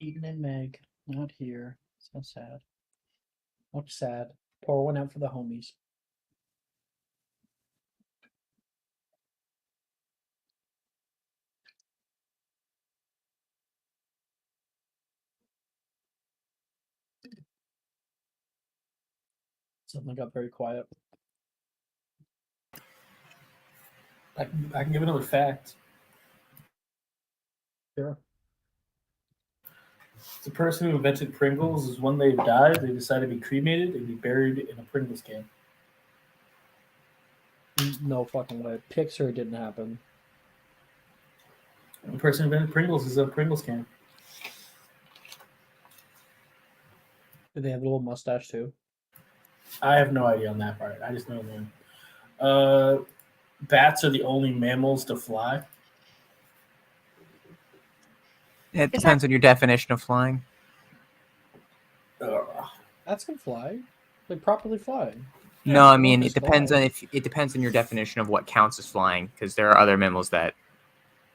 Eden and Meg, not here. So sad. Much sad. Pour one out for the homies. Something got very quiet. I can give another fact. Sure. The person who invented Pringles is when they died, they decided to be cremated and be buried in a Pringles can. No fucking way. Pixar didn't happen. The person who invented Pringles is a Pringles can. Did they have a little mustache too? I have no idea on that part. I just know them. Bats are the only mammals to fly. It depends on your definition of flying. Bats can fly. They properly fly. No, I mean just it depends fly. on it depends on your definition of what counts as flying, because there are other mammals that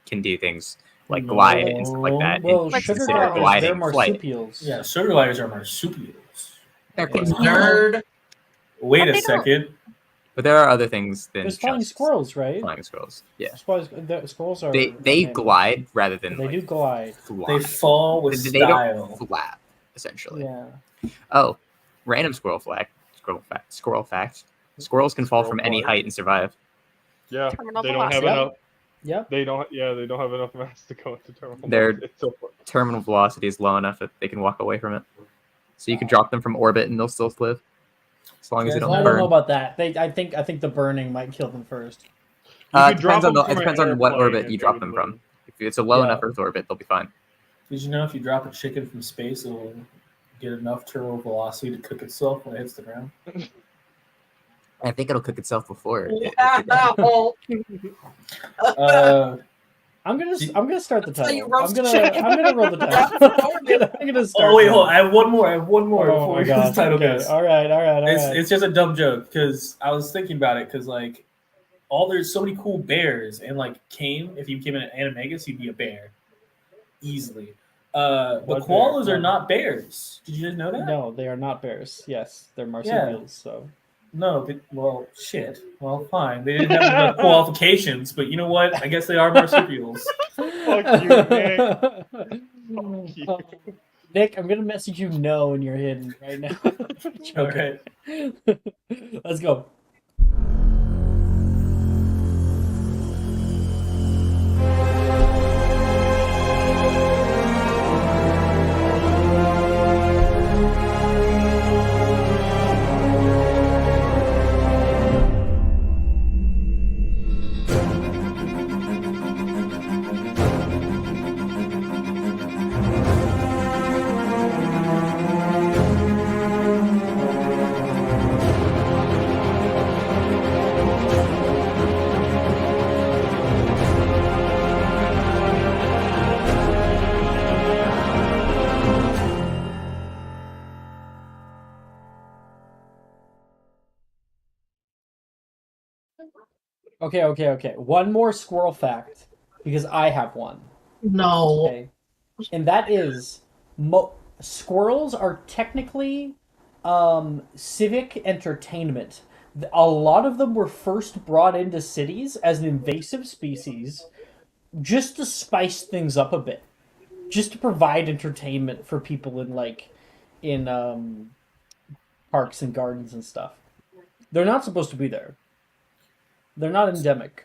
can do things like glide and stuff like that. Well, and it's sugar considered gliders, gliding they're flight. marsupials. Yeah, sugar gliders are marsupials. They're close. Nerd. Wait a They don't- second. But there are other things than There's flying just squirrels, right? flying squirrels. Yeah, Squirrels are. they mammals. glide rather than They like, do glide. fly. They fall with They style. don't flap essentially. Yeah. Oh, random squirrel fact. Squirrel fact. Squirrels can fall from any height and survive. Yeah, Terminal they don't have velocity. enough. Yep. They don't. Yeah, they don't have enough mass to go into terminal. They're- velocity. It's so fun. Terminal velocity is low enough that they can walk away from it. So you can drop them from orbit and they'll still live, as long as they Yeah, don't I don't know burn. about that. I think the burning might kill them first. You It could drop depends on them it from an depends on what airplane orbit and you they drop would them live. from. If it's a low Yeah. enough Earth orbit, they'll be fine. Did you know if you drop a chicken from space, it'll get enough terminal velocity to cook itself when it hits the ground? I think it'll cook itself before. Wow. Uh, I'm gonna start the That's how you title. roast I'm chicken. gonna roll the title. I'm gonna start. oh wait, the- hold on. I have one more. Oh before my we do god. this title Okay. goes. All right. It's just a dumb joke because I was thinking about it because like there's so many cool bears and like if you became an animagus, you'd be a bear easily. But What koalas bear? are not bears. Did you guys know that? No, they are not bears. Yes, they're marsupials. So No, well, shit. Well, fine. They didn't have enough qualifications, but you know what? I guess they are marsupials. Fuck you, Nick. Fuck you. Nick, I'm gonna message you no in your hidden right now. Okay. Let's go. Okay. One more squirrel fact because I have one. No. Okay, and that is squirrels are technically civic entertainment. A lot of them were first brought into cities as an invasive species just to spice things up a bit, just to provide entertainment for people in parks and gardens and stuff. They're not supposed to be there. They're not endemic.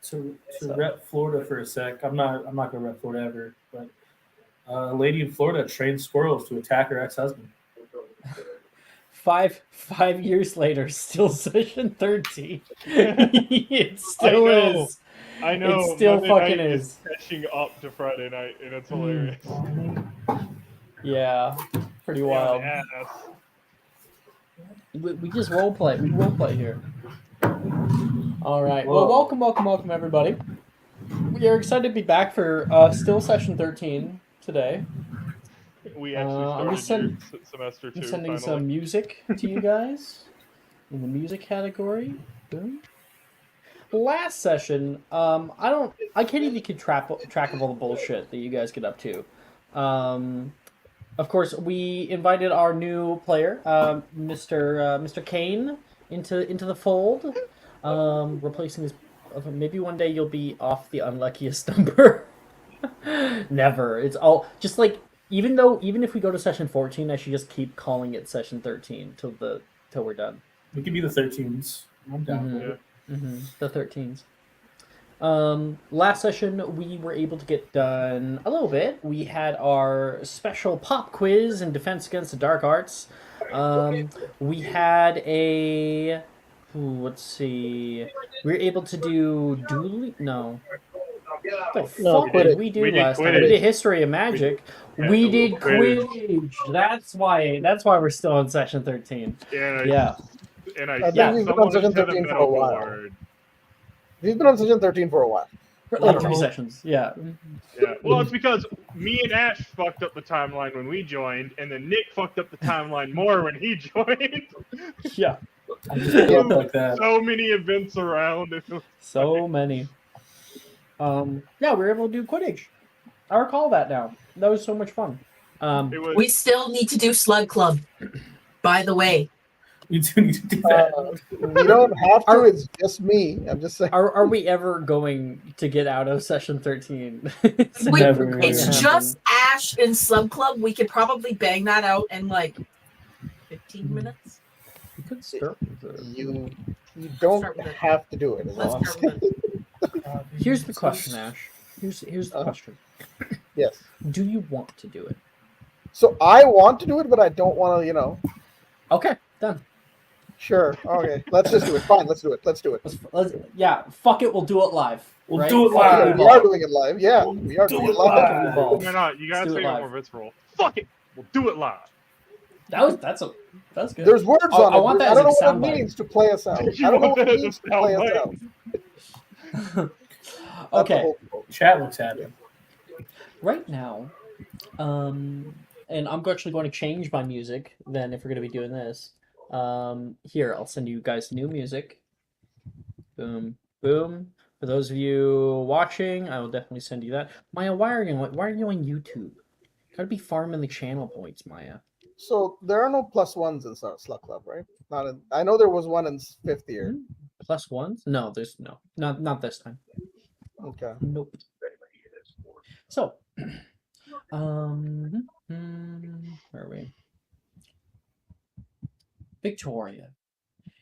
To rep Florida for a sec. I'm not gonna rep Florida ever, but a lady in Florida trained squirrels to attack her ex-husband. 5 years later, still session 13. It still I know. is. I know. It still Monday fucking night is. catching up to Friday night, and it's hilarious. Yeah, pretty wild. Yeah, We just roleplay. We roleplay here. All right. Well, welcome, everybody. We are excited to be back for still session 13 today. we actually I'm started just year semester 2. I'm sending finally. some music to you guys in the music category. Boom. Last session, I can't even keep track of all the bullshit that you guys get up to. Of course, we invited our new player, Mr. Kane, into the fold, replacing his. Maybe one day you'll be off the unluckiest number. Never. It's all just like even if we go to session 14, I should just keep calling it session 13 till we're done. We could be the 13s. I'm down for it. The 13s. Last session we were able to get done a little bit. We had our special pop quiz in Defense Against the Dark Arts. We had a let's see. We were able to do dueling. No. What the fuck did we do last time? We did History of Magic. We did Quidditch. That's why we're still on session 13. Yeah. And I think we've been on session 13 for a while. We've been on session 13 for a while. Like 3 sessions. Yeah. Well, it's because me and Ash fucked up the timeline when we joined, and then Nick fucked up the timeline more when he joined. Yeah. Like that. So many events around. So many. Yeah, we were able to do Quidditch. I recall that now. That was so much fun. We still need to do Slug Club, by the way. We do need to do that. We don't have to. It's just me. I'm just saying. Are we ever going to get out of session 13? It's just Ash and Slug Club. We could probably bang that out in like 15 minutes. You could start with it. You don't have to do it. Is all I'm saying. Here's the question, Ash. Here's the question. Yes. Do you want to do it? So I want to do it, but I don't want to, Okay, done. Sure. Okay. Let's just do it. Fine. Let's do it. Let's do it. Yeah, fuck it. We'll do it live. We'll do it live. We are doing it live. Yeah. We are doing it live. No, you gotta say one more visceral. Fuck it. We'll do it live. That's good. There's words on it. I want that I don't know as a what it means to play us out. I don't know what it means to play us out. Okay. Chat looks happy. Right now, and I'm actually going to change my music then if we're going to be doing this. Here, I'll send you guys new music. Boom, boom. For those of you watching, I will definitely send you that. Maya, why are you on YouTube? Gotta be farming the channel points, Maya. So there are no +1s in Slug Club, right? I know there was one in 5th year. +1s? No, there's not this time. Okay. Nope. So, where are we? Victoria,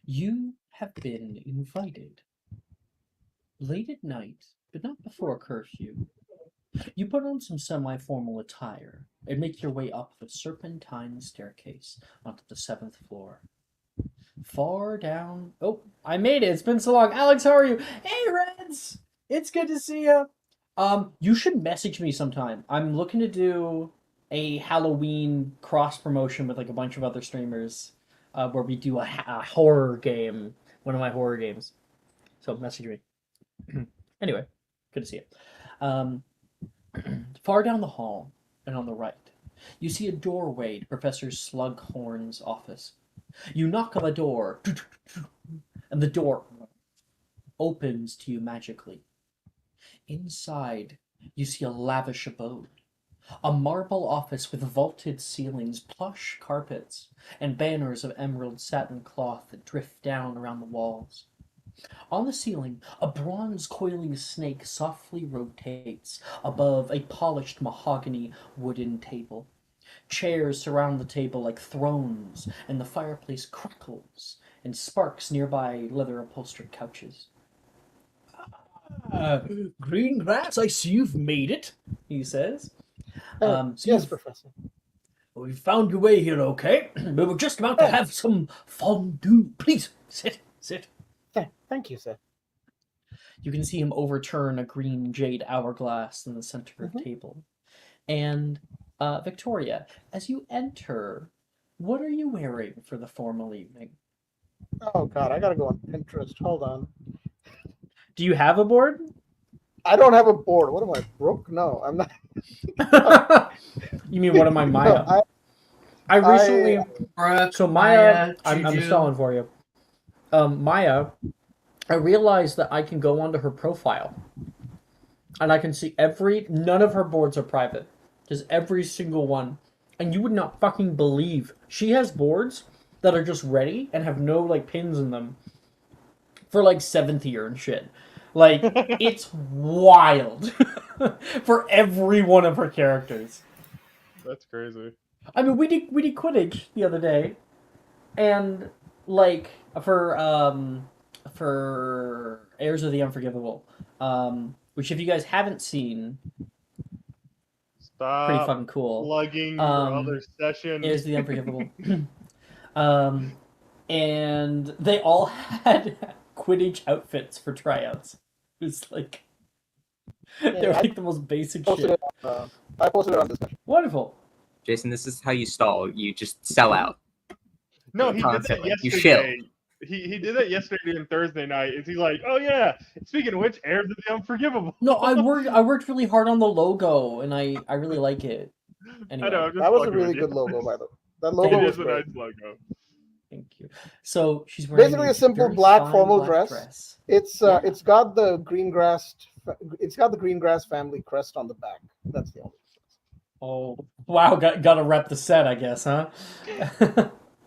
you have been invited. Late at night, but not before curfew. You put on some semi-formal attire and make your way up the serpentine staircase onto the 7th floor. Far down... Oh, I made it. It's been so long. Alex, how are you? Hey, Reds! It's good to see you. You should message me sometime. I'm looking to do a Halloween cross-promotion with like a bunch of other streamers where we do a horror game. One of my horror games. So message me. Anyway, good to see you. Far down the hall and on the right, you see a doorway to Professor Slughorn's office. You knock on the door, and the door opens to you magically. Inside, you see a lavish abode. A marble office with vaulted ceilings, plush carpets, and banners of emerald satin cloth that drift down around the walls. On the ceiling, a bronze coiling snake softly rotates above a polished mahogany wooden table. Chairs surround the table like thrones, and the fireplace crackles and sparks nearby leather-upholstered couches. Green grass, I see you've made it, he says. Yes, Professor. We've found your way here, okay? We were just about to have some fondue. Please, sit. Thank you, sir. You can see him overturn a green jade hourglass in the center of the table. And, Victoria, as you enter, what are you wearing for the formal evening? Oh, God, I gotta go on Pinterest. Hold on. Do you have a board? I don't have a board. What am I, broke? No, I'm not. You mean what am I, Maya? No, I recently... Brooke, So Maya, Maya, I'm Juju. stalling for you. Maya, I realized that I can go onto her profile. And I can see none of her boards are private. Just every single one. And you would not fucking believe. She has boards that are just ready and have no, like, pins in them. For, like, 7th year and shit. Like, it's wild. For every one of her characters. That's crazy. I mean, we did Quidditch the other day. And, like, for Heirs of the Unforgivable, which if you guys haven't seen, pretty Stop fucking cool. plugging your other session. Heirs of the Unforgivable. And they all had Quidditch outfits for tryouts. It was like they were like the most basic shit. I posted it on discussion. Wonderful. Jason, this is how you stall. You just sell out. No, he did that Constantly. You yesterday. He did that yesterday and Thursday night. Is he like, oh yeah? Speaking of which, Heirs of the Unforgivable. No, I worked really hard on the logo, and I really like it. Anyway, I know. I'm just That was a fucking really with you. good logo, by the way. That logo It was is a great. nice logo. thank you. So she's wearing Basically a simple very black fine formal black dress. It's Yeah. it's got the green grass family crest on the back. That's the only difference. Oh wow, gotta rep the set, I guess, huh?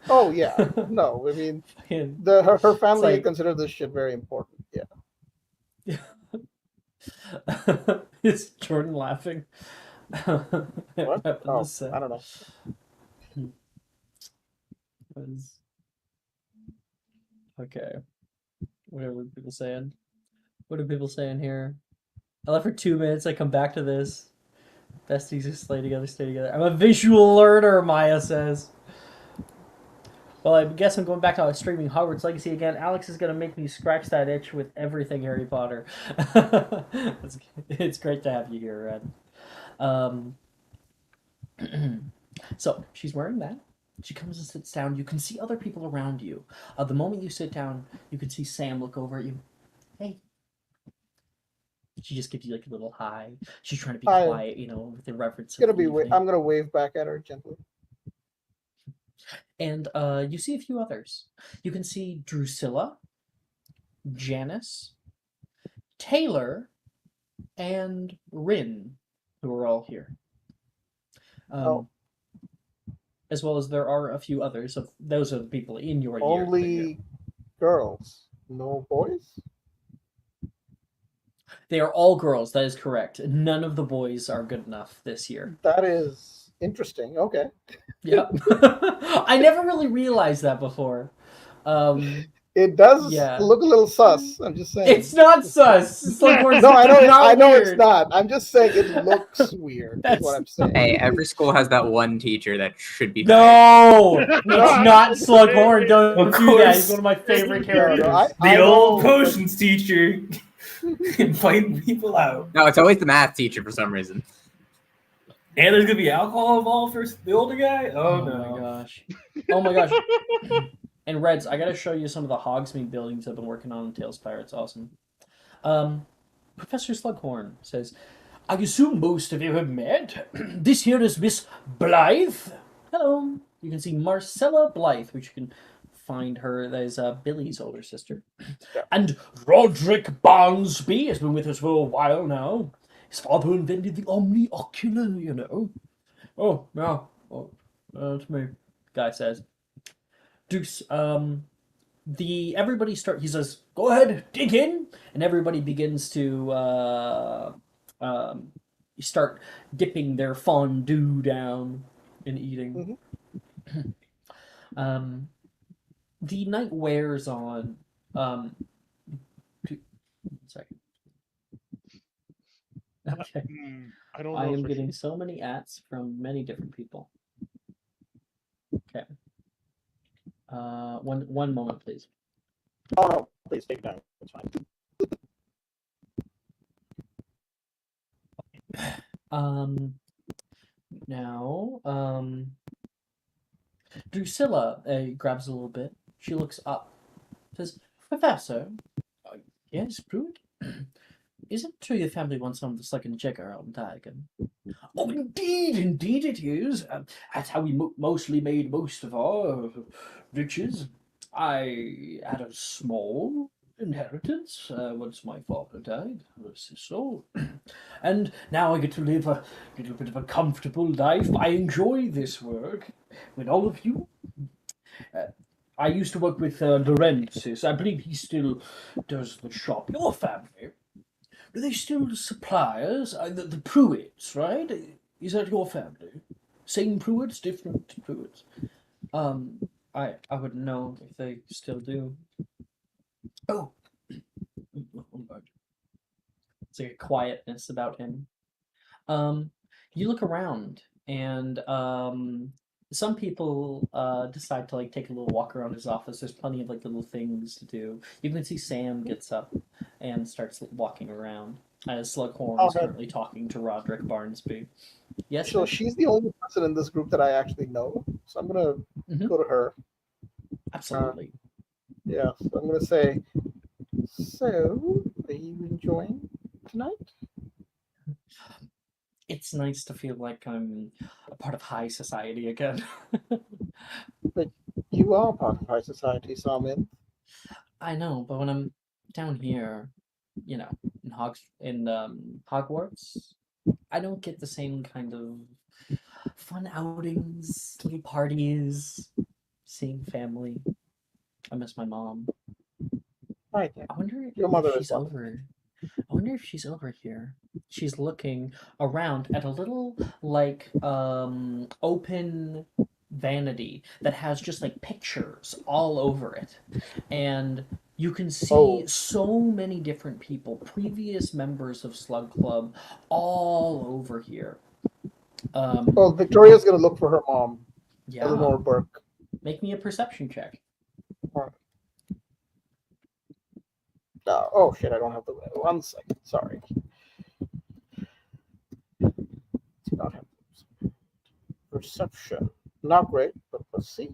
Oh yeah. No, I mean Fucking- her family like- consider this shit very important. Yeah. Is Jordan laughing? What? Rep the Oh, set. I don't know. Was- Okay. What are people saying? What are people saying here? I left for 2 minutes. I come back to this. Besties who stay together. I'm a visual learner, Maya says. Well, I guess I'm going back to streaming Hogwarts Legacy again. Alex is going to make me scratch that itch with everything Harry Potter. It's great to have you here, Red. So, she's wearing that. She comes and sits down. You can see other people around you. The moment you sit down, you can see Sam look over at you. Hey. She just gives you like a little hi. She's trying to be Hi. quiet, with the reference. I'm gonna wave back at her gently. And you see a few others. You can see Drusilla, Janice, Taylor, and Rin, who are all here. As well as there are a few others. Those are the people in your year. Only girls, no boys. They are all girls. That is correct. None of the boys are good enough this year. That is interesting. Okay. Yep. I never really realized that before. It does Yeah. look a little sus. I'm just saying. It's not sus. It's like we're No, I know. not I know weird. it's not. I'm just saying it looks weird. That's what I'm saying. Hey, every school has that one teacher that should be. No, it's not Slughorn. Don't Of do that. course. He's one of my favorite No, characters. no, The I old know, potions teacher inviting people out. No, it's always the math teacher for some reason. And there's gonna be alcohol involved for the older guy. Oh, my no! gosh. Oh my gosh. And Reds, I gotta show you some of the Hogsmeade buildings I've been working on in Tailspire. It's awesome. Professor Slughorn says, I assume most of you have met. This here is Miss Blythe. Hello. You can see Marcella Blythe, which you can find her. That is Billy's older sister. Yeah. And Roderick Barnsby has been with us for a while now. His father invented the omniocular, you know. Oh, yeah. Oh, that's me, guy says. Deuce, everybody he says, go ahead, dig in, and everybody begins to start dipping their fondue down and eating. The night wears on. Second. Okay. I don't know. I am for getting so many ats from many different people. Okay. One moment, please. Oh no, please take that. It's fine. Now, Drusilla grabs a little bit. She looks up. Says, Professor, yes, Pruitt? Isn't true your family wants some of the second checker on Tigan? Oh, indeed it is. That's how we mostly made most of our riches. I had a small inheritance. Once my father died, rest his soul, and now I get to live a little bit of a comfortable life. I enjoy this work with all of you. Uh, I used to work with Lorenzis. I believe he still does the shop. Your family, do they still suppliers? The Pruitts, right? Is that your family? Same Pruitts, different Pruitts. I wouldn't know if they still do. Oh, it's like a quietness about him. You look around, and some people decide to like take a little walk around his office. There's plenty of like little things to do. You can see Sam gets up and starts walking around as Slughorn is Okay. currently talking to Roderick Barnsby. Yes, So sir? she's the only person in this group that I actually know. So I'm gonna Mhm. go to her. Absolutely. Yeah. So I'm gonna say, so are you enjoying tonight? It's nice to feel like I'm a part of high society again. But you are part of high society, so I'm in. I know, but when I'm down here, you know, in Hogwarts, I don't get the same kind of fun outings, little parties, seeing family. I miss my mom. Right then. I wonder Your if mother is she's wonderful. over. I wonder if she's over here. She's looking around at a little like open vanity that has just like pictures all over it. And you can see Oh, so many different people, previous members of Slug Club, all over here. well, Victoria's gonna look for her mom, Yeah. Eleanor Burke. Make me a perception check. Alright. Oh shit! I don't have the 1 second. Sorry. It's not have perception. Not great, but let's see.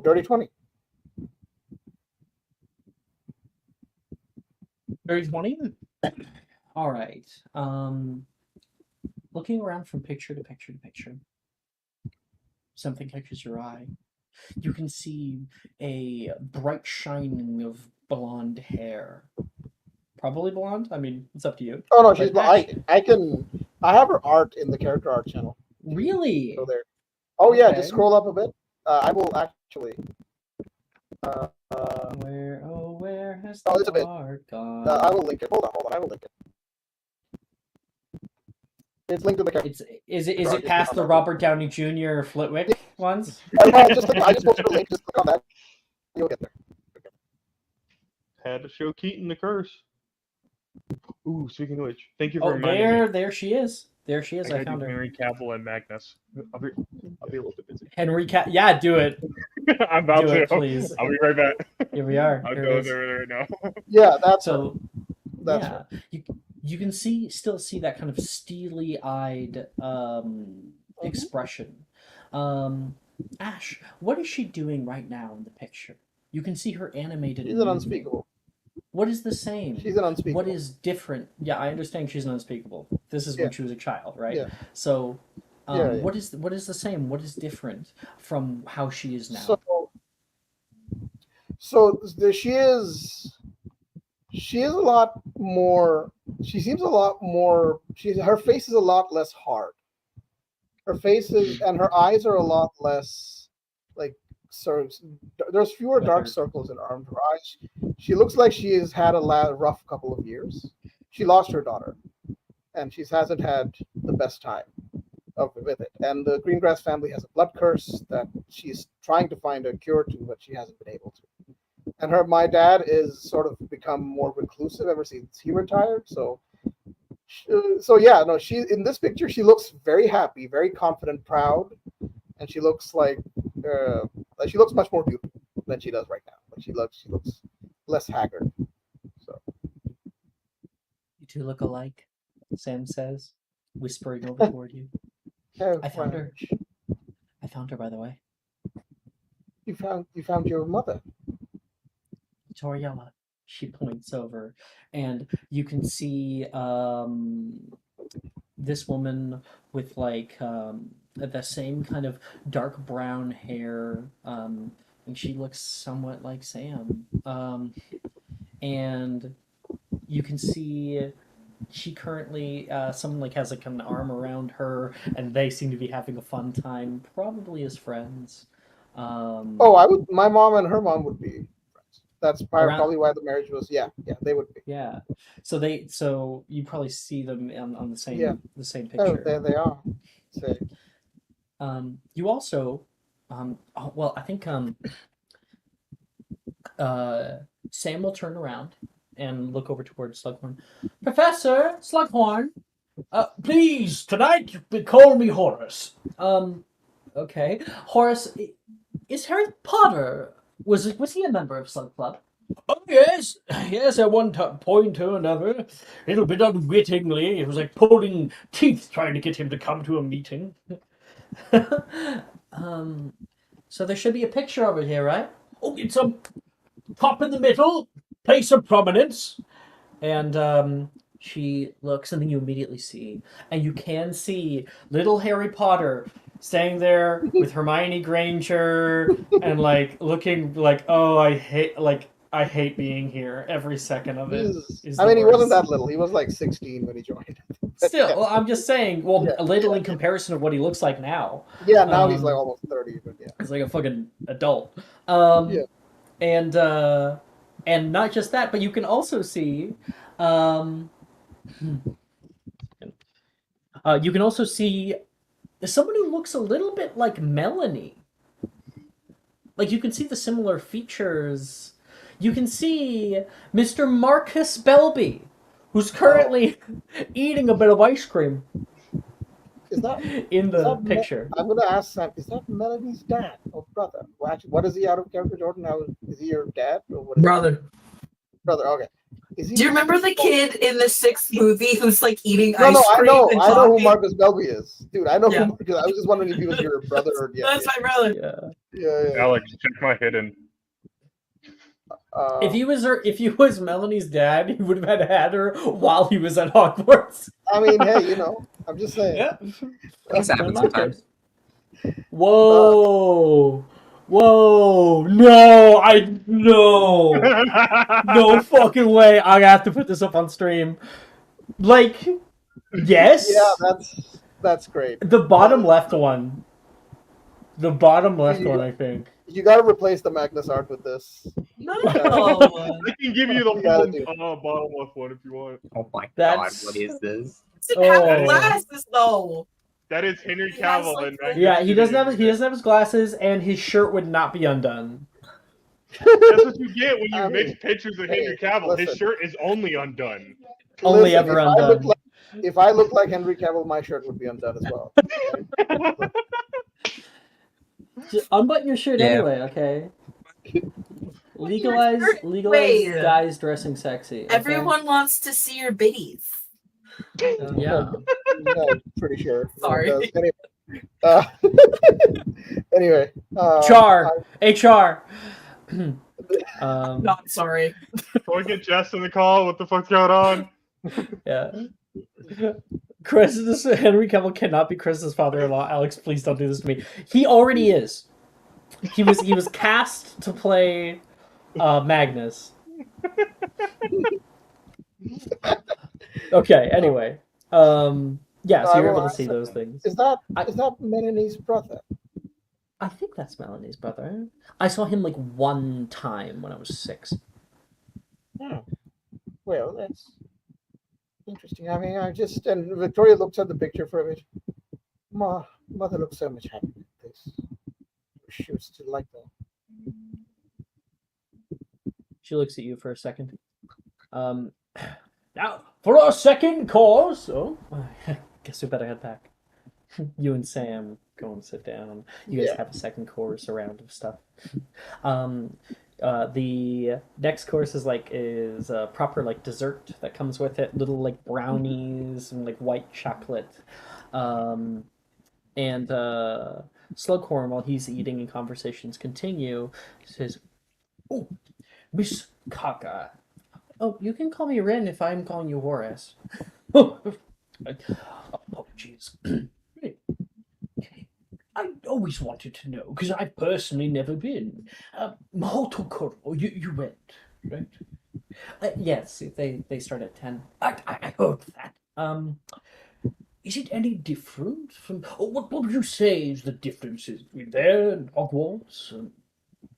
Dirty 20. Dirty 20? All right. Looking around from picture to picture to picture, something catches your eye. You can see a bright shining of blonde hair. Probably blonde. I mean, it's up to you. Oh no, But she's. Ash, I have her art in the character art channel. really? Go there. Oh yeah, Okay. just scroll up a bit. I will actually. Where has Oh, it's a the bit. art gone? I will link it. Hold on. I will link it. It's linked to the character. Is it Sorry, past the just- Robert Downey Jr. Flitwick ones? I just posted a link. Just click on that. You'll get there. Had to show Keaton the curse. Ooh, speaking of which, thank you for Oh, reminding me. there she is. There she is. I gotta found do her. Henry Cavill and Magnus. I'll be a little bit busy. Yeah, do it. I'm about Do to. it, please. I'll be right back. Here we are. I'll Here go it is. there right now. Yeah, that's So, That's yeah, you can still see that kind of steely-eyed expression. Ash, what is she doing right now in the picture? You can see her animated. she's an movement. unspeakable. What is the same? She's an unspeakable. What is different? Yeah, I understand she's an unspeakable. This is when Yeah. she was a child, right? Yeah. So, Yeah, yeah. what is the same? What is different from how she is now? She is. She is a lot more. She seems a lot more. Her face is a lot less hard. Her face is, and her eyes are a lot less like. So there's fewer dark Weathered. circles in her eyes. She looks like she has had a rough couple of years. She lost her daughter, and she hasn't had the best time with it. And the Greengrass family has a blood curse that she's trying to find a cure to, but she hasn't been able to. And my dad is sort of become more reclusive ever since he retired. So yeah, no, she in this picture she looks very happy, very confident, proud, and she looks like she looks much more beautiful than she does right now. Like she looks less haggard. So You two look alike, Sam says, whispering over toward you. I found her. I found her, by the way. You found your mother. Toriella. She points over, and you can see this woman with like the same kind of dark brown hair, and she looks somewhat like Sam. And you can see she currently someone like has like an arm around her, and they seem to be having a fun time, probably as friends. Oh, I would. My mom and her mom would be friends. That's Around probably why the marriage was. Yeah, they would be. yeah, so you probably see them on the Yeah. same Oh, picture. there they are. So, You also, oh, well, I think Sam will turn around and look over towards Slughorn. Professor Slughorn, please tonight call me Horace. Okay, Horace, is Harry Potter was he a member of Slug Club? Oh yes, yes. At one point or another, a little bit unwittingly, it was like pulling teeth trying to get him to come to a meeting. um, so there should be a picture over here, right? Oh, it's a top in the middle, place of prominence. And she looks, and then you immediately see, and you can see little Harry Potter standing there with Hermione Granger, and like looking like, oh, I hate being here. Every second of it is I the mean, he wasn't worst. that little. He was like 16 when he joined. Still, well, I'm just saying. Well, Yeah. little in comparison of what he looks like now. Yeah, now he's like almost 30. But yeah. He's like a fucking adult. Yeah. And not just that, but you can also see, you can also see someone who looks a little bit like Melanie. Like you can see the similar features. You can see Mr. Marcus Belby, who's currently eating a bit of ice cream Is that in is the that picture. I'm gonna ask Sam. Is that Melanie's dad or brother? Well, actually, what is he out of character, Jordan? Now is he your dad or what? Brother. Brother. Okay. Is he? Do you remember the kid in the 6th movie who's like eating No, ice no, I cream know. and I know who talking? Marcus Belby is, dude. I know Yeah. who Marcus. I was just wondering if he was your brother or yeah. That's my brother. Yeah. Alex, check my hidden. If he was Melanie's dad, he would have had her while he was at Hogwarts. I mean, hey, I'm just saying. Yeah. Things happen sometimes. Whoa. Whoa. No, no fucking way. I have to put this up on stream. Like, yes. Yeah, that's great. The bottom left one. The bottom left one, I think. You gotta replace the Magnus art with this. No. I can give you the You gotta do. bottom left one if you want. Oh my That's- god, what is this? Doesn't have Oh. glasses though. That is Henry He has, Cavill. like, and full- Yeah, he doesn't have his glasses, and his shirt would not be undone. That's what you get when you I mean, mix pictures of hey, Henry Cavill. His listen. shirt is only undone. Only Listen, ever if I undone. if I look like Henry Cavill, my shirt would be undone as well. Just unbutton your shirt Yeah. anyway, okay? Legalize Wait. guys dressing sexy. Okay? Everyone wants to see your bitties. Yeah. Yeah, pretty sure. Sorry. Anyway, anyway, Char. HR. Not sorry. Can we get Jess in the call? What the fuck's going on? Yeah. Henry Cavill cannot be Chris's father-in-law. Alex, please don't do this to me. He already is. He was cast to play Magnus. Okay. Anyway, yeah. So I you're will able to ask see him. those things. is that Melanie's brother? I think that's Melanie's brother. I saw him like one time when I was 6. Well, that's interesting. I mean, and Victoria looks at the picture for a bit. Mother looks so much happy with this. She would still like that. She looks at you for a second. Now, for our second course. Oh, guess we better head back. You and Sam go and sit down. You guys Yeah. have a second course, a round of stuff. The next course is a proper like dessert that comes with it, little like brownies and like white chocolate. And Slughorn, while he's eating and conversations continue, says, "Oh, Miss Kaka. Oh, you can call me Ren if I'm calling you Horace." Apologies. I always wanted to know because I've personally never been. Mahotokoro, you went, right? Yes, they start at 10. I heard that. Is it any different from? What would you say is the differences between there and Hogwarts? Do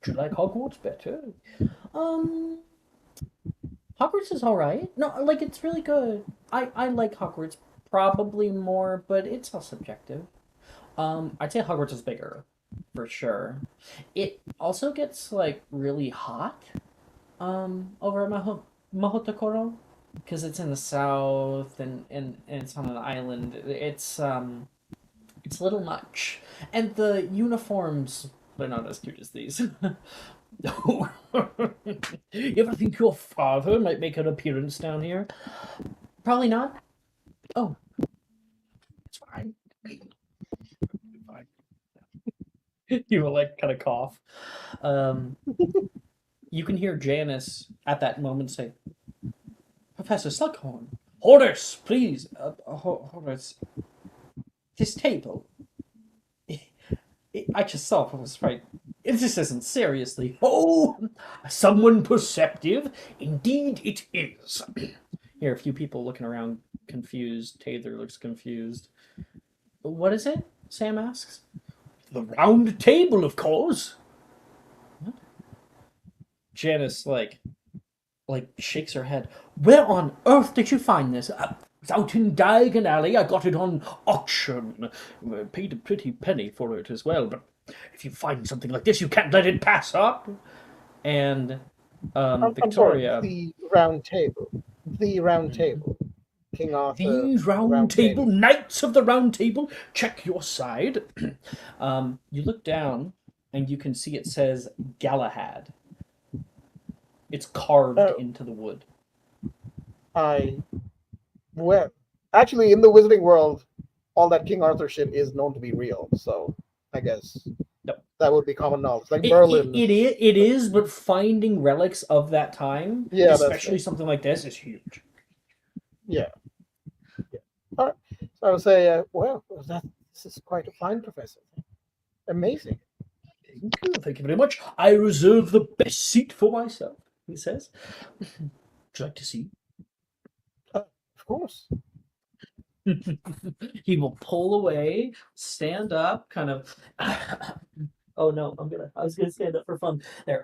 you like Hogwarts better? Um, Hogwarts is all right. No, like it's really good. I like Hogwarts probably more, but it's all subjective. I'd say Hogwarts is bigger, for sure. It also gets like really hot. Over at Mahotokoro, because it's in the south and it's on an island. It's a little much, and the uniforms they're not as cute as these. You ever think your father might make an appearance down here? Probably not. Oh, it's fine. Fine. You will like kind of cough. You can hear Janice at that moment say, "Professor Slughorn, Horace, please, Horace, this table. I just saw what was right. This isn't seriously. Oh, someone perceptive? Indeed it is." Here, a few people looking around confused. Taylor looks confused. What is it? Sam asks. The round table, of course. What? Janice, like shakes her head. Where on earth did you find this? It's out in Diagon Alley. I got it on auction. Paid a pretty penny for it as well. But if you find something like this, you can't let it pass up. And Victoria. I'm sorry, the round table. The round table. King Arthur. These round table, knights of the round table, check your side. You look down and you can see it says Galahad. It's carved into the wood. Well, actually, in the Wizarding world, all that King Arthur shit is known to be real. So, I guess that would be common knowledge. Like Merlin. It is, but finding relics of that time, especially something like this, is huge. Yeah. All right. So I would say, this is quite a fine professor. Amazing. Thank you very much. I reserve the best seat for myself, he says. Would you like to see? Of course. He will pull away, stand up, kind of. Oh no, I was gonna stand up for fun. There.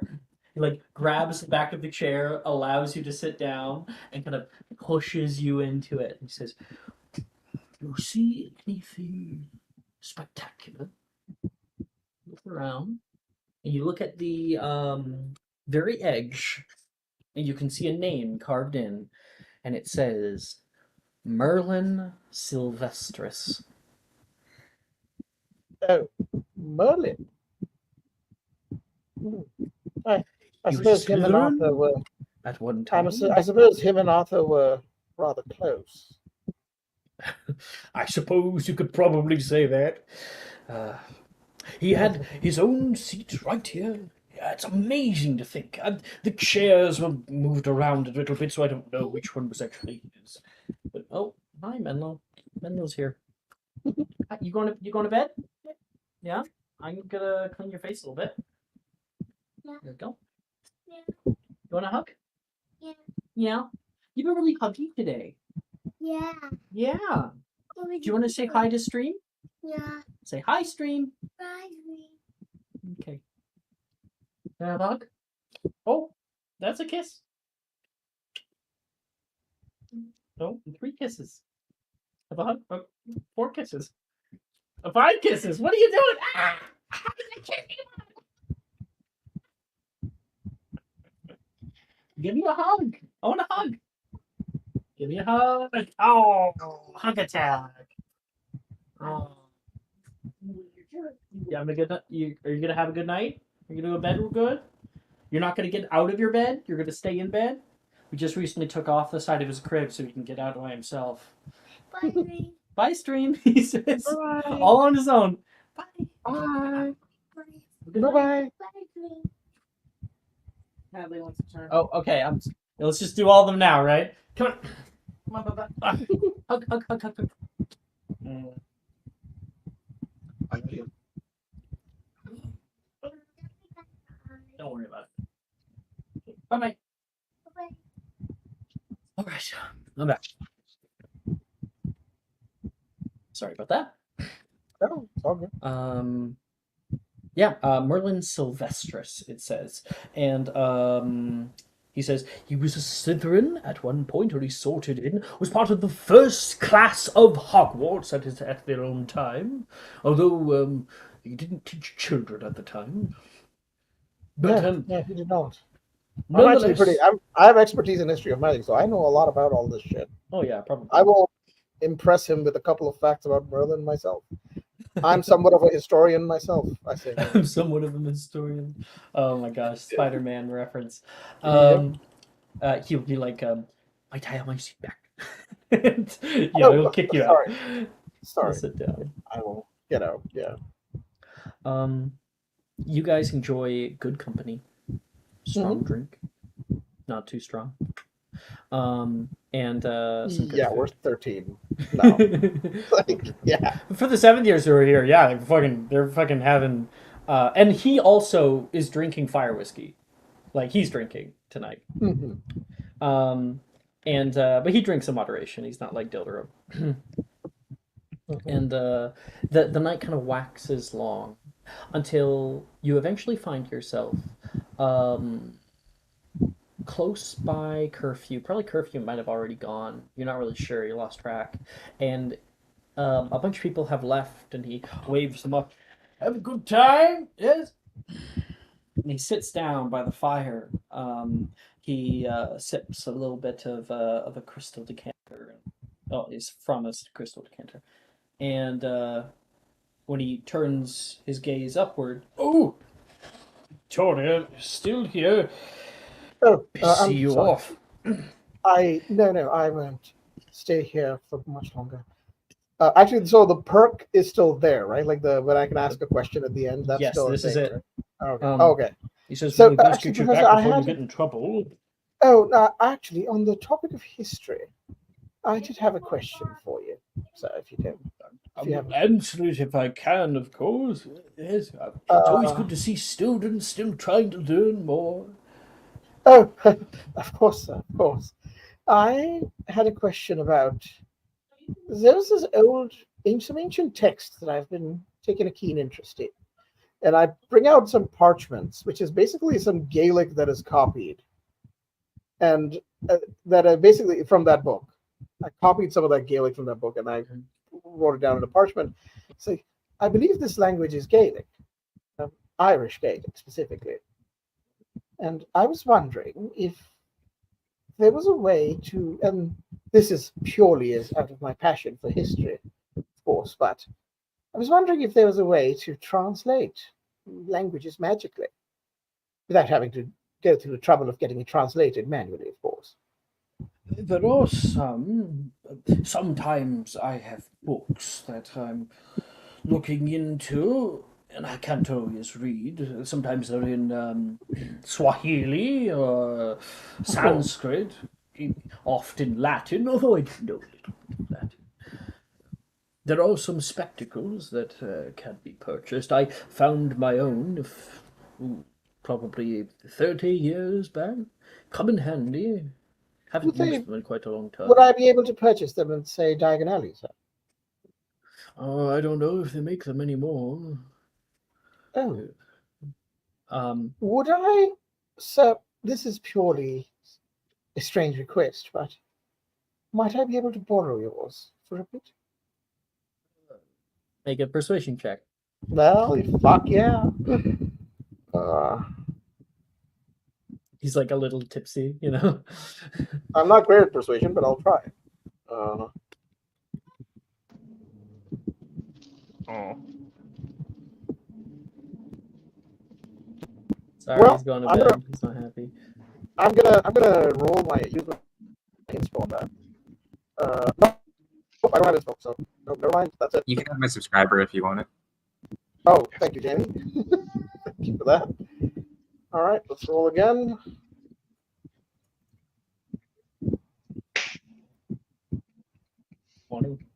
He like grabs the back of the chair, allows you to sit down, and kind of pushes you into it. He says, "You see anything spectacular?" Look around, and you look at the very edge, and you can see a name carved in, and it says Merlin Sylvestris. Oh, Merlin. I suppose him and Arthur were at one time. I suppose him and Arthur were rather close. I suppose you could probably say that. He had his own seat right here. Yeah, it's amazing to think. The chairs were moved around a little bit, so I don't know which one was actually his. But oh, hi, Menlo. Menlo's here. You going to bed? Yeah. I'm gonna clean your face a little bit. Yeah. There we go. Yeah. You want a hug? Yeah. Yeah. You've been really huggy today. Yeah. Yeah. Do you want to say hi to Stream? Yeah. Say hi, Stream. Bye, Stream. Okay. Can I have a hug? Oh, that's a kiss. No, 3 kisses. Have a hug. 4 kisses. 5 kisses. What are you doing? Ah! Give me a hug. I want a hug. Give me a hug. Oh, hug attack. Oh. Yeah, are you gonna have a good night? Are you gonna go to bed real good? You're not gonna get out of your bed. You're gonna stay in bed. We just recently took off the side of his crib so he can get out by himself. Bye, Stream. Bye, Stream. He says, Bye. all on his own. Bye. Bye. Good Bye. night. Bye, Stream. Hadley wants to turn. Oh, okay. Let's just do all of them now, right? Come on. Come on, hug. Hug. Thank you. Don't worry about it. Bye-bye. Bye. All right. I'm back. Sorry about that. No, it's all good. Yeah, Merlin Sylvestris, it says. And he says he was a Slytherin at one point, or he sorted in, was part of the first class of Hogwarts at their own time, although he didn't teach children at the time. But Yeah, he did not. I'm nonetheless, actually pretty. I have expertise in history of magic, so I know a lot about all this shit. oh yeah, probably. I will impress him with a couple of facts about Merlin myself. I'm somewhat of a historian myself, I say. I'm somewhat of a historian. Oh my gosh, Spider-Man reference. Yep. He'll be like, might I have my seat back? And, he'll kick you out. He'll Sorry. sit down. I will get out. Yeah. You guys enjoy good company, strong drink, not too strong. And some good Yeah, food. we're 13 now. Like, yeah. For the 7th years who are here, yeah, they're fucking having, and he also is drinking fire whiskey, like he's drinking tonight. Mhm. But he drinks in moderation. He's not like Dilderow. And the night kind of waxes long until you eventually find yourself close by curfew. Probably curfew might have already gone. You're not really sure. You lost track, and a bunch of people have left. And he waves them up. Have a good time, yes. And he sits down by the fire. He sips a little bit of a crystal decanter. Oh, he's from a crystal decanter. And when he turns his gaze upward, oh, Victoria, still here. Oh, Piss I'm you sorry. off. No, I won't stay here for much longer. Actually, so the perk is still there, right? Like when I can ask a question at the end, that's Yes, still a this is thing, it. right? Okay. Okay. He says, So, we best actually, get you Professor, back I before you had- get in trouble. Oh, actually, on the topic of history, I did have a question for you. So, if you can. I If you will have- answer it if I can, of course. Yes, it's always good to see students still trying to learn more. Oh, of course, sir, of course. I had a question about. There's this some ancient text that I've been taking a keen interest in. And I bring out some parchments, which is basically some Gaelic that is copied. And that I basically, from that book. I copied some of that Gaelic from that book and I wrote it down in a parchment. So I believe this language is Gaelic, Irish Gaelic specifically. And I was wondering if there was a way to, and this is purely as out of my passion for history, of course, but I was wondering if there was a way to translate languages magically without having to go through the trouble of getting it translated manually, of course. There are some. Sometimes I have books that I'm looking into, and I can't always read. Sometimes they're in Swahili or Sanskrit, often Latin, although I do know a little bit of Latin. There are some spectacles that can be purchased. I found my own probably 30 years back. Come in handy. Haven't used them in quite a long time. Would I be able to purchase them and say Diagon Alley, sir? Oh, I don't know if they make them anymore. Oh. Would I, sir, this is purely a strange request, but might I be able to borrow yours for a bit? Make a persuasion check. Well, fuck yeah. He's like a little tipsy, you know? I'm not great at persuasion, but I'll try. Sorry, Well, he's going to bed. He's not happy. I'm gonna roll my use my inspo on that. Nope, I don't have inspo, so nope, never mind. That's it. You can have my subscriber if you want it. Oh, thank you, Jamie. Thank you for that. All right, let's roll again.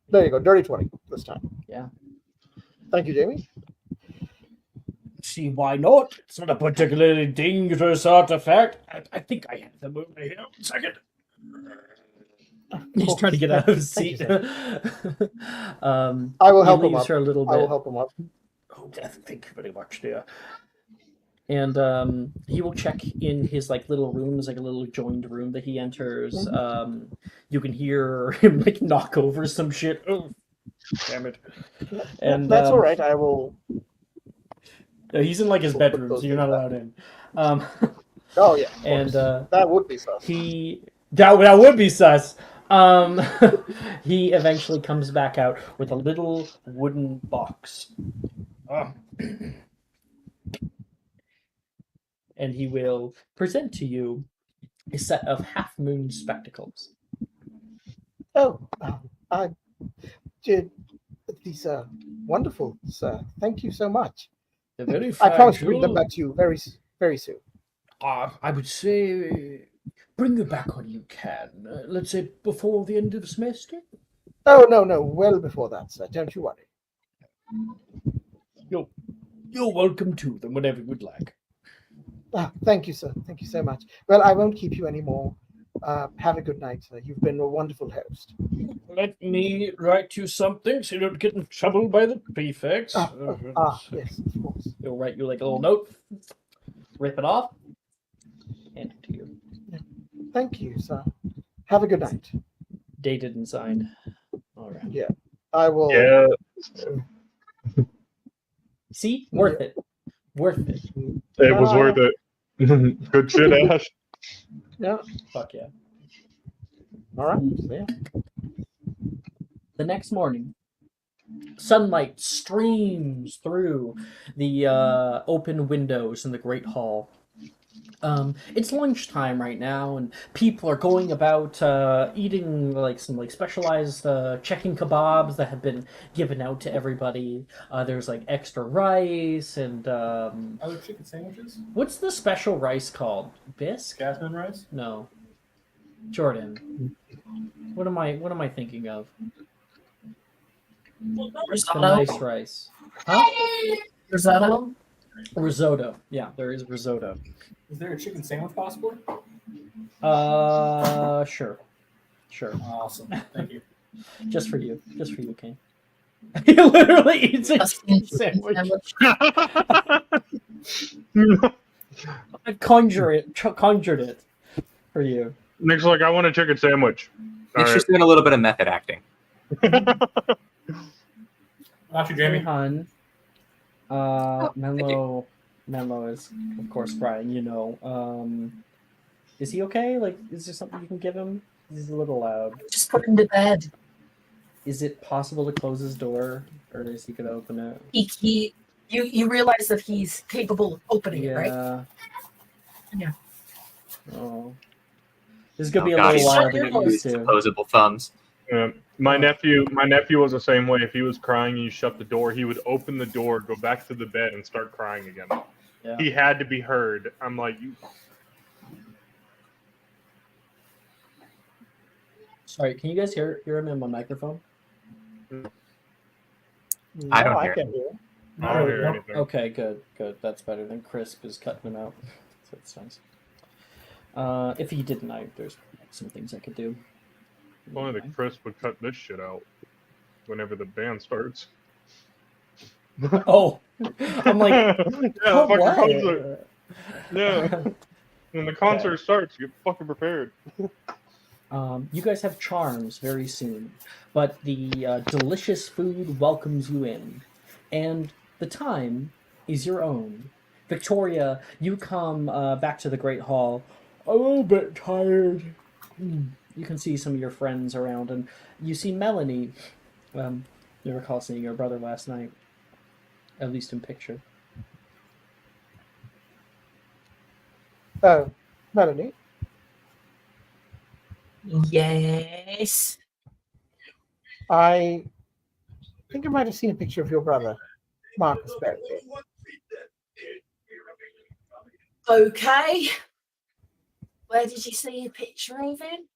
There you go, dirty 20 this time. Yeah. Thank you, Jamie. see why not. It's not a particularly dangerous artifact. I think I have them over here. 1 second. He's trying to get out of his Thank you, seat. I will he help him leaves up. her a little I will bit. help him up. Oh, thank you very much, dear. And he will check in his like little rooms, like a little joined room that he enters. You can hear him like knock over some shit. Oh, damn it! And That's all right. I will. no, he's in like his We'll put bedroom, so those you're things not back. allowed in. Um, Oh yeah. Of and course. That would be sus. that would be sus. Um, he eventually comes back out with a little wooden box. Oh. And he will present to you a set of half moon spectacles. Oh, I did. These are wonderful, sir. Thank you so much. They're very I promise to bring them fragile. back to you very, very soon. I would say bring them back when you can. Let's say before the end of the semester. Oh no, well before that, sir. Don't you worry. You're welcome to them whenever you would like. Thank you, sir. Thank you so much. Well, I won't keep you anymore. Have a good night, sir. You've been a wonderful host. Let me write you something so you don't get in trouble by the prefects. Yes, of course. He'll write you like a little note, rip it off, hand it to you. Thank you, sir. Have a good night. Dated and signed. All right. Yeah, I will. Yeah. See? Worth it. Worth it. It was worth it. Good shit, Ash. Yeah. Fuck yeah. All right. So, yeah. The next morning, sunlight streams through the open windows in the Great Hall. It's lunchtime right now, and people are going about eating like some like specialized chicken kebabs that have been given out to everybody. There's like extra rice and Other chicken sandwiches? what's the special rice called? Bisque? Jasmine rice? No. Jordan. What am I thinking of? The Risotto. nice rice. Huh? Risotto. Risotto. Yeah, there is risotto. Is there a chicken sandwich possibly? Sure. Sure. Awesome. Thank you. Just for you, Kane. He literally eats a chicken sandwich. I conjured it for you. Nick's like, I want a chicken sandwich. Nick's just doing a little bit of method acting. Not you, Hey, Jamie. hun. Menlo is, of course, crying. You know. Is he okay? Like, is there something you can give him? He's a little loud. Just put him to bed. Is it possible to close his door, or is he gonna open it? You realize that he's capable of opening it, right? Yeah. Oh. This is gonna be a God, little he's while starting to to get use used to. Opposable thumbs. My nephew was the same way. If he was crying and you shut the door, he would open the door, go back to the bed, and start crying again. Yeah. He had to be heard. I'm like, you. Sorry, can you guys hear him in my microphone? I don't No, hear can't hear. I don't hear anything. Okay, good. That's better than Crisp is cutting him out. So it's nice. If he didn't, there's some things I could do. If only the Chris would cut this shit out whenever the band starts. Oh, I'm like, yeah, oh, fucking what? concert. Yeah, when the concert starts, get fucking prepared. You guys have charms very soon, but the delicious food welcomes you in, and the time is your own. Victoria, you come back to the Great Hall, a little bit tired. You can see some of your friends around, and you see Melanie. You recall seeing your brother last night, at least in picture. Oh, Melanie. Yes. I think I might have seen a picture of your brother, Marcus Berry. Okay. Where did you see a picture of him?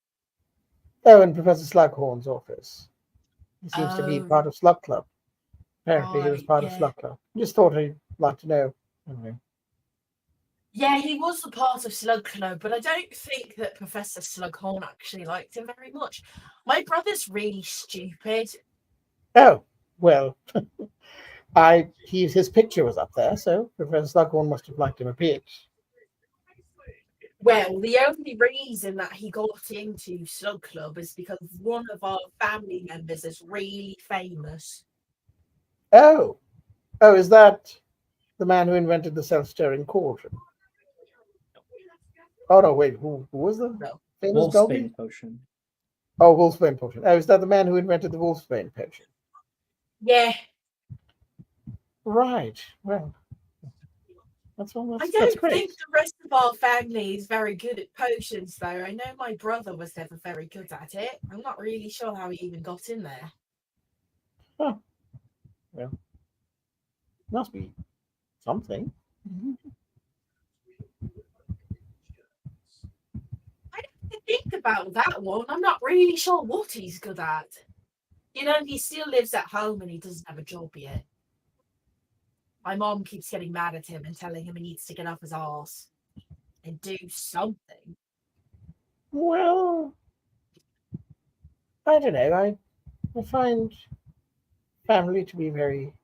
Oh, in Professor Slughorn's office. He seems to be part of Slug Club. Apparently, he was Right, part of yeah. Slug Club. Just thought I'd like to know Okay. Yeah, he was a part of Slug Club, but I don't think that Professor Slughorn actually liked him very much. My brother's really stupid. Oh, well, his picture was up there, so Professor Slughorn must have liked him a bit. Well, the only reason that he got into Slug Club is because one of our family members is really famous. Oh, is that the man who invented the self-stirring cauldron? Oh no, wait, who was the No. famous Belgian? Wolfsbane potion. Oh, Wolfsbane potion. Oh, is that the man who invented the Wolfsbane potion? Yeah, Right. Well, that's I that's don't great. think the rest of our family is very good at potions, though. I know my brother was never very good at it. I'm not really sure how he even got in there. Well, must be something. I don't think about that one. I'm not really sure what he's good at. You know, he still lives at home and he doesn't have a job yet. My mom keeps getting mad at him and telling him he needs to get off his arse and do something. Well, I don't know. I find family to be very.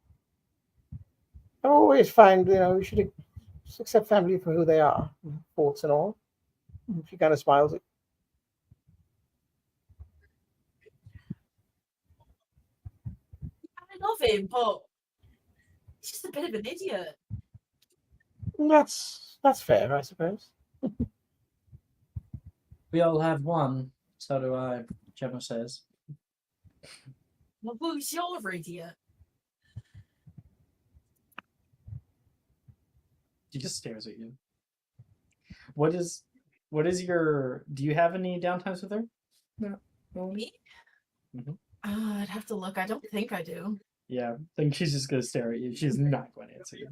I always find you should accept family for who they are, faults and all. She kind of smiles. I love him, but he's just a bit of an idiot. That's fair, I suppose. We all have one. So do I, Gemma says. Well, who's your idiot? She just stares at you. What is your... Do you have any downtimes with her? No. Me? Mhm. I'd have to look. I don't think I do. Yeah, I think she's just going to stare at you. She's not going to answer you.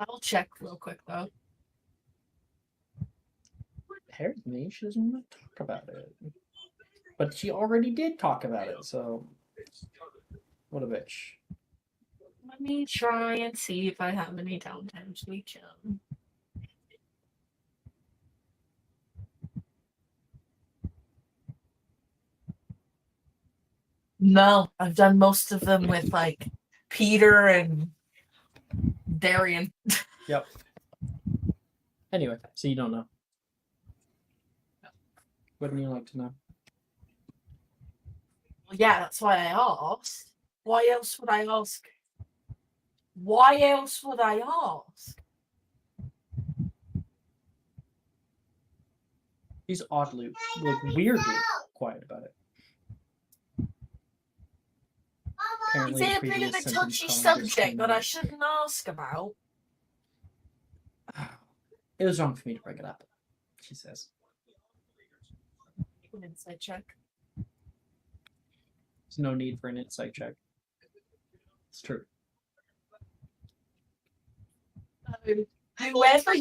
I'll check real quick, though. Apparently, she doesn't want to talk about it. But she already did talk about it, so... What a bitch. Let me try and see if I have any downtimes with him. No, I've done most of them with like Peter and Darian. Yep. Anyway, so you don't know. What do you like to know? Well, yeah, that's why I asked. Why else would I ask? Why else would I ask? He's oddly, weirdly quiet about it. Is it a bit of a touchy subject that I shouldn't ask about? It was wrong for me to bring it up, she says. An insight check. There's no need for an insight check. It's true. Whoever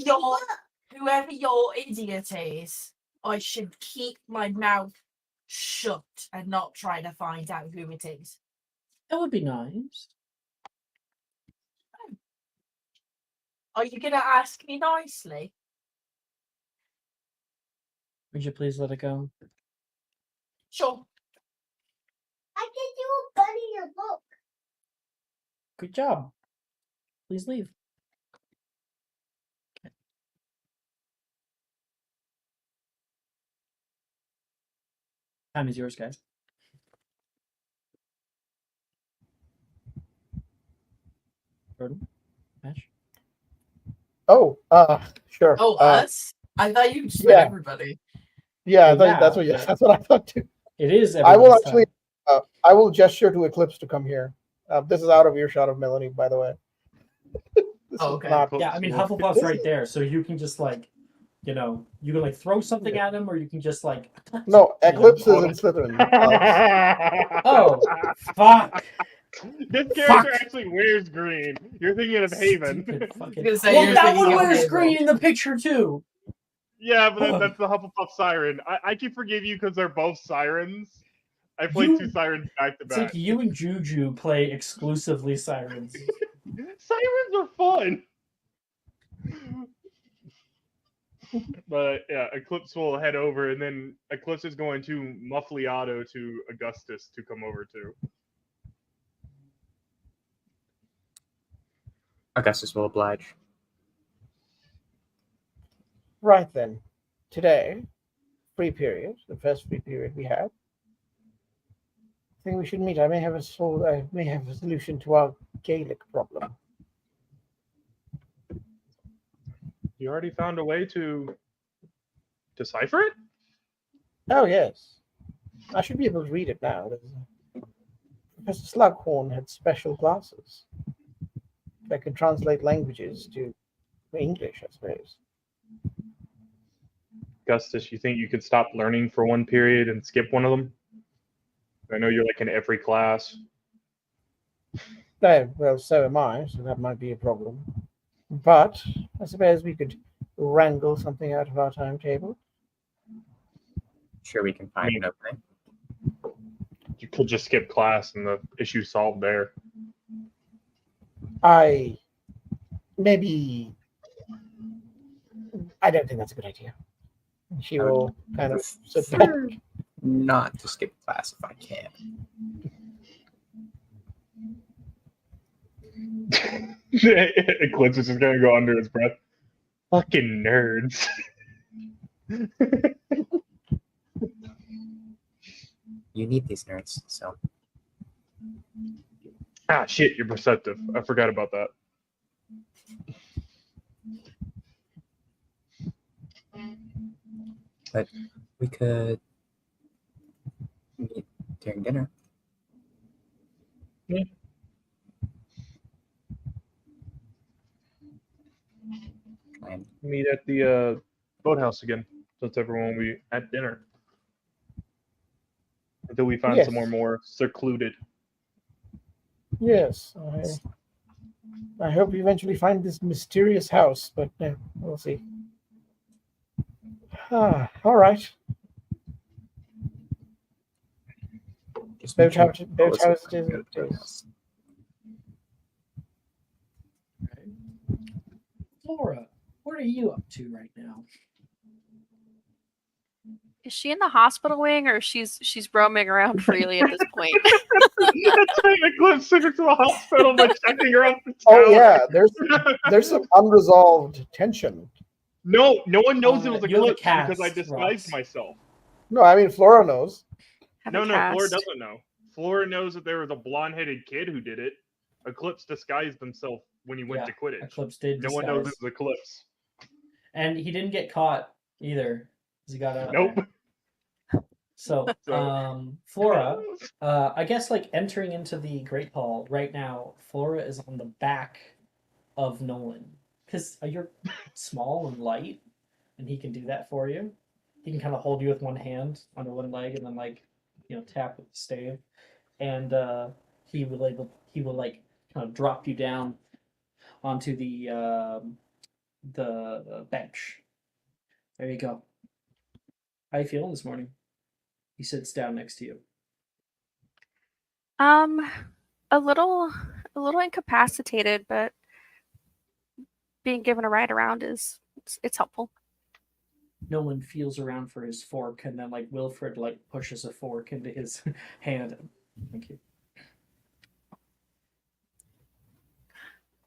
your idiot is, I should keep my mouth shut and not try to find out who it is. That would be nice. Are you gonna ask me nicely? Would you please let it go? Sure. I can do a bunny in your book. Good job. Please leave. Okay. Time is yours, guys. Jordan? Ash? Oh, sure. Oh, us? I thought you just yeah. meant everybody. Yeah, Well, that's what I thought too. It is. I will actually. I will gesture to Eclipse to come here. This is out of earshot of Melanie, by the way. Okay. Yeah, I mean Hufflepuff's right there, so you can just like, you can like throw something at him, or you can just like. No, Eclipse is in Slytherin. Oh, fuck! This character actually wears green. You're thinking of Haven. Well, that one wears green in the picture too. Yeah, but that's the Hufflepuff siren. I can forgive you because they're both sirens. I played two sirens back to back. It's like you and Juju play exclusively sirens. Sirens are fun. But yeah, Eclipse will head over, and then Eclipse is going to muffliato to Augustus to come over too. Augustus will oblige. Right then. Today, free period, the first free period we have. I think we should meet. I may have a solution to our Gaelic problem. You already found a way to decipher it? Oh yes. I should be able to read it now. Professor Slughorn had special glasses that could translate languages to English, I suppose. Augustus, you think you could stop learning for one period and skip one of them? I know you're like in every class. No, well, so am I, so that might be a problem. But I suppose we could wrangle something out of our timetable. Sure, we can find an opening. You could just skip class and the issue solved there. I don't think that's a good idea. She will kind of sit back. Prefer not to skip class if I can. Eclipse is just gonna go under his breath. Fucking nerds. You need these nerds, so Ah, shit, you're perceptive. I forgot about that. but we could meet during dinner. Yeah. And Meet at the boathouse again, since everyone will be at dinner. Until we find Yes. somewhere more secluded. Yes, I hope we eventually find this mysterious house, but we'll see. All right. just Boat make sure house, boat Melissa house it can is. go to the It is. boathouse. Flora, what are you up to right now? Is she in the hospital wing, or she's roaming around freely at this point? That's right, Eclipse took her to the hospital by checking her out the Oh tower. yeah, there's some unresolved tension. No one knows it was You have a Eclipse because I cast, disguised Ross. myself. No, I mean Flora knows. No, Haven't Flora cast. doesn't know. Flora knows that there was a blonde-headed kid who did it. Eclipse disguised himself when he went to Quidditch. Eclipse did No disguise. one knows it was Eclipse. And he didn't get caught either. 'Cause he got out Nope. there. So, Flora, I guess like entering into the Great Hall right now, Flora is on the back of Nolan. Because you're small and light, and he can do that for you. He can kind of hold you with one hand under one leg and then tap with the stave. And he will like kind of drop you down onto the bench. There you go. How you feeling this morning? He sits down next to you. A little incapacitated, but being given a ride around it's helpful. Nolan feels around for his fork, and then like Wilfred pushes a fork into his hand. Thank you.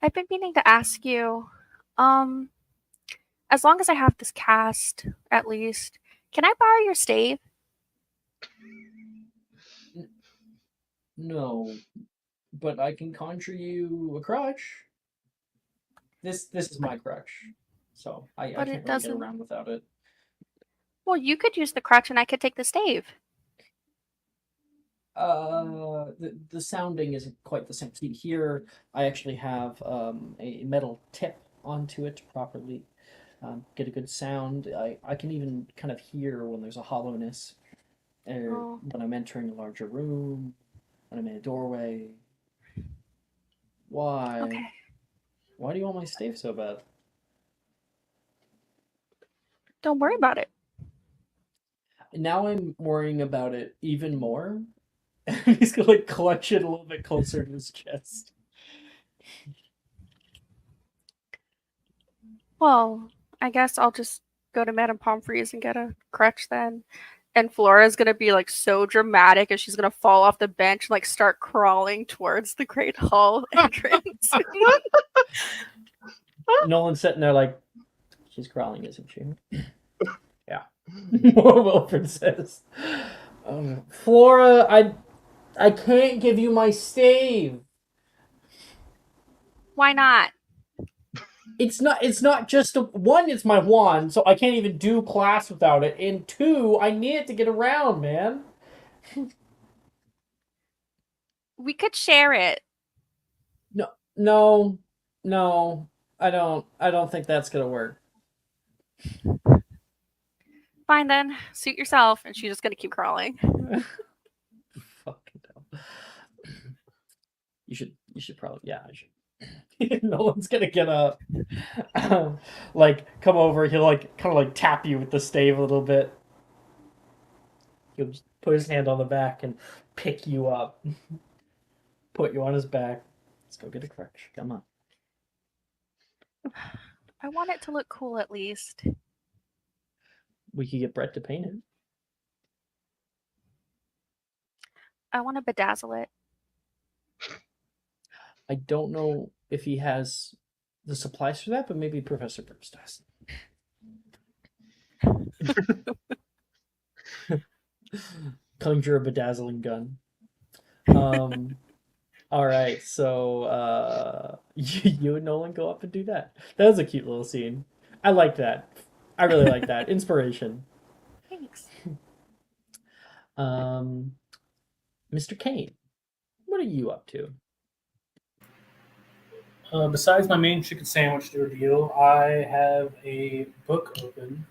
I've been meaning to ask you, as long as I have this cast, at least, can I borrow your stave? No, but I can conjure you a crutch. This is my crutch, so I But can't it really get doesn't- around without it. Well, you could use the crutch and I could take the stave. The sounding isn't quite the same. See, here I actually have a metal tip onto it to properly get a good sound. I can even kind of hear when there's a hollowness, when I'm entering a larger room, when I'm in a doorway. Why? Okay. Why do you want my stave so bad? Don't worry about it. Now I'm worrying about it even more. He's gonna clutch it a little bit closer to his chest. Well, I guess I'll just go to Madame Pomfrey's and get a crutch then. And Flora's gonna be like so dramatic, and she's gonna fall off the bench and like start crawling towards the Great Hall entrance. Nolan's sitting there like, she's crawling, isn't she? Yeah. Wilfred says, Flora, I can't give you my stave. Why not? It's not just one, it's my wand, so I can't even do class without it. And two, I need it to get around, man. We could share it. No. I don't think that's gonna work. Fine then, suit yourself. And she's just gonna keep crawling. Fucking hell. You should probably, yeah, I should. No one's gonna get up. Like, come over, he'll like kind of like tap you with the stave a little bit. He'll just put his hand on the back and pick you up. Put you on his back. Let's go get a crutch. Come on. I want it to look cool at least. We could get Brett to paint it. I want to bedazzle it. I don't know if he has the supplies for that, but maybe Professor Burns does. Conjure a bedazzling gun. All right, so you and Nolan go up and do that. That was a cute little scene. I like that. I really like that. Inspiration. Thanks. Mr. Kane, what are you up to? Besides my main chicken sandwich to reveal, I have a book open,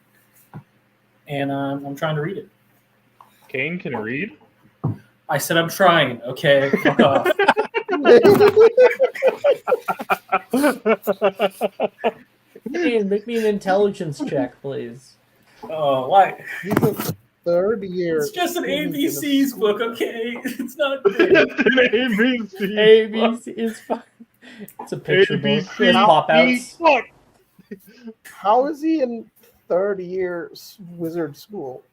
and I'm trying to read it. Kane can read? I said I'm trying. Okay, fuck off. Kane, make me an intelligence check, please. Oh, why? He's a third year. It's just an student in a ABC's school. book, okay? It's not good. It's an ABC. ABC is fine. It's a picture book. ABC. There's pop-outs. Fuck. How is he in third year wizard school?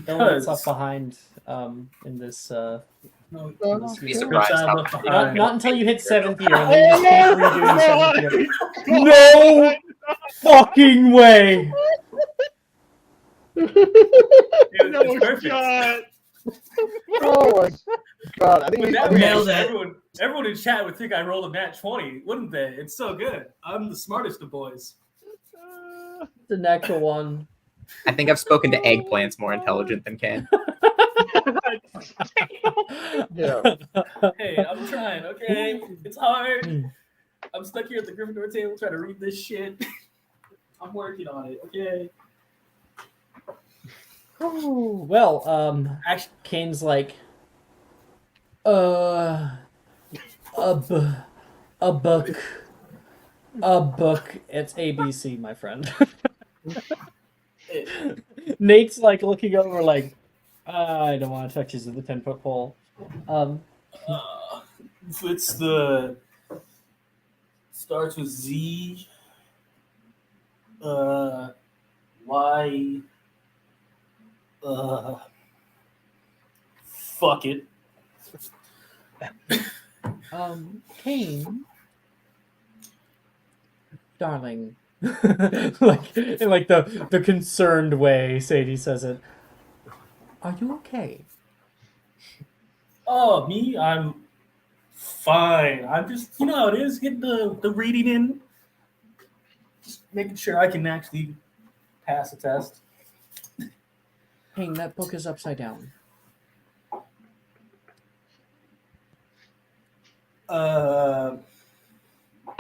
No, it's up behind in this. No, this Be year. surprised how Left many behind. Not until you hit 7th year, and then you just keep redoing 7th year. No fucking way! Dude, No it's perfect. shot. Oh my god! I think With that Nailed match, it. everyone in chat would think I rolled a nat 20, wouldn't they? It's so good. I'm the smartest of boys. The natural one. I think I've spoken to eggplants more intelligent than Ken. yeah. Hey, I'm trying, okay? It's hard. I'm stuck here at the Gryffindor table trying to read this shit. I'm working on it, okay? Oh, well, Actually, Kane's like, a book. It's ABC, my friend. Nate's like looking over, like, I don't want to touch his with the 10-foot pole. it's the starts with Z, Y, fuck it. Kane, darling, like in like the concerned way Sadie says it. Are you okay? Oh, me? I'm fine. I'm just, you know how it is, getting the reading in. Just making sure I can actually pass the test. Kane, that book is upside down.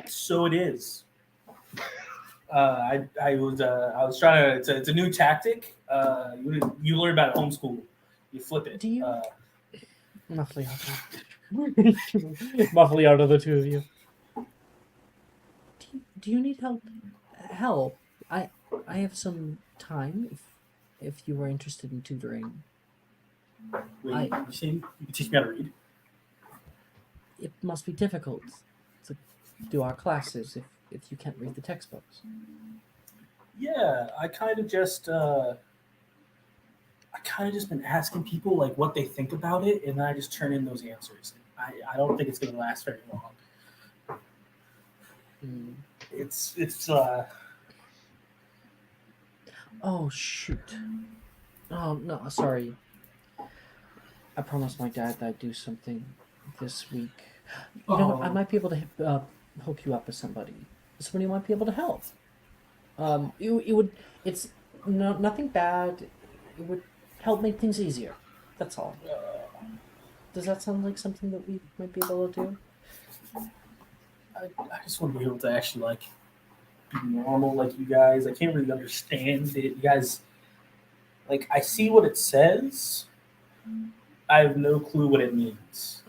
So it is. I was trying to. It's a new tactic. You learn about it at homeschool. You flip it. Do you? Muffly out of the two of you. Do you need help? Help. I have some time if you were interested in tutoring. Wait, you can teach me how to read? It must be difficult to do our classes if you can't read the textbooks. Yeah, I kind of just been asking people like what they think about it, and then I just turn in those answers. I don't think it's gonna last very long. Hmm. It's. Oh shoot. Oh no, sorry. I promised my dad that I'd do something this week. You know what? I Oh, might be able to hook you up with somebody. Somebody who might be able to help. It would. It's nothing bad. It would help make things easier. That's all. Does that sound like something that we might be able to do? I just want to be able to actually like be normal like you guys. I can't really understand it. You guys, like, I see what it says. I have no clue what it means.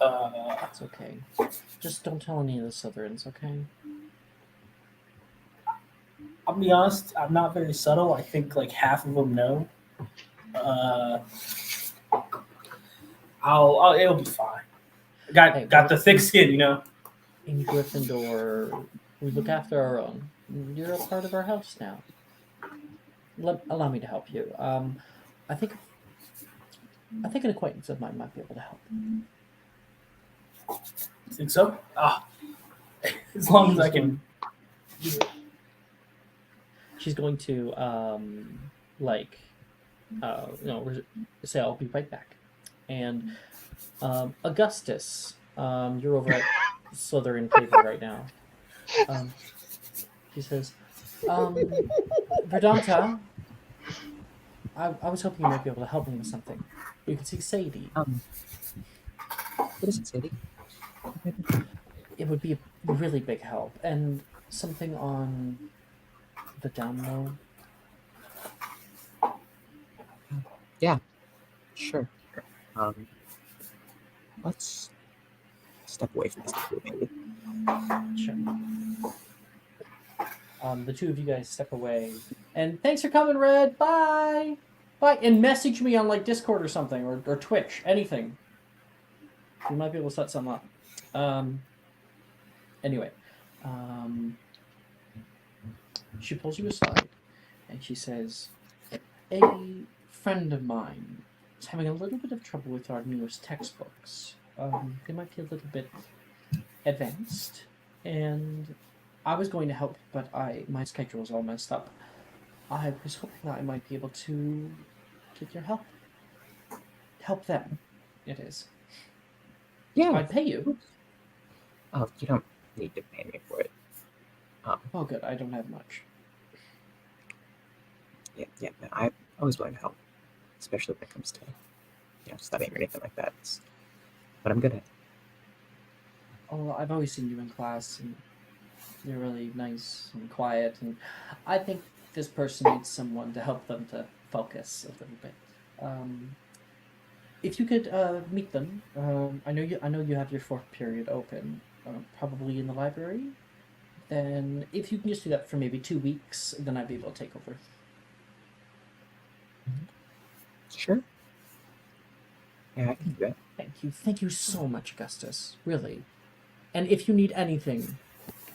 Uh, It's okay. Just don't tell any of the Southerns, okay? I'll be honest. I'm not very subtle. I think like half of them know. Uh, it'll be fine. Hey, Got the thick skin, you know. in Gryffindor, we look after our own. You're a part of our house now. Allow me to help you. I think an acquaintance of mine might be able to help. Think so? Ah, as long as I can. She's going to like say I'll be right back. And Augustus, you're over at Slytherin paper right now. He says, Verdanta, I was hoping you might be able to help me with something. You can see Sadie. What is it, Sadie? It would be a really big help, and something on the down low. Yeah, sure. Let's step away from this maybe. Sure. The two of you guys step away, and thanks for coming, Red. Bye, bye, and message me on like Discord or something, or Twitch, anything. We might be able to set something up. Anyway, she pulls you aside, and she says, "A friend of mine is having a little bit of trouble with our newest textbooks. They might be a little bit advanced, and I was going to help, but my schedule is all messed up. I was hoping that I might be able to get your help. Help them. It is. Yeah. I'd pay you. Oh, you don't need to pay me for it. Oh, good. I don't have much. Yeah. I'm always willing to help, especially when it comes to studying or anything like that. But I'm good at it. Oh, I've always seen you in class, and you're really nice and quiet, and I think this person needs someone to help them to focus a little bit. If you could meet them, I know you have your fourth period open, probably in the library. Then, if you can just do that for maybe 2 weeks, then I'd be able to take over. Sure. Yeah, I can do that. Thank you so much, Augustus. Really. And if you need anything,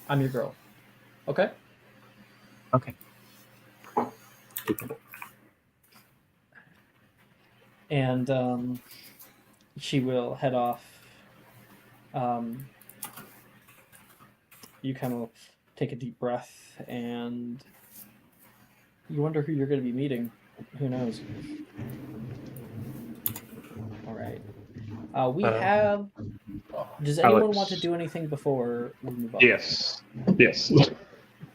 I'm your girl. Okay? Okay. And she will head off. You kind of take a deep breath, and you wonder who you're going to be meeting. Who knows? All right. We have. Does anyone Alex. want to do anything before we move on? Yes.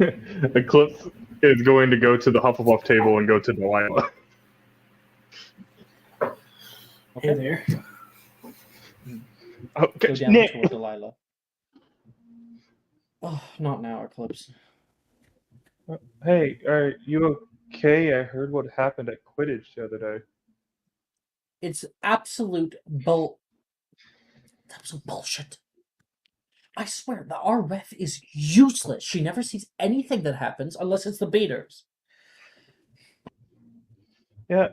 Eclipse is going to go to the Hufflepuff table and go to Delilah. Hey there. Okay, Go down Nick. toward Delilah. Oh, not now, Eclipse. Hey, are you okay? I heard what happened at Quidditch the other day. It's absolute bullshit. I swear, our ref is useless. She never sees anything that happens unless it's the beaters. Yeah,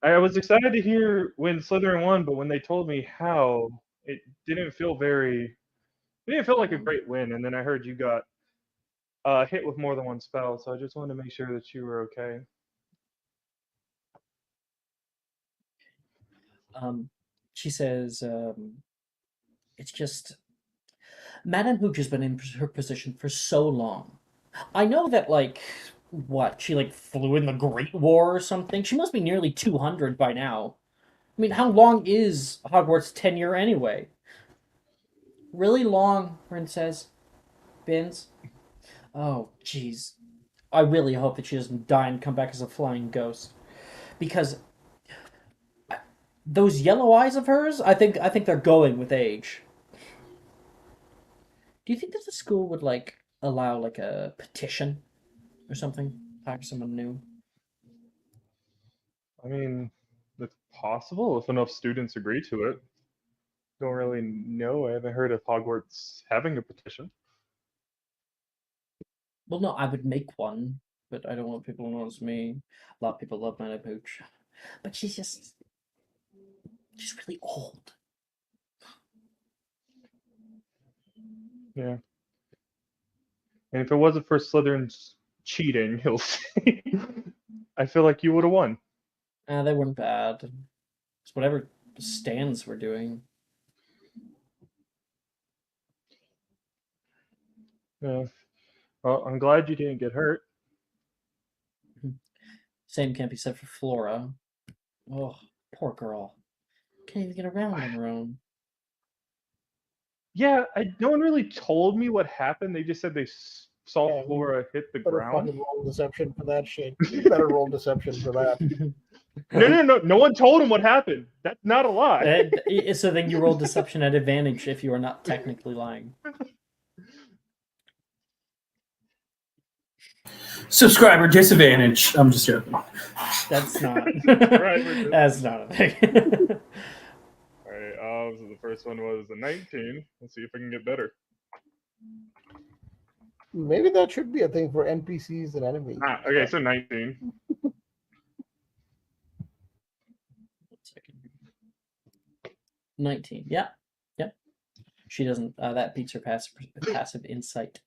I was excited to hear when Slytherin won, but when they told me how, it didn't feel very It didn't feel like a great win, and then I heard you got hit with more than one spell, so I just wanted to make sure that you were okay. She says, it's just Madame Hooch has been in her position for so long. I know that, like, what, she, like, flew in the Great War or something? She must be nearly 200 by now. I mean, how long is Hogwarts' tenure anyway? Really long, Rin says. Bins. Oh, jeez. I really hope that she doesn't die and come back as a flying ghost. Because those yellow eyes of hers, I think they're going with age. Do you think that the school would, like, allow, like, a petition or something? Hire someone new? I mean, it's possible if enough students agree to it. Don't really know. I haven't heard of Hogwarts having a petition. Well, no, I would make one, but I don't want people to notice me. A lot of people love Madame Hooch. But she's really old. Yeah. And if it wasn't for Slytherin's cheating, he'll say, I feel like you would have won. They weren't bad. It's whatever stands were doing. Yeah. Well, I'm glad you didn't get hurt. Same can't be said for Flora. Oh, poor girl. Can't even get around on her own. Yeah, no one really told me what happened. They just said they saw Yeah, Flora hit the Better ground. fucking roll deception for that shit. You better roll deception for that. No. No one told him what happened. That's not a lie. So then you roll deception at advantage if you are not technically lying. Subscriber disadvantage. I'm just joking. That's not. Right. That's not a thing. All right. So the first one was a 19. Let's see if I can get better. Maybe that should be a thing for NPCs and enemies. Okay, so 19. 19. Yeah. Yep. She doesn't. That beats her passive insight.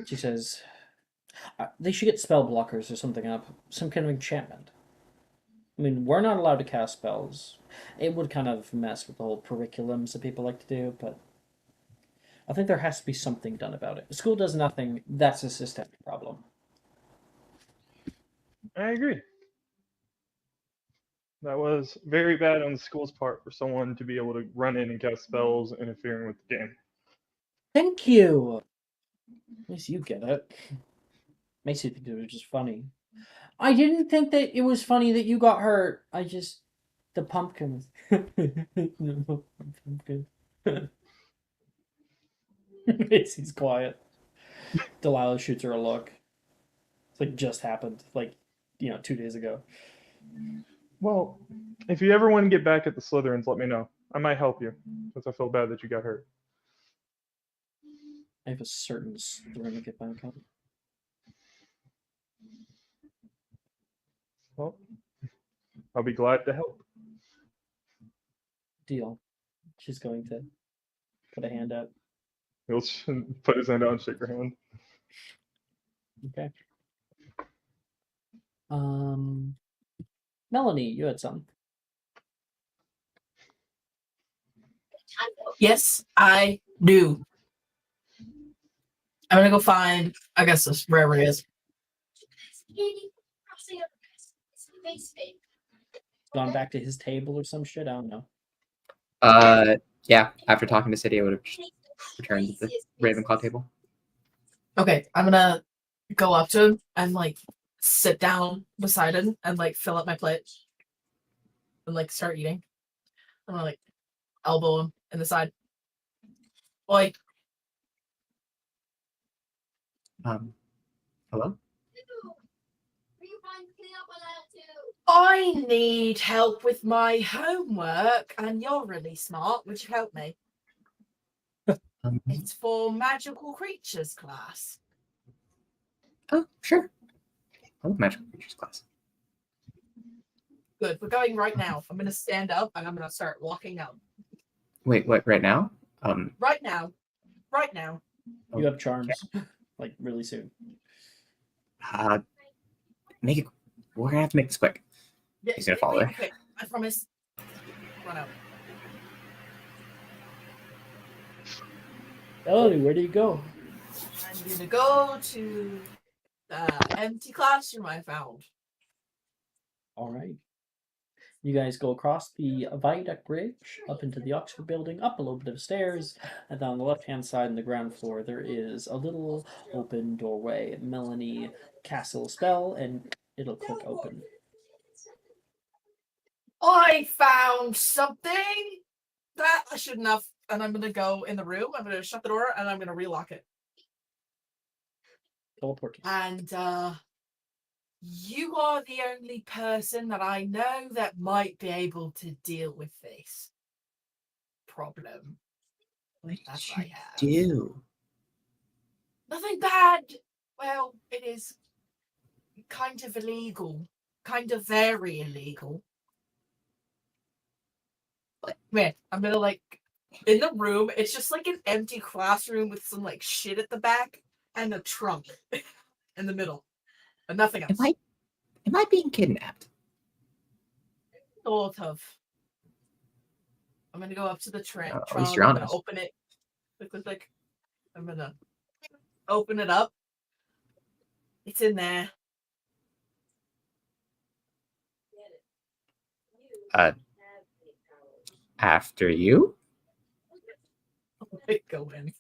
She says they should get spell blockers or something up. Some kind of enchantment. I mean, we're not allowed to cast spells. It would kind of mess with the whole curriculums that people like to do, but I think there has to be something done about it. The school does nothing. That's a systemic problem. I agree. That was very bad on the school's part for someone to be able to run in and cast spells interfering with the game. Thank you. At least you get it. Makes you think it was just funny. I didn't think that it was funny that you got hurt. I just the pumpkin. No, pumpkin. Macy's quiet. Delilah shoots her a look. It's like just happened, like 2 days ago. Well, if you ever want to get back at the Slytherins, let me know. I might help you, since I feel bad that you got hurt. I have a certain Slytherin to get back on. Well, I'll be glad to help. Deal. She's going to put a hand out. He'll put his hand out and shake her hand. Okay. Melanie, you had some. Yes, I do. I'm gonna go find, I guess, this wherever it is. Gone back to his table or some shit. I don't know. Yeah. After talking to City, I would have returned to the Ravenclaw table. Okay, I'm gonna go up to him and like sit down beside him and like fill up my plate and like start eating. I'm gonna like elbow him in the side. Like, Hello? I need help with my homework, and you're really smart. Would you help me? It's for magical creatures class. Oh, sure. I love magical creatures class. Good. We're going right now. I'm gonna stand up and I'm gonna start walking out. Wait, what? Right now? Right now. Right now. You have charms, like really soon. Make it. We're gonna have to make this quick. Yeah, He's gonna follow wait, her. quick. I promise. Run out. Melanie, where do you go? I'm gonna go to the empty classroom I found. All right. You guys go across the viaduct bridge up into the Oxford building, up a little bit of stairs, and on the left-hand side, in the ground floor, there is a little open doorway. Melanie casts a little spell, and it'll click open. I found something that I shouldn't have, and I'm gonna go in the room. I'm gonna shut the door and I'm gonna relock it. Teleport. And you are the only person that I know that might be able to deal with this problem. What did That's you what I have. do? Nothing bad. Well, it is kind of illegal. Kind of very illegal. What? Man, I'm gonna like in the room, it's just like an empty classroom with some like shit at the back and a trunk in the middle. And nothing else. Am I being kidnapped? Sort of. I'm gonna go up to the trunk. At least you're I'm gonna honest. open it. Click. I'm gonna open it up. It's in there. After you? Go in.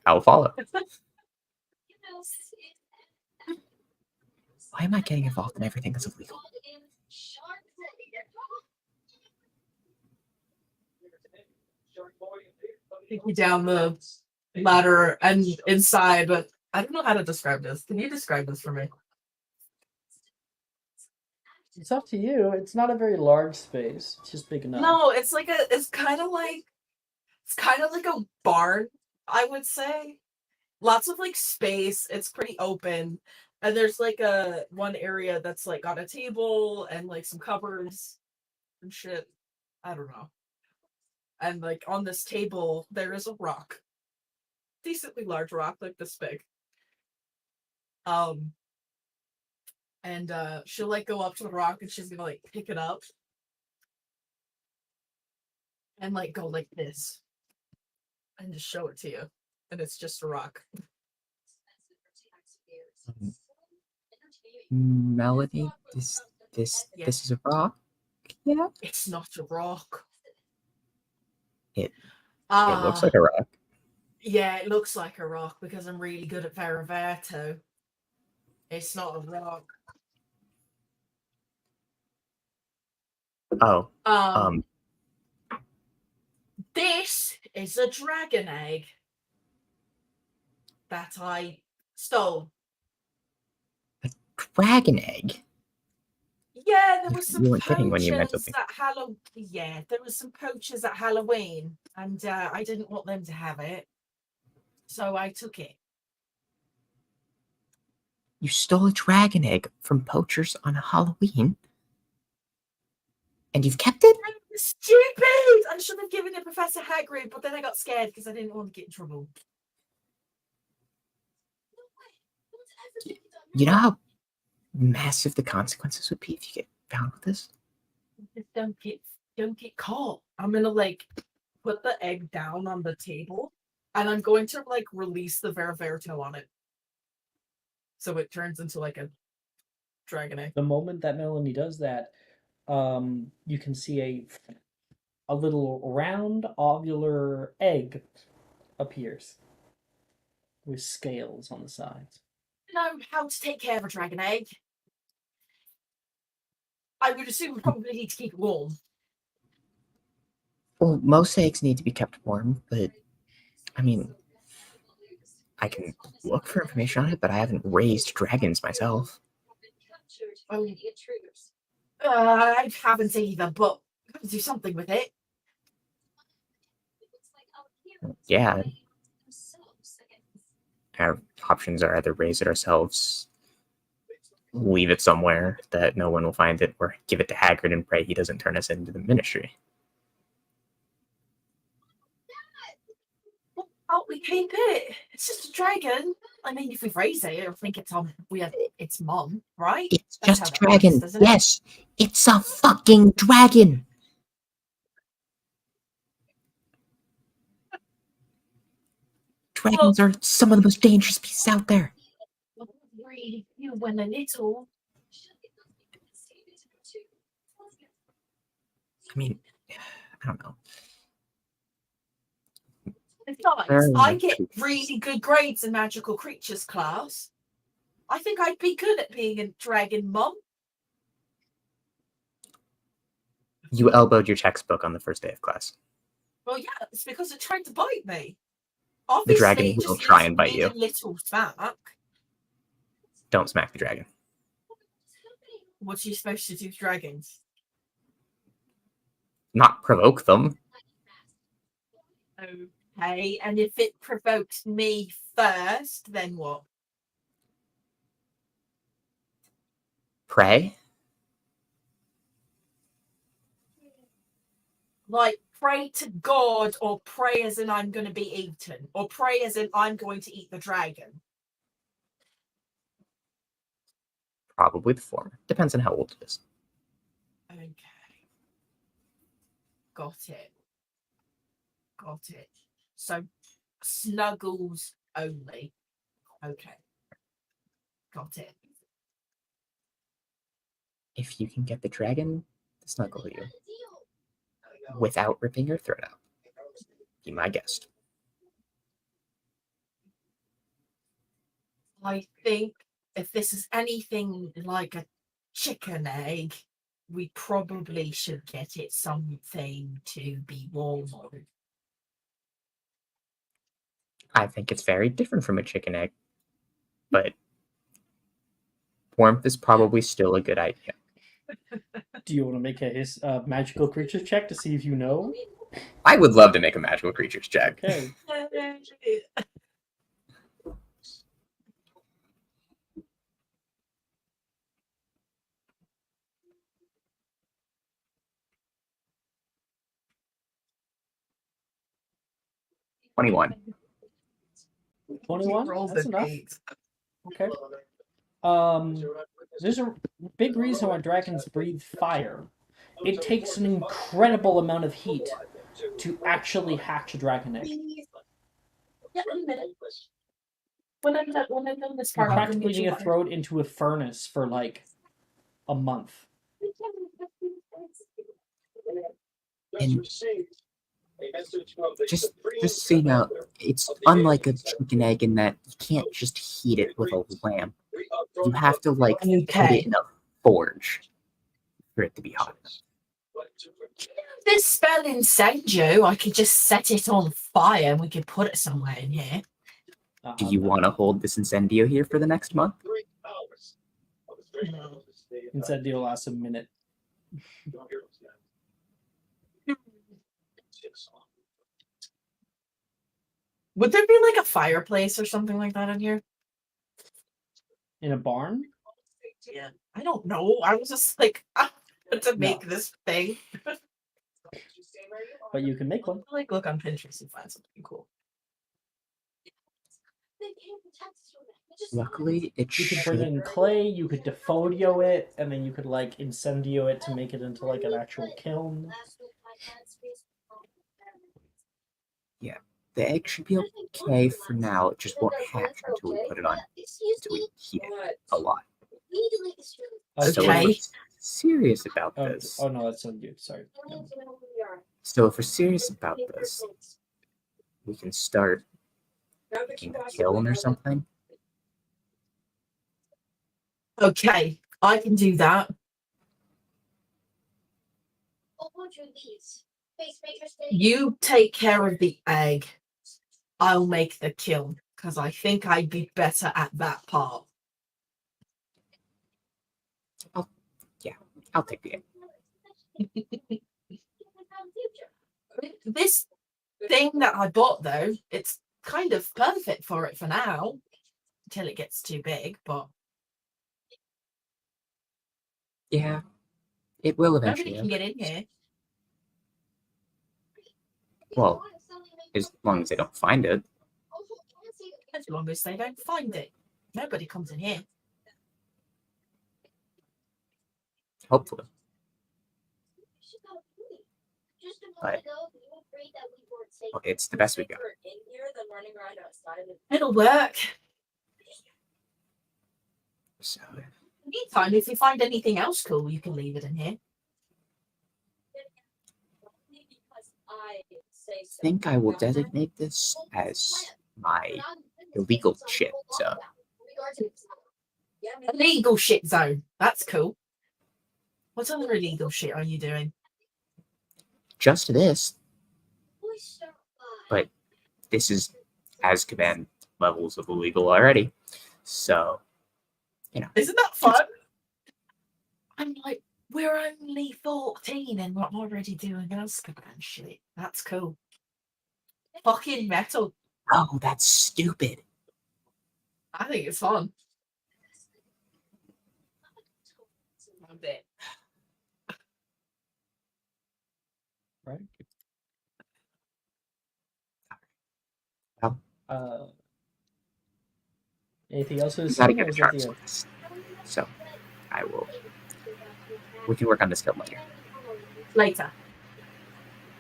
I'll follow. Why am I getting involved in everything that's illegal? Take you down the ladder and inside, but I don't know how to describe this. Can you describe this for me? It's up to you. It's not a very large space. It's just big enough. No, it's kind of like a barn, I would say. Lots of like space. It's pretty open. And there's like one area that's like got a table and like some cupboards and shit. I don't know. And like on this table there is a rock. Decently large rock, like this big. And she'll like go up to the rock and she's gonna like pick it up and like go like this and just show it to you. And it's just a rock. Melody, this is a rock. Yeah. It's not a rock. It looks like a rock. Yeah, it looks like a rock because I'm really good at Veriverto. It's not a rock. Oh. This is a dragon egg that I stole. Dragon egg. Yeah, there was some You weren't kidding when you meant poachers something. at Halloween. Yeah, there was some poachers at Halloween, and I didn't want them to have it, so I took it. You stole a dragon egg from poachers on Halloween, and you've kept it? I'm stupid! I should have given it Professor Hagrid, but then I got scared because I didn't want to get in trouble. You know how massive the consequences would be if you get found with this? Just don't get caught. I'm gonna like put the egg down on the table, and I'm going to like release the Veriverto on it, so it turns into like a dragon egg. The moment that Melanie does that, you can see a little round ovular egg appears with scales on the sides. Know how to take care of a dragon egg. I would assume we probably need to keep it warm. Well, most eggs need to be kept warm, but I mean, I can look for information on it, but I haven't raised dragons myself. I haven't either, but we can do something with it. Yeah. Our options are either raise it ourselves, leave it somewhere that no one will find it, or give it to Haggard and pray he doesn't turn us into the Ministry. Oh, we keep it. It's just a dragon. I mean, if we've raised it, I think it's mom, right? It's That's just a how that dragon. works, doesn't it? Yes, it's a fucking dragon. Dragons are some of the most dangerous beasts out there. Really, you went a little. I mean, I don't know. Besides, I get really good grades in magical creatures class. I think I'd be good at being a dragon mom. You elbowed your textbook on the first day of class. Well, yeah, it's because it tried to bite me. The Obviously, dragon it will just try and bite needs you. a little smack. Don't smack the dragon. What are you supposed to do with dragons? Not provoke them. Okay, and if it provokes me first, then what? Pray. Like, pray to God, or pray as in I'm going to be eaten, or pray as in I'm going to eat the dragon. Probably the former. Depends on how old it is. Okay. Got it. Got it. So, snuggles only. Okay. Got it. If you can get the dragon to snuggle you without ripping your throat out, be my guest. I think if this is anything like a chicken egg, we probably should get it something to be warm on. I think it's very different from a chicken egg, but warmth is probably still a good idea. Do you want to make a magical creature check to see if you know? I would love to make a magical creatures check. Okay. 21. 21? That's enough. Okay. There's a big reason why dragons breathe fire. It takes an incredible amount of heat to actually hatch a dragon egg. Yeah, in a minute. When I'm done this You part, I'll bring practically need you to throw it into a furnace for like a month. And just so you know, it's unlike a chicken egg in that you can't just heat it with a lamp. You have to like put it in a forge for it to be hot enough. This spell incendio, I could just set it on fire and we could put it somewhere in here. Do you want to hold this incendio here for the next month? Incendio lasts a minute. Would there be like a fireplace or something like that in here? In a barn? Yeah. I don't know. I was just like, to make this thing. But you can make one. Like, look on Pinterest and find something cool. Luckily, it You could bring in clay, you could defodio it, and then you could like incendio it to make it into like an actual kiln. Yeah, the egg should be okay for now. It just won't hatch until we put it on, until we heat it a lot. Okay. So if we're serious about this, oh no, that's so good. Sorry. No. So if we're serious about this, we can start making a kiln or something. Okay, I can do that. You take care of the egg. I'll make the kiln, because I think I'd be better at that part. I'll take the egg. This thing that I bought, though, it's kind of perfect for it for now, until it gets too big, but Yeah, it will Nobody eventually. can get in here. Well, as long as they don't find it. As long as they don't find it. Nobody comes in here. Hopefully. But okay, it's the best we got. It'll work. So In the meantime, if you find anything else cool, you can leave it in here. I think I will designate this as my illegal shit zone. Illegal shit zone. That's cool. What other illegal shit are you doing? Just this, but this is Azkaban levels of illegal already. So, Isn't that fun? I'm like, we're only 14 and we're already doing Azkaban shit. That's cool. Fucking metal. Oh, that's stupid. I think it's fun. A bit. Right. Anything else to You gotta say? get a charms list. So, we can work on this skill later. Later.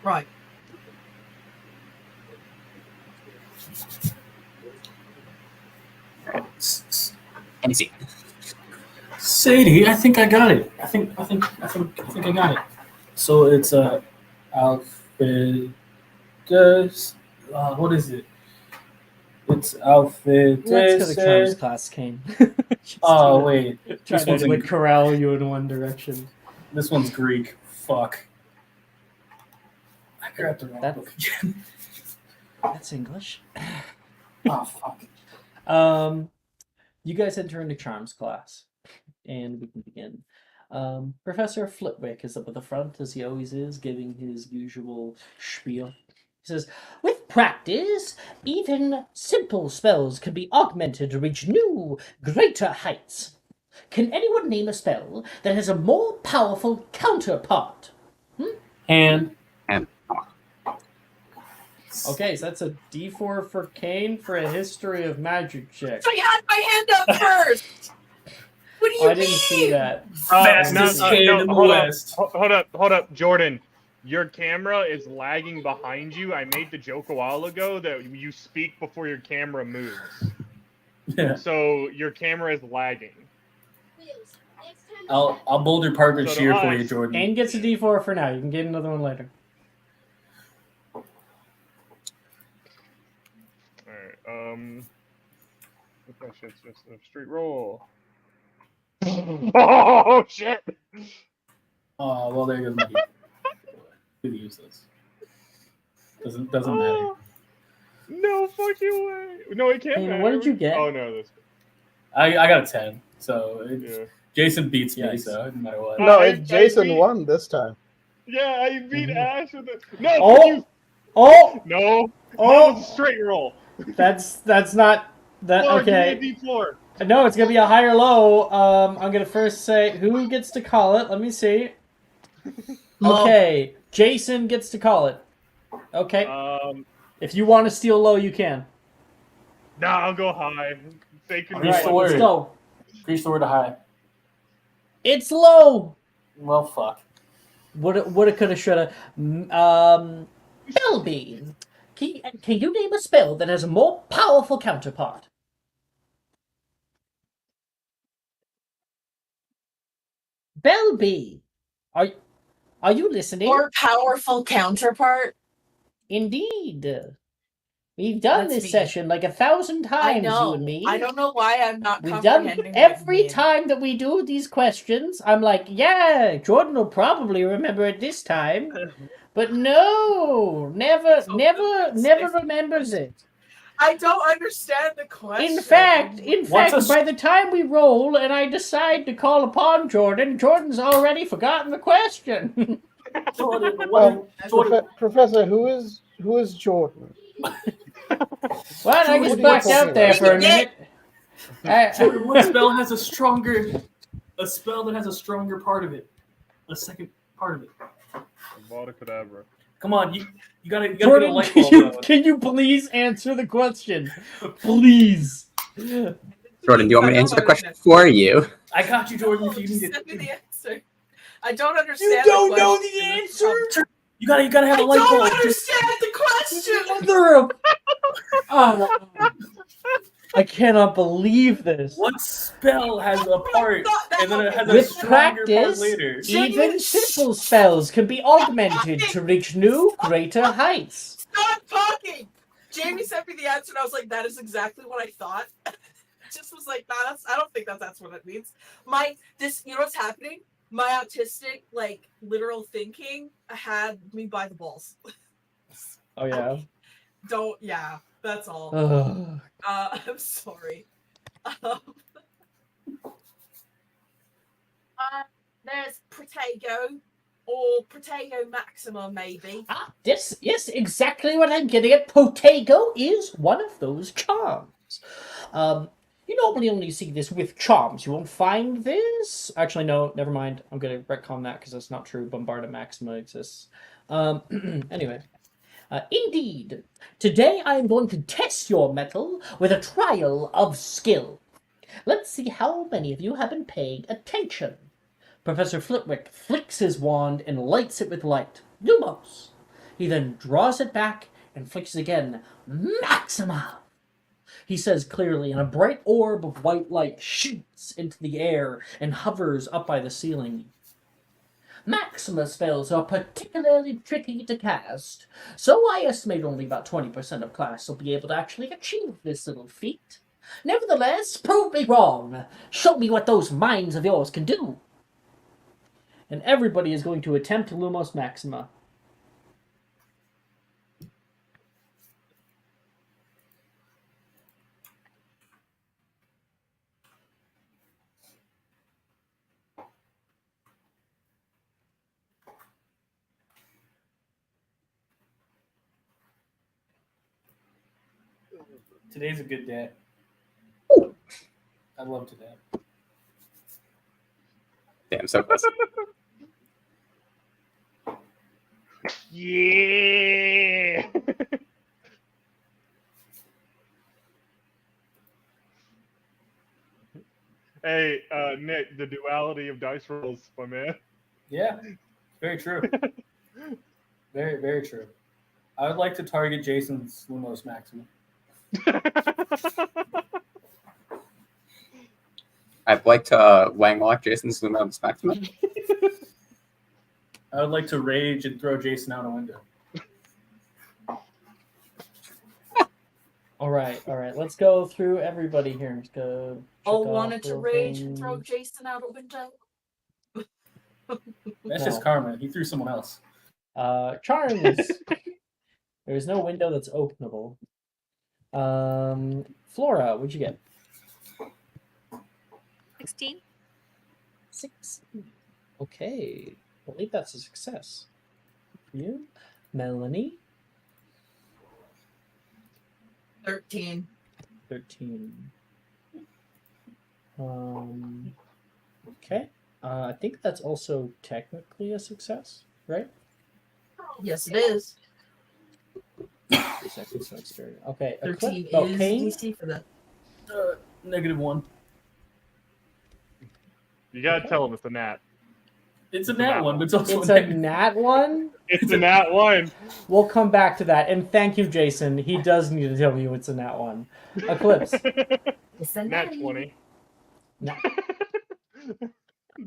Right. And you see, Sadie, I think I got it. I think I got it. So it's Alfred. What is it? It's Alfred. Let's go to Charms class, Kane. Oh wait, Trying to like corral you in one direction. this one's Greek. Fuck. I grabbed the wrong book again. That's English. Oh fuck. You guys enter into Charms class, and we can begin. Professor Flitwick is up at the front, as he always is, giving his usual spiel. He says, with practice, even simple spells can be augmented to reach new, greater heights. Can anyone name a spell that has a more powerful counterpart? And Okay, so that's a D4 for Kane for a history of magic check. I had my hand up first. What do you Oh, mean? I didn't see that. fastest kid in the West. Hold up, Jordan. Your camera is lagging behind you. I made the joke a while ago that you speak before your camera moves. Yeah. So your camera is lagging. I'll boulder partner So cheer do for I. you, Jordan. Kane gets a D4 for now. You can get another one later. Alright, that shit's just a straight roll. Oh shit! Oh well, there goes my D. Could use this. Doesn't matter. No fucking way! No, it can't Kane, matter. what did you get? Oh no, this. I got a 10, so Yeah. Jason beats me, Yikes. so no matter what. No, I Jason beat- won this time. Yeah, I beat Mhm. Ash with it. No! Oh! Oh! No! Oh! No, it's a straight roll. That's not that. Floor, Okay. Give me a D4. No, it's gonna be a high or low. I'm gonna first say who gets to call it. Let me see. Okay, Jason gets to call it. Okay, if you want to steal low, you can. Nah, I'll go high. Fake All All right, right, so let's word. go. Increase the word to high. It's low. Well, fuck. Woulda, coulda, shoulda. Belby, can you name a spell that has a more powerful counterpart? Belby, are you listening? More powerful counterpart. Indeed. We've done That's this me. session like 1,000 times, I know. you and me. I don't know why I'm not We've done comprehending what every you mean. time that we do these questions. I'm like, yeah, Jordan will probably remember it this time, but no, never remembers it. I don't understand the question. In fact, What's a by the time we roll and I decide to call upon Jordan, Jordan's already forgotten the question. Jordan, what? Jordan, Professor, who is Jordan? Well, I What just are you backed talking out there about? for a minute. Jordan, what spell has a stronger a spell that has a stronger part of it, a second part of it. Avada Kedavra. Come on, you gotta get a Jordan, light bulb going. can you please answer the question? Please. Jordan, do you want me to answer the question for you? I got you, Jordan. No, If you just need send me it, the answer. I don't understand. You don't the know question. the answer? you gotta have I a light don't bulb. understand the question. Mother of... Oh, I cannot believe this. What spell has a part and then it has a With stronger part practice, later? even simple spells can be augmented to reach new, greater heights. Stop talking. Jamie sent me the answer, and I was like, "That is exactly what I thought." Just was like, "Nah, I don't think that's what it means." You know what's happening? My autistic, like, literal thinking had me by the balls. Oh yeah. Yeah, that's all. Ugh. I'm sorry. There's Protego, or Protego Maxima, maybe. Yes, exactly what I'm getting at. Protego is one of those charms. You normally only see this with charms. You won't find this. Actually, no, never mind. I'm gonna retcon that because that's not true. Bombardment Maxima exists. Anyway. Indeed, today I am going to test your mettle with a trial of skill. Let's see how many of you have been paying attention. Professor Flitwick flicks his wand and lights it with light. Lumos! He then draws it back and flicks again. Maxima! He says clearly, and a bright orb of white light shoots into the air and hovers up by the ceiling. Maxima spells are particularly tricky to cast, so I estimate only about 20% of class will be able to actually achieve this little feat. Nevertheless, prove me wrong. Show me what those minds of yours can do. And everybody is going to attempt Lumos Maxima. Today's a good day. I love today. Damn, so close. Yeah. Hey, Nick, the duality of dice rolls, my man. Yeah, very true. Very, very true. I would like to target Jason's Lumos Maxima. I'd like to Wang Walk Jason's Lumos Maxima. I would like to rage and throw Jason out a window. All right. Let's go through everybody here. Let's go. All wanted to rage and throw Jason out a window. That's just karma. He threw someone else. Charms. There's no window that's openable. Flora, what'd you get? 16. 16. Okay. I believe that's a success. For you? Melanie? 13. 13. Okay. I think that's also technically a success, right? Yes, it is. Second semester. Okay. 13 Eclipse. is Pain? DC for that. -1. You gotta tell him it's a nat. It's a nat one, but it's also It's a nat one? It's a nat one. We'll come back to that. And thank you, Jason. He does need to tell me it's a nat one. Eclipse. It's a Nat 20. Nat-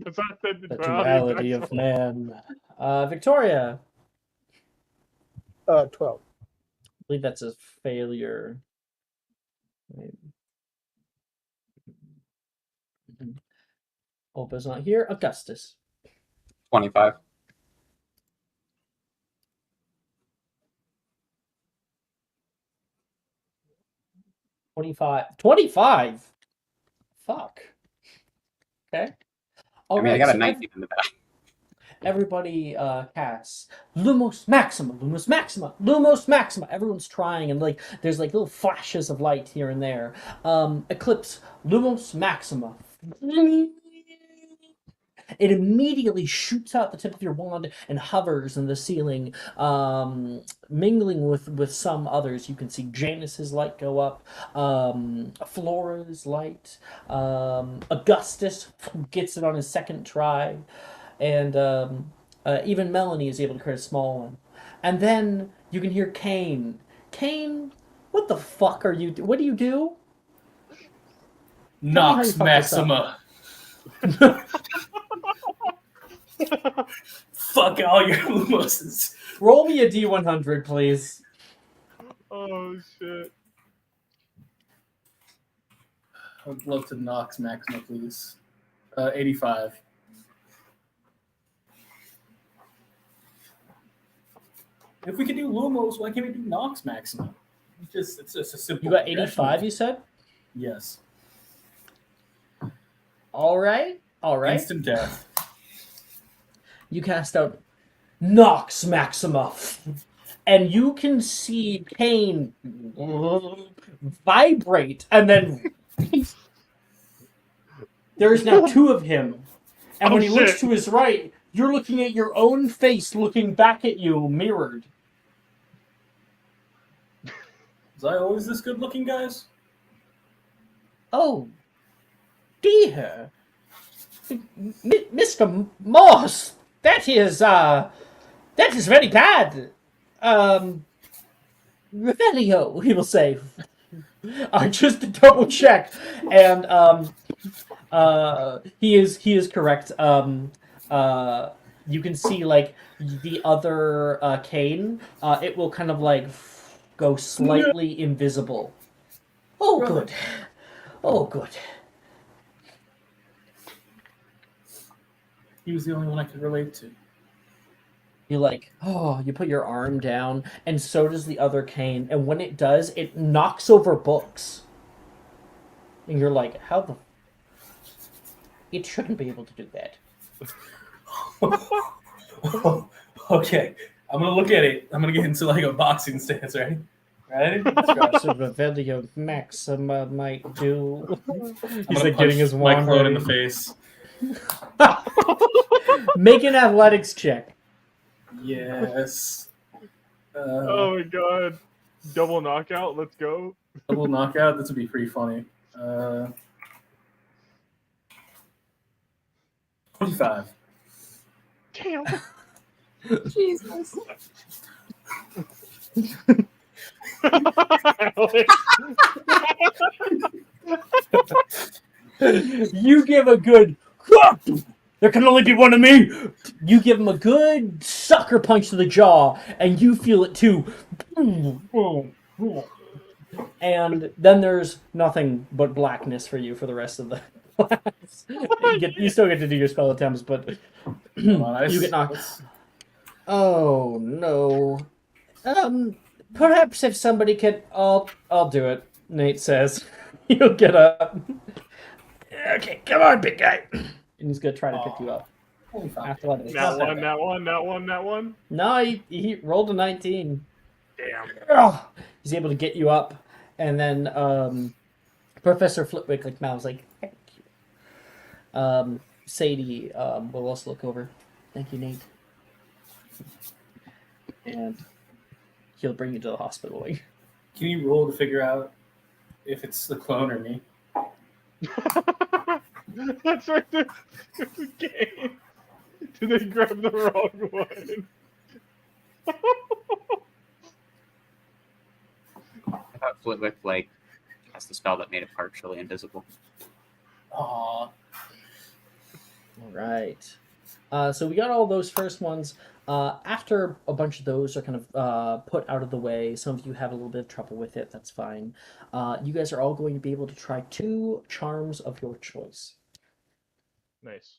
Does that fit The duality of man. Victoria. 12. I believe that's a failure. Opa's not here. Augustus. 25. 25. Fuck. Okay. All I mean, I right, got a so 19 in the back. everybody casts Lumos Maxima, Lumos Maxima, Lumos Maxima. Everyone's trying, and like there's like little flashes of light here and there. Eclipse, Lumos Maxima. it immediately shoots out the tip of your wand and hovers in the ceiling, mingling with some others. You can see Janus's light go up, Flora's light, Augustus gets it on his second try, and even Melanie is able to create a small one. And then you can hear Kane. Kane, what the fuck are you? What do you do? Tell me how you Nox fuck this up. Maxima. Fuck all your lumoses. Roll me a D100, please. Oh shit. I would love to Nox Maxima, please. 85. If we can do Lumos, why can't we do Nox Maxima? It's just a simple. You got progression. 85, you said? Yes. All right. Instant death. You cast out Nox Maxima, and you can see Kane vibrate, and then there's now two of him. And when he looks shit. to his right, you're looking at your own face looking back at you, mirrored. Was I always this good looking, guys? Oh, dear. Mr. Moss, that is very bad. Revelio, he will say. Just to double check. And he is correct. You can see like the other cane. It will kind of like go slightly invisible. Oh, good. Oh, good. He was the only one I could relate to. You like, oh, you put your arm down, and so does the other cane. And when it does, it knocks over books. And you're like, how the... It shouldn't be able to do that. Okay, I'm gonna look at it. I'm gonna get into like a boxing stance, right? Ready? Perhaps a Revelio Maxima might do. He's like punch getting his Mike wand Floyd in ready. the face. Make an athletics check. Yes. Oh my god. Double knockout, let's go. Double knockout. This would be pretty funny. 25. Damn. Jesus. You give a good. There can only be one of me. You give him a good sucker punch to the jaw, and you feel it too. And then there's nothing but blackness for you for the rest of the class. You still get to do your spell attempts, but you get knocked. Oh no. Perhaps if somebody could, I'll do it. Nate says. You'll get up. Okay, come on, big guy. And he's gonna try to pick you up. Athletics. That one. No, he rolled a 19. Damn. Ugh. He's able to get you up, and then Professor Flitwick like Mal's like, thank you. Sadie will also look over. Thank you, Nate. And he'll bring you to the hospital wing. Can you roll to figure out if it's the clone or me? That's right. There's a game. Did they grab the wrong one? I thought Flitwick like cast a spell that made it partially invisible. Aww. All right. So we got all those first ones. After a bunch of those are kind of put out of the way, some of you have a little bit of trouble with it. That's fine. You guys are all going to be able to try 2 charms of your choice. Nice.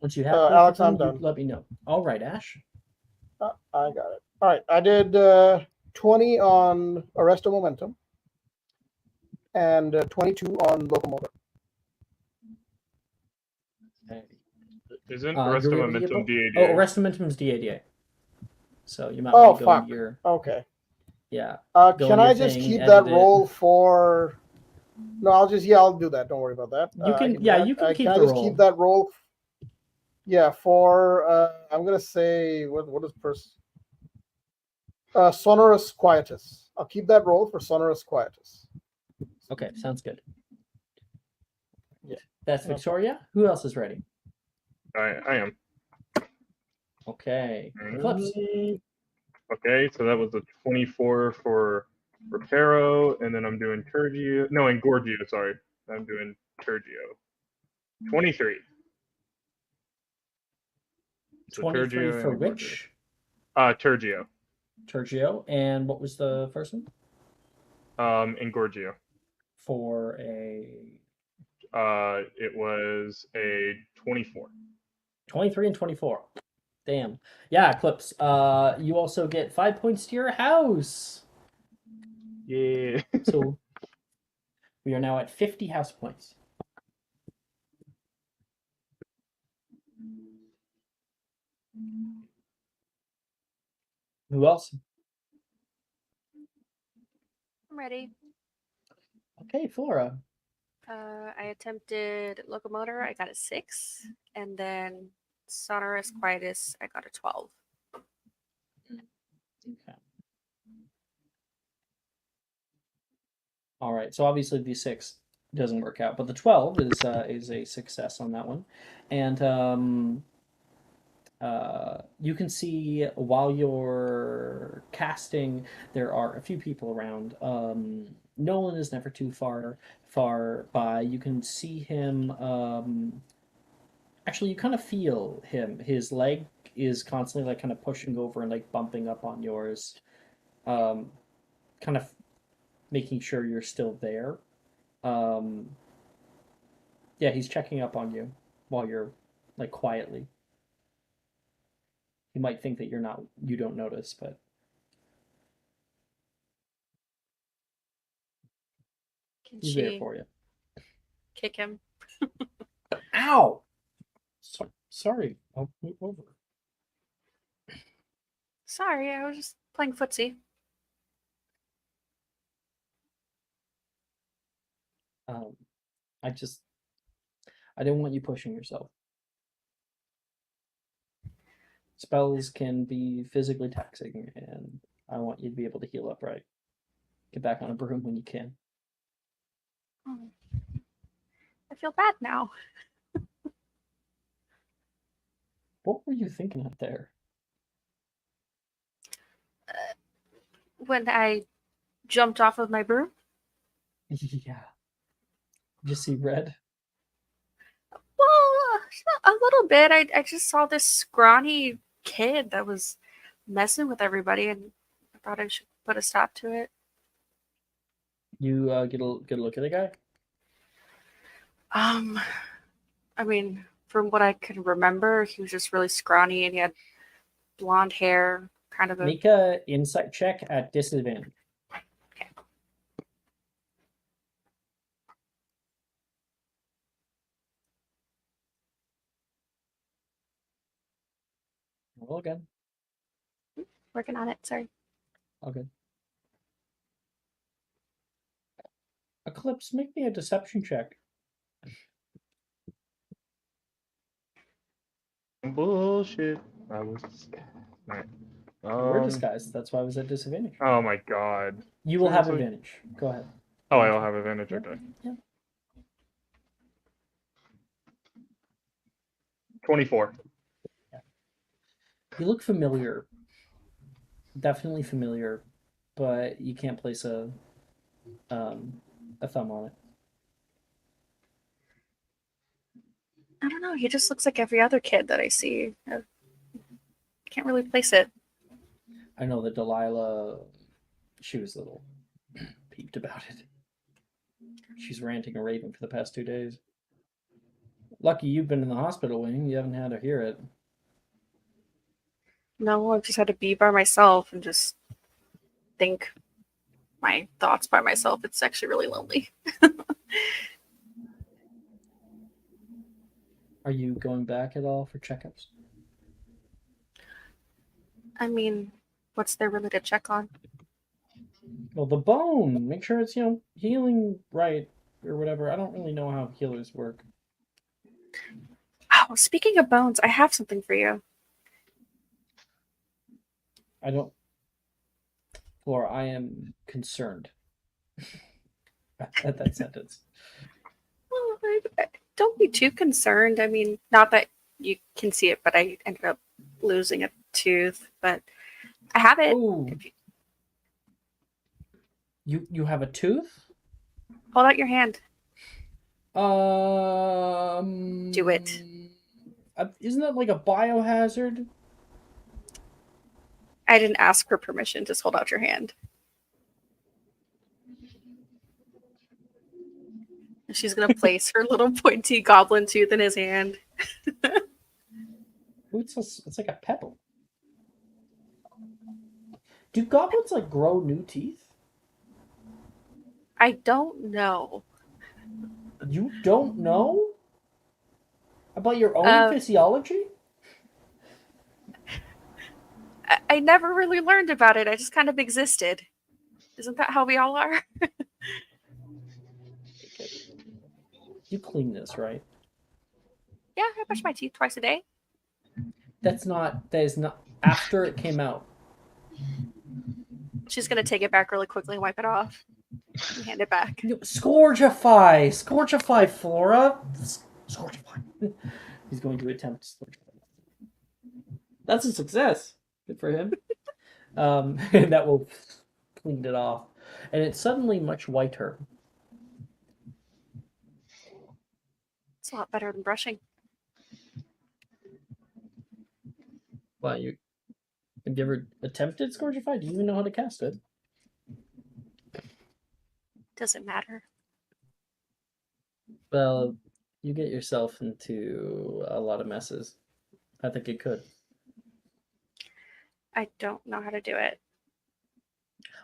Once you have both Alex, of I'm them, you done. let me know. All right, Ash. I got it. All right, I did 20 on Arresto Momentum and 22 on Locomotor. Okay. Isn't You're Arrested able to get Momentum both? DADA? Oh, Arrest Momentum is DADA. So you might Oh, want to go fuck. into your Okay. yeah. Go Can on I your just thing, keep edit that it. roll for? No, I'll do that. Don't worry about that. You I can do yeah, that. you can keep can I the just roll. keep that roll? Yeah, for I'm gonna say what is Sonorous Quietus. I'll keep that roll for Sonorous Quietus. Okay, sounds good. Yeah. That's Okay. Victoria. Who else is ready? I am. Okay. Eclipse. Okay, so that was a 24 for Reparo, and then I'm doing Turgio. No, Engorgio, sorry. I'm doing Turgio. 23. So 23 Turgio for and which? Turgio. Turgio. And what was the first one? Engorgio. For a It was a 24. 23 and 24. Damn. Yeah, Eclipse. You also get 5 points to your house. Yeah. So we are now at 50 house points. Who else? I'm ready. Okay, Flora. I attempted Locomotor, I got a 6. And then Sonorous Quietus, I got a 12. Okay. All right. So obviously the 6 doesn't work out, but the 12 is a success on that one, and you can see while you're casting, there are a few people around. Nolan is never too far by. You can see him. Actually, you kind of feel him. His leg is constantly like kind of pushing over and like bumping up on yours, kind of making sure you're still there. Um, yeah, he's checking up on you while you're like quietly. He might think that you don't notice, but Can he's there she for you. kick him? Ow! Sorry, I'll move over. Sorry, I was just playing footsie. Um, I didn't want you pushing yourself. Spells can be physically taxing, and I want you to be able to heal up right. Get back on a broom when you can. Oh. I feel bad now. What were you thinking out there? When I jumped off of my broom? Yeah. Just see red? Well, a little bit. I just saw this scrawny kid that was messing with everybody, and I thought I should put a stop to it. You get a look at the guy? I mean, from what I can remember, he was just really scrawny, and he had blonde hair, kind of a. Make a insight check at disadvantage. Okay. Roll again. Working on it. Sorry. Okay. Eclipse, make me a deception check. Bullshit. I was. Alright. You were disguised. That's why I was at disadvantage. Oh my god. You will have Seriously? advantage. Go ahead. Oh, I'll have advantage. Yep. Okay. Yep. 24. You look familiar. Definitely familiar, but you can't place a thumb on it. I don't know. He just looks like every other kid that I see. I can't really place it. I know that Delilah, she was a little peeved about it. She's ranting and raving for the past 2 days. Lucky you've been in the hospital wing. You haven't had to hear it. No, I've just had to be by myself and just think my thoughts by myself. It's actually really lonely. Are you going back at all for checkups? I mean, what's there really to check on? Well, the bone. Make sure it's, healing right or whatever. I don't really know how healers work. Oh, speaking of bones, I have something for you. I don't. Laura, I am concerned at that sentence. Well, don't be too concerned. I mean, not that you can see it, but I ended up losing a tooth. But I have it. Oh, you have a tooth? Hold out your hand. Do it. Isn't that like a biohazard? I didn't ask for permission. Just hold out your hand. She's gonna place her little pointy goblin tooth in his hand. Ooh, it's like a pebble. Do goblins like grow new teeth? I don't know. You don't know about your own physiology? I never really learned about it. I just kind of existed. Isn't that how we all are? You clean this, right? Yeah, I brush my teeth twice a day. That is not after it came out. She's gonna take it back really quickly and wipe it off. And hand it back. Scourgify, Flora. Scourgify. He's going to attempt Scourgify. That's a success. Good for him. And that will clean it off, and it's suddenly much whiter. It's a lot better than brushing. Wow, have you ever attempted Scourgify? Do you even know how to cast it? Doesn't matter. Well, you get yourself into a lot of messes. I think it could. I don't know how to do it.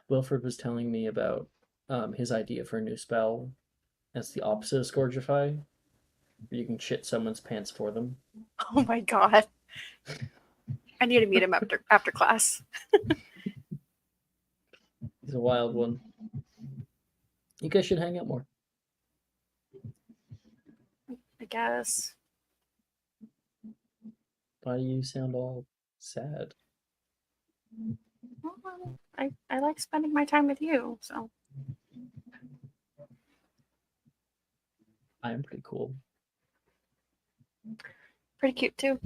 Wilfred was telling me about his idea for a new spell. That's the opposite of Scourgify. You can shit someone's pants for them. Oh my god. I need to meet him after class. He's a wild one. You guys should hang out more. I guess. Why do you sound all sad? Well, I like spending my time with you, so. I am pretty cool. Pretty cute too.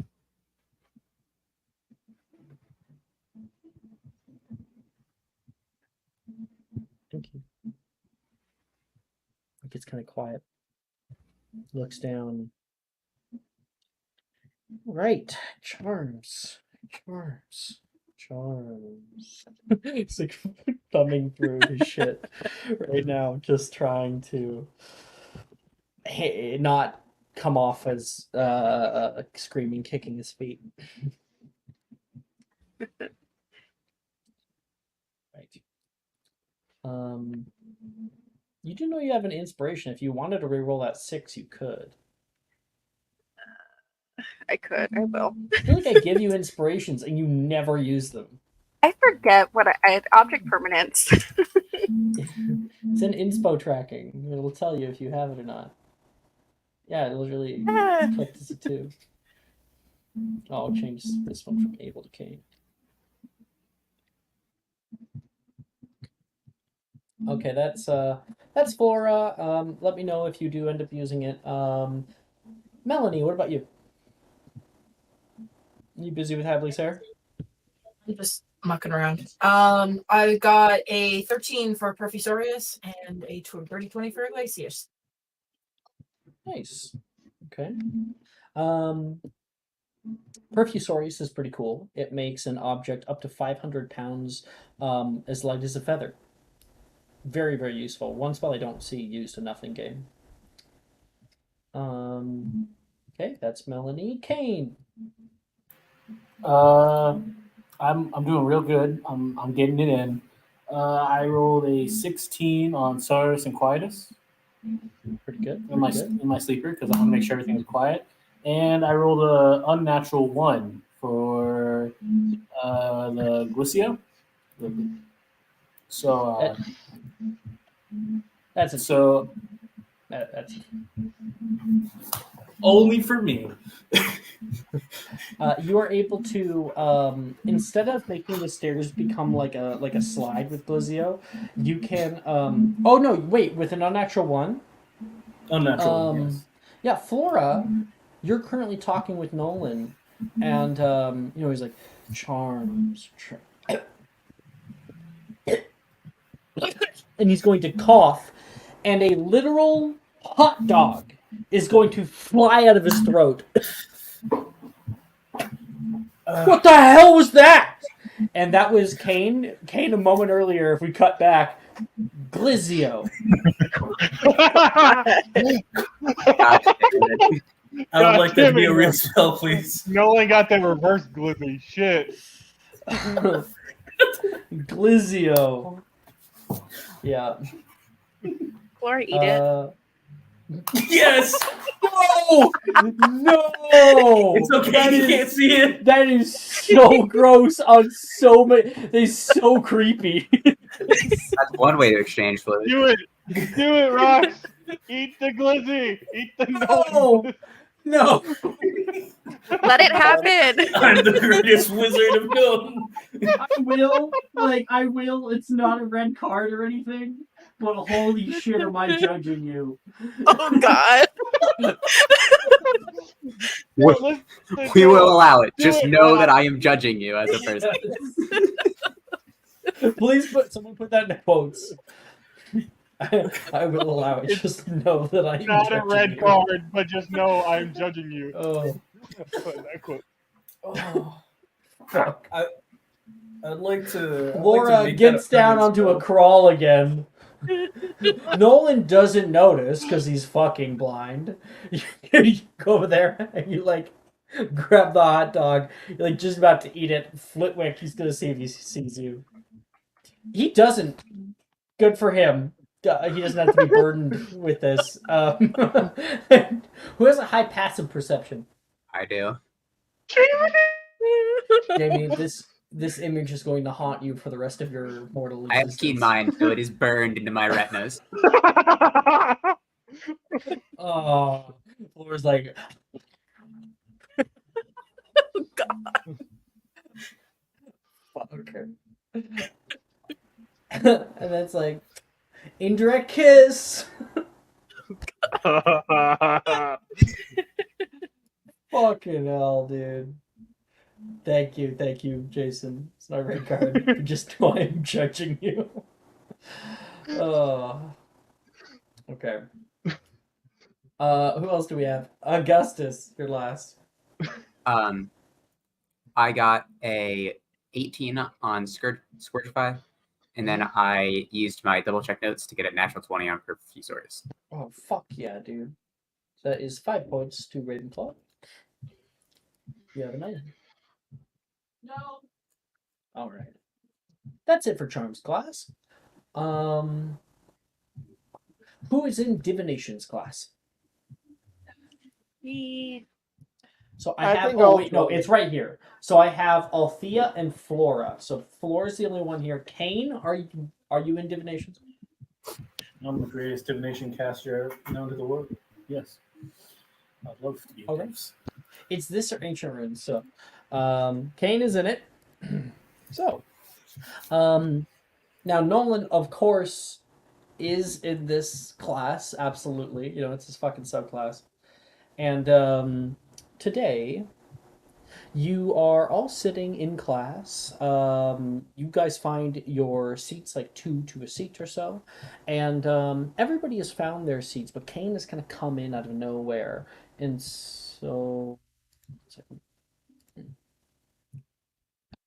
Thank you. It gets kind of quiet. Looks down. Right. Charms. He's like thumbing through his shit right now, just trying to not come off as screaming, kicking his feet. Right. You do know you have an inspiration. If you wanted to reroll that 6, you could. I could. I will. I feel like I give you inspirations and you never use them. I forget what I object permanence. It's an inspo tracking. It'll tell you if you have it or not. Yeah, it'll really click this too. Oh, I'll change this one from able to K. Okay, that's Flora. Let me know if you do end up using it. Melanie, what about you? You busy with Hadley's hair? I'm just mucking around. I got a 13 for Professorius and a 30-20 for Iglesias. Nice. Okay. Professorius is pretty cool. It makes an object up to 500 pounds as light as a feather. Very, very useful. One spell I don't see used enough in game. Okay, that's Melanie. Kane. I'm doing real good. I'm getting it in. I rolled a 16 on Cyrus and Quietus Pretty good. in my Pretty good. in my sleeper because I want to make sure everything is quiet. And I rolled a unnatural 1 for the Glycio. So That's a so that's only for me. you are able to instead of making the stairs become like a slide with Blizio, you can oh no, wait, with an unnatural one. Unnatural 1, yes. Yeah, Flora, you're currently talking with Nolan, and he's like charms, and he's going to cough, and a literal hot dog is going to fly out of his throat. What the hell was that? And that was Kane. Kane a moment earlier. If we cut back, Glizio. I would like that to be a damn it. real spell, please. Nolan got that reverse glizzy. Shit. Glizio. Yeah. Flora, eat it. Yes. No! No! It's okay. That You is- can't see it. That is so gross on so many. They're so creepy. That's one way to exchange fluid. Do it. Do it, Rox. Eat the glizzy. Eat the No! Nolan. No! Let it happen. I'm the greatest wizard of known. I will. It's not a red card or anything. But holy shit, am I judging you? Oh God. We, Listen, we will allow it. Do Just it, know Rox. that I am judging you as a person. Please someone put that in quotes. I will allow it. Just know that I'm Not a judging red you. card, but just know I'm judging you. Oh. Put that quote. Oh, Fuck. I'd like to. Laura gets down onto a crawl again. Nolan doesn't notice because he's fucking blind. You go over there and you grab the hot dog. You're just about to eat it. Flitwick, he's gonna see if he sees you. He doesn't. Good for him. He doesn't have to be burdened with this. Who has a high passive perception? I do. Jamie, this image is going to haunt you for the rest of your mortal I existence. have keen mind, so it is burned into my retinas. Oh, Laura's like, God. fuck her. And that's like, indirect kiss. Fucking hell, dude. Thank you, Jason. It's not a red card. But just know I'm judging you. Oh. Okay. Who else do we have? Augustus, you're last. I got a 18 on Scourgify, and then I used my double check notes to get a natural 20 on Perfusaurus. Oh, fuck yeah, dude. That is 5 points to Ravenclaw. You have a 9. No. Alright. That's it for Charms class. Who is in Divinations class? Me. So I I have. think Oh I'll wait, no, go. it's right here. So I have Althea and Flora. So Flora's the only one here. Kane, are you in Divinations? I'm the greatest divination caster known to the world. Yes. I'd love to be. Okay. It's this or Ancient Runes. So Kane is in it. So now Nolan, of course, is in this class. Absolutely, it's his fucking subclass. And today, you are all sitting in class. You guys find your seats like 2 to a seat or so, and everybody has found their seats, but Kane has kind of come in out of nowhere, and so.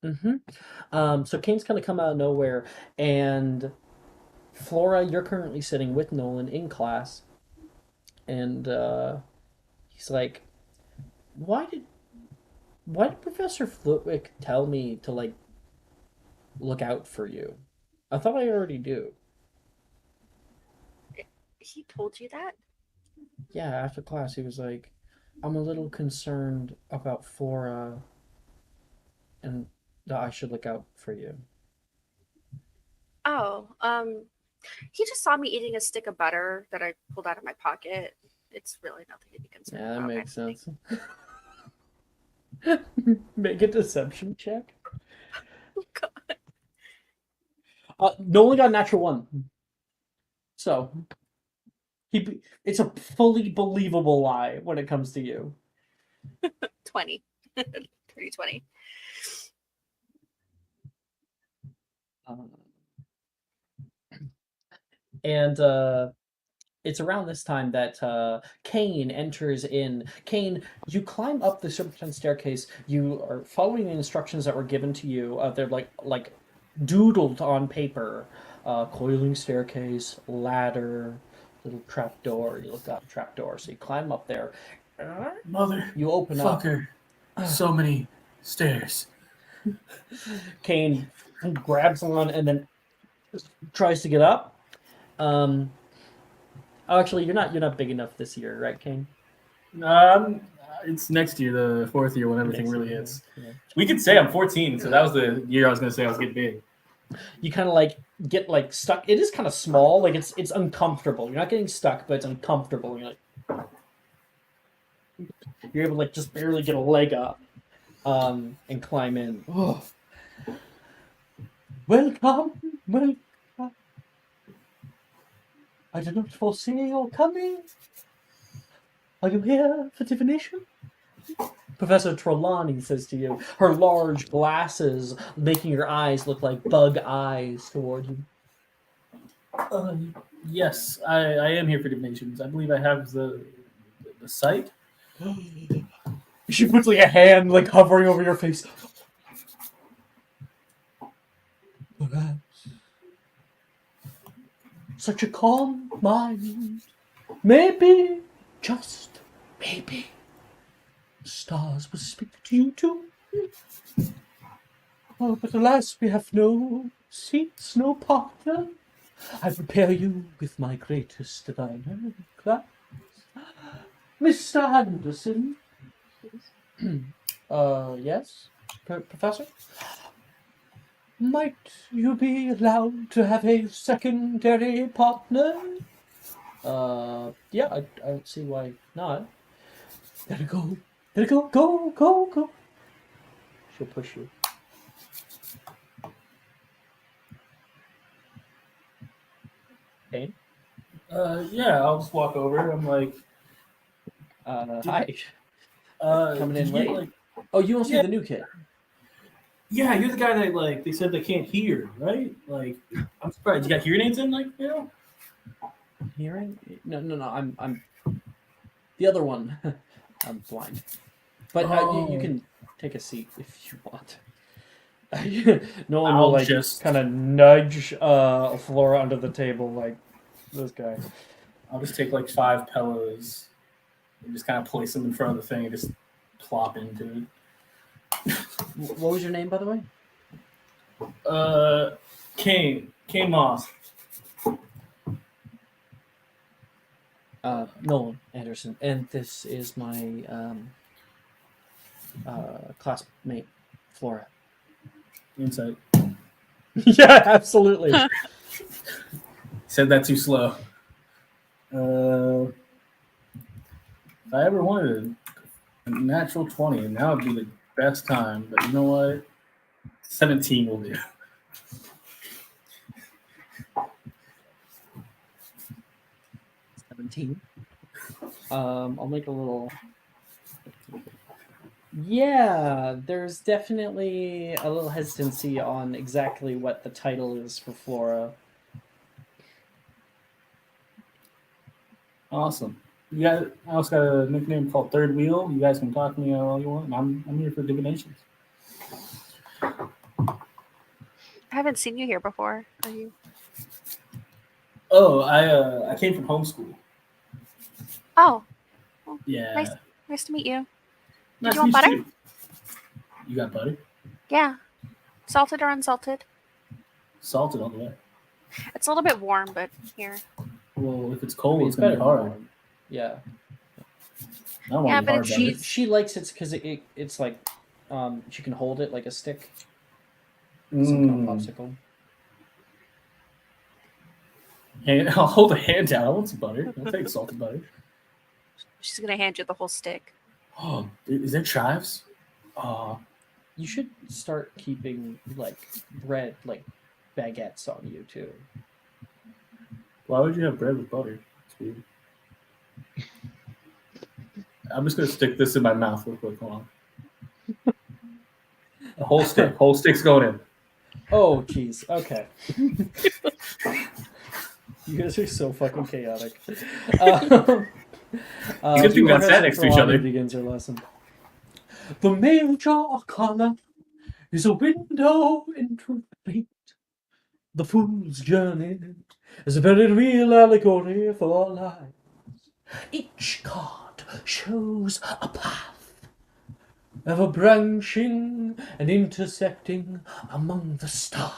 So Kane's kind of come out of nowhere, and Flora, you're currently sitting with Nolan in class, and he's like, why did Professor Flitwick tell me to like look out for you? I thought I already do. He told you that? Yeah, after class he was like, I'm a little concerned about Flora and that I should look out for you. Oh, he just saw me eating a stick of butter that I pulled out of my pocket. It's really nothing to be concerned Yeah, that about. makes sense. Make a deception check. Nolan got a natural one. So it's a fully believable lie when it comes to you. 20. 30-20. And it's around this time that Kane enters in. Kane, you climb up the serpentine staircase. You are following the instructions that were given to you. They're like doodled on paper. Coiling staircase, ladder, little trap door. You look up trap door. So you climb up there. Mother. You open up. Fucker. So many stairs. Kane grabs on and then tries to get up. Oh, actually, you're not big enough this year, right, Kane? It's next year, the fourth year, when everything Next really year, hits. yeah. We could say I'm 14, so that was the year I was going to say I was getting big. You kind of like get like stuck. It is kind of small, like it's uncomfortable. You're not getting stuck, but it's uncomfortable. You're like, you're able to like just barely get a leg up, and climb in. Oh. Welcome. I did not foresee your coming. Are you here for divination? Professor Trelawney says to you, her large glasses making her eyes look like bug eyes toward you. Yes, I am here for divinations. I believe I have the sight. She puts like a hand like hovering over your face. Perhaps such a calm mind. Maybe, just maybe, the stars will speak to you too. Oh, but alas, we have no seats, no partner. I prepare you with my greatest diviner class, Mr. Anderson. Yes, Professor? Might you be allowed to have a secondary partner? Yeah, I don't see why not. Let it go. Let it go. Go. She'll push you. Kane? Yeah, I'll just walk over. I'm like, Hi. Coming in did you late? get, like, Oh, you must be Yeah. the new kid. yeah, you're the guy that like they said they can't hear, right? Like, I'm surprised you got hearing aids in, like, you know? Hearing? No. I'm the other one. I'm blind. But you can take a seat if you want. No one will I'll like just- kind of nudge Flora under the table like this guy. I'll just take like 5 pillows and just kind of place them in front of the thing and just plop into What was your name, by the way? it. Kane Moss. Nolan Anderson, and this is my classmate, Flora. Insight. Yeah, absolutely. Said that too slow. If I ever wanted a natural 20, now would be the best time. But you know what? 17 will do. 17. I'll make a little. Yeah, there's definitely a little hesitancy on exactly what the title is for Flora. Awesome. You guys, I also got a nickname called Third Wheel. You guys can talk to me all you want. I'm here for divinations. I haven't seen you here before. Are you? Oh, I came from homeschool. Oh, Yeah. nice to meet you. Did you want butter? too. You got butter? Yeah. Salted or unsalted? Salted all the way. It's a little bit warm, but here. Well, if it's I cold, mean, it's gonna be than hard. warm. Yeah. I don't want Yeah, to but hard it's- butter. She likes it because it's like she can hold it like a stick, some kind of popsicle. Hey, I'll hold a hand out. I want some butter. I'll take salted butter. She's gonna hand you the whole stick. Oh, is there chives? You should start keeping like bread, like baguettes on you too. Why would you have bread with butter? It's weird. I'm just gonna stick this in my mouth real quick. Hold on. The whole stick. Whole stick's going in. Oh, jeez. Okay. You guys are so fucking chaotic. Good thing we got that next to each other. Begins her lesson. The major arcana is a window into fate. The fool's journey is a very real allegory for our lives. Each card shows a path, ever branching and intersecting among the stars.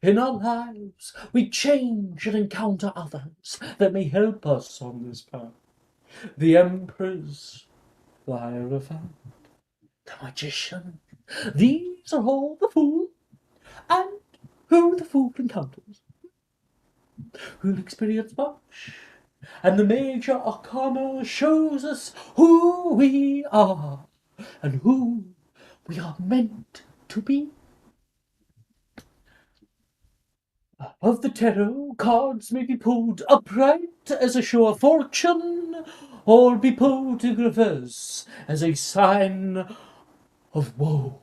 In our lives, we change and encounter others that may help us on this path. The Empress, the Hierophant, the Magician. These are all the fool, and who the fool encounters will experience much. And the major arcana shows us who we are and who we are meant to be. Of the tarot, cards may be pulled upright as a show of fortune, or be pulled in reverse as a sign of woe.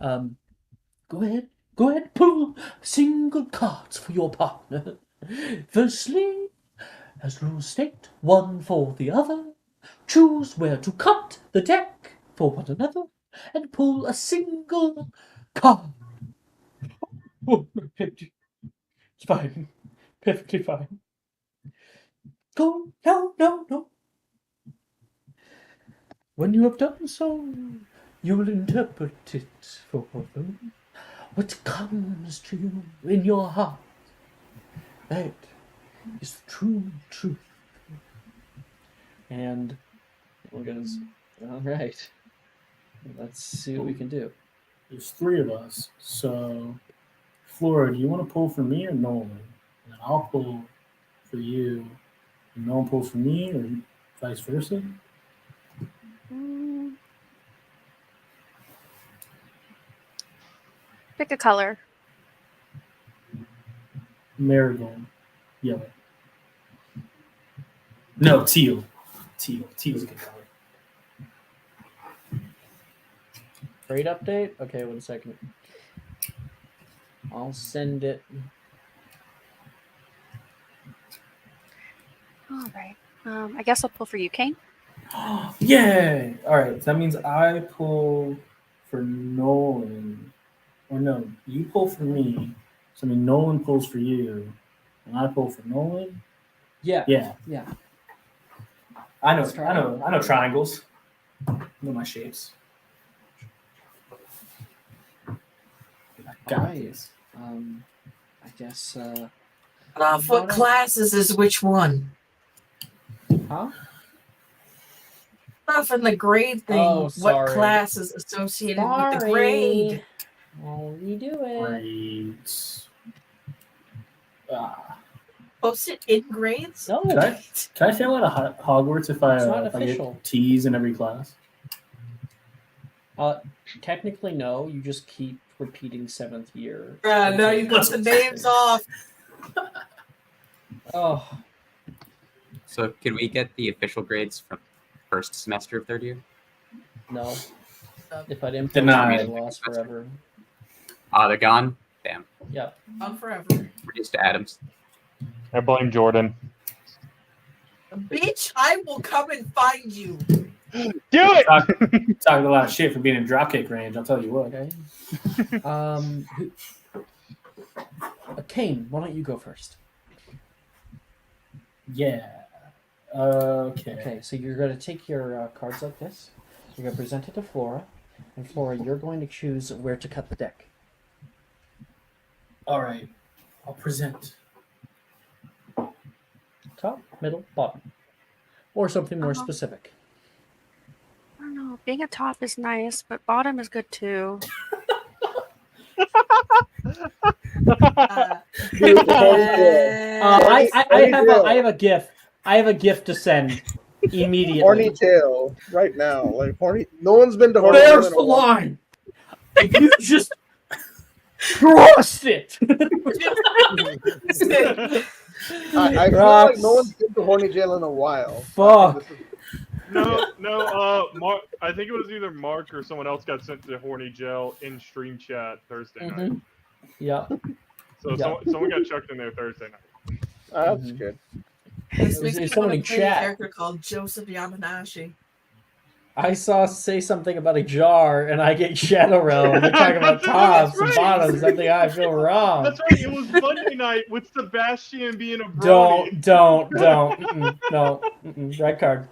Go ahead, pull single cards for your partner. Firstly, as rules state, one for the other. Choose where to cut the deck for one another, and pull a single card. Oh, it's fine. Perfectly fine. Go, no. When you have done so, you will interpret it for them. What comes to you in your heart, that is the true truth. And we're gonna. All right. Let's see what we can do. There's three of us. So, Flora, do you want to pull for me or Nolan? And then I'll pull for you. And Nolan pulls for me, or vice versa. Pick a color. Marigold, yellow. No, teal. Teal's a good color. Trade update? Okay, 1 second. I'll send it. All right. I guess I'll pull for you, Kane. Yay! All right, so that means I pull for Nolan. Or no, you pull for me. So I mean, Nolan pulls for you, and I pull for Nolan. Yeah. Yeah. I know triangles. I know my shapes. Got this. I guess. What classes is which one? Huh? Stuff in the grade thing. Oh, what sorry. class is associated with the grade? I'll redo it. Grades. Post it in grades? No. Can I fail out of Hogwarts if I, It's not if I official. get T's in every class? Technically, no. You just keep repeating 7th year. Now you got the names off. Oh. So can we get the official grades from first semester of third year? No. If I didn't Denied. I lost forever. They're gone? Damn. Yep. On forever. Reduced to atoms. I blame Jordan. Bitch, I will come and find you. Do it! Talking a lot of shit for being in dropkick range, I'll tell you what. Okay. Kane, why don't you go first? Yeah. Okay. Okay, so you're going to take your cards like this. You're going to present it to Flora. And Flora, you're going to choose where to cut the deck. All right. I'll present. Top, middle, bottom. Or something more Uh-huh. specific. I don't know. Being a top is nice, but bottom is good too. I have a GIF. I have a GIF to send immediately. Horny tail right now. Like horny. No one's been to horny tail There's in a the while. line. You just crossed it. I feel like no one's been to horny jail in a while. Fuck. No. Mark. I think it was either Mark or someone else got sent to horny jail in stream chat Thursday night. Yeah. So someone got chucked in there Thursday night. That's good. This makes me someone want in to play a chat. character called Joseph Yamanashi. I saw say something about a jar, and I get shadow realm. They're talking about tops and bottoms. Something I feel wrong. That's right. It was Monday night with Sebastian being a brony. Don't. No. Red card.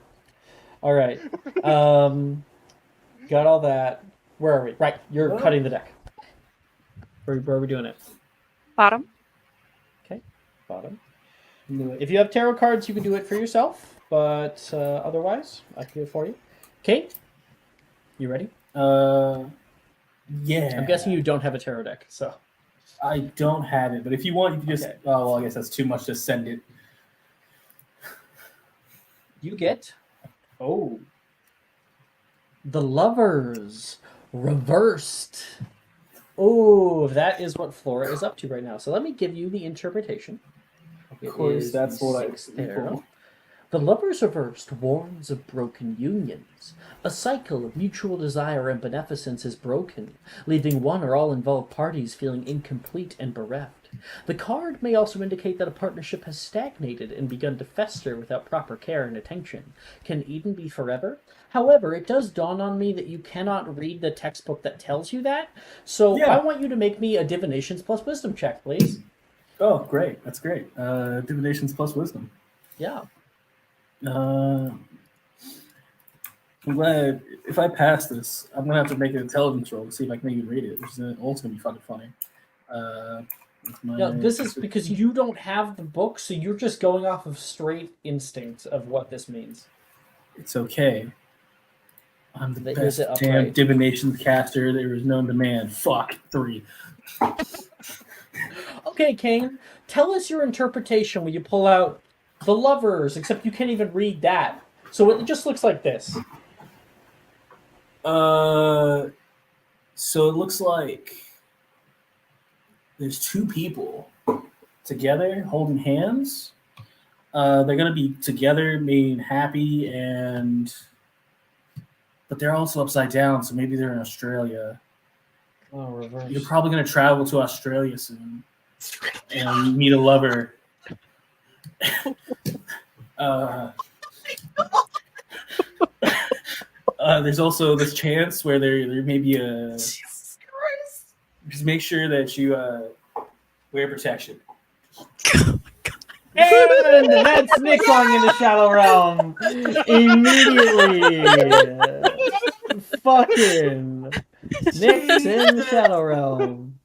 All right. Got all that. Where are we? Right. You're cutting the deck. Where are we doing it? Bottom. Okay. Bottom. If you have tarot cards, you can do it for yourself. But otherwise, I can do it for you. Kate, you ready? Yeah. I'm guessing you don't have a tarot deck, so. I don't have it, but if you want, you can just. Okay. Oh well, I guess that's too much to send it. You get. Oh. The Lovers reversed. Oh, that is what Flora is up to right now. So let me give you the interpretation. Of course, that's what I. There. The Lovers reversed warns of broken unions. A cycle of mutual desire and beneficence is broken, leaving one or all involved parties feeling incomplete and bereft. The card may also indicate that a partnership has stagnated and begun to fester without proper care and attention. Can Eden be forever? However, it does dawn on me that you cannot read the textbook that tells you that, so I want you to make me a Divinations plus Wisdom check, please. Oh, great. That's great. Divinations plus Wisdom. Yeah. I'm glad if I pass this, I'm gonna have to make an intelligence roll to see if I can maybe read it, which is also gonna be fucking funny. Yeah, this is because you don't have the book, so you're just going off of straight instinct of what this means. It's okay. I'm the That best is it damn upright. divination caster there is known to man. Fuck 3. Okay, Kane, tell us your interpretation when you pull out the Lovers, except you can't even read that. So it just looks like this. So it looks like there's 2 people together holding hands. They're gonna be together, being happy, but they're also upside down. So maybe they're in Australia. Oh, reverse. You're probably gonna travel to Australia soon and meet a lover. There's also this chance where there may be a. Jesus Christ. Just make sure that you wear protection. And that's Nick going into Shadow Realm immediately. Fucking Nick's in the Shadow Realm.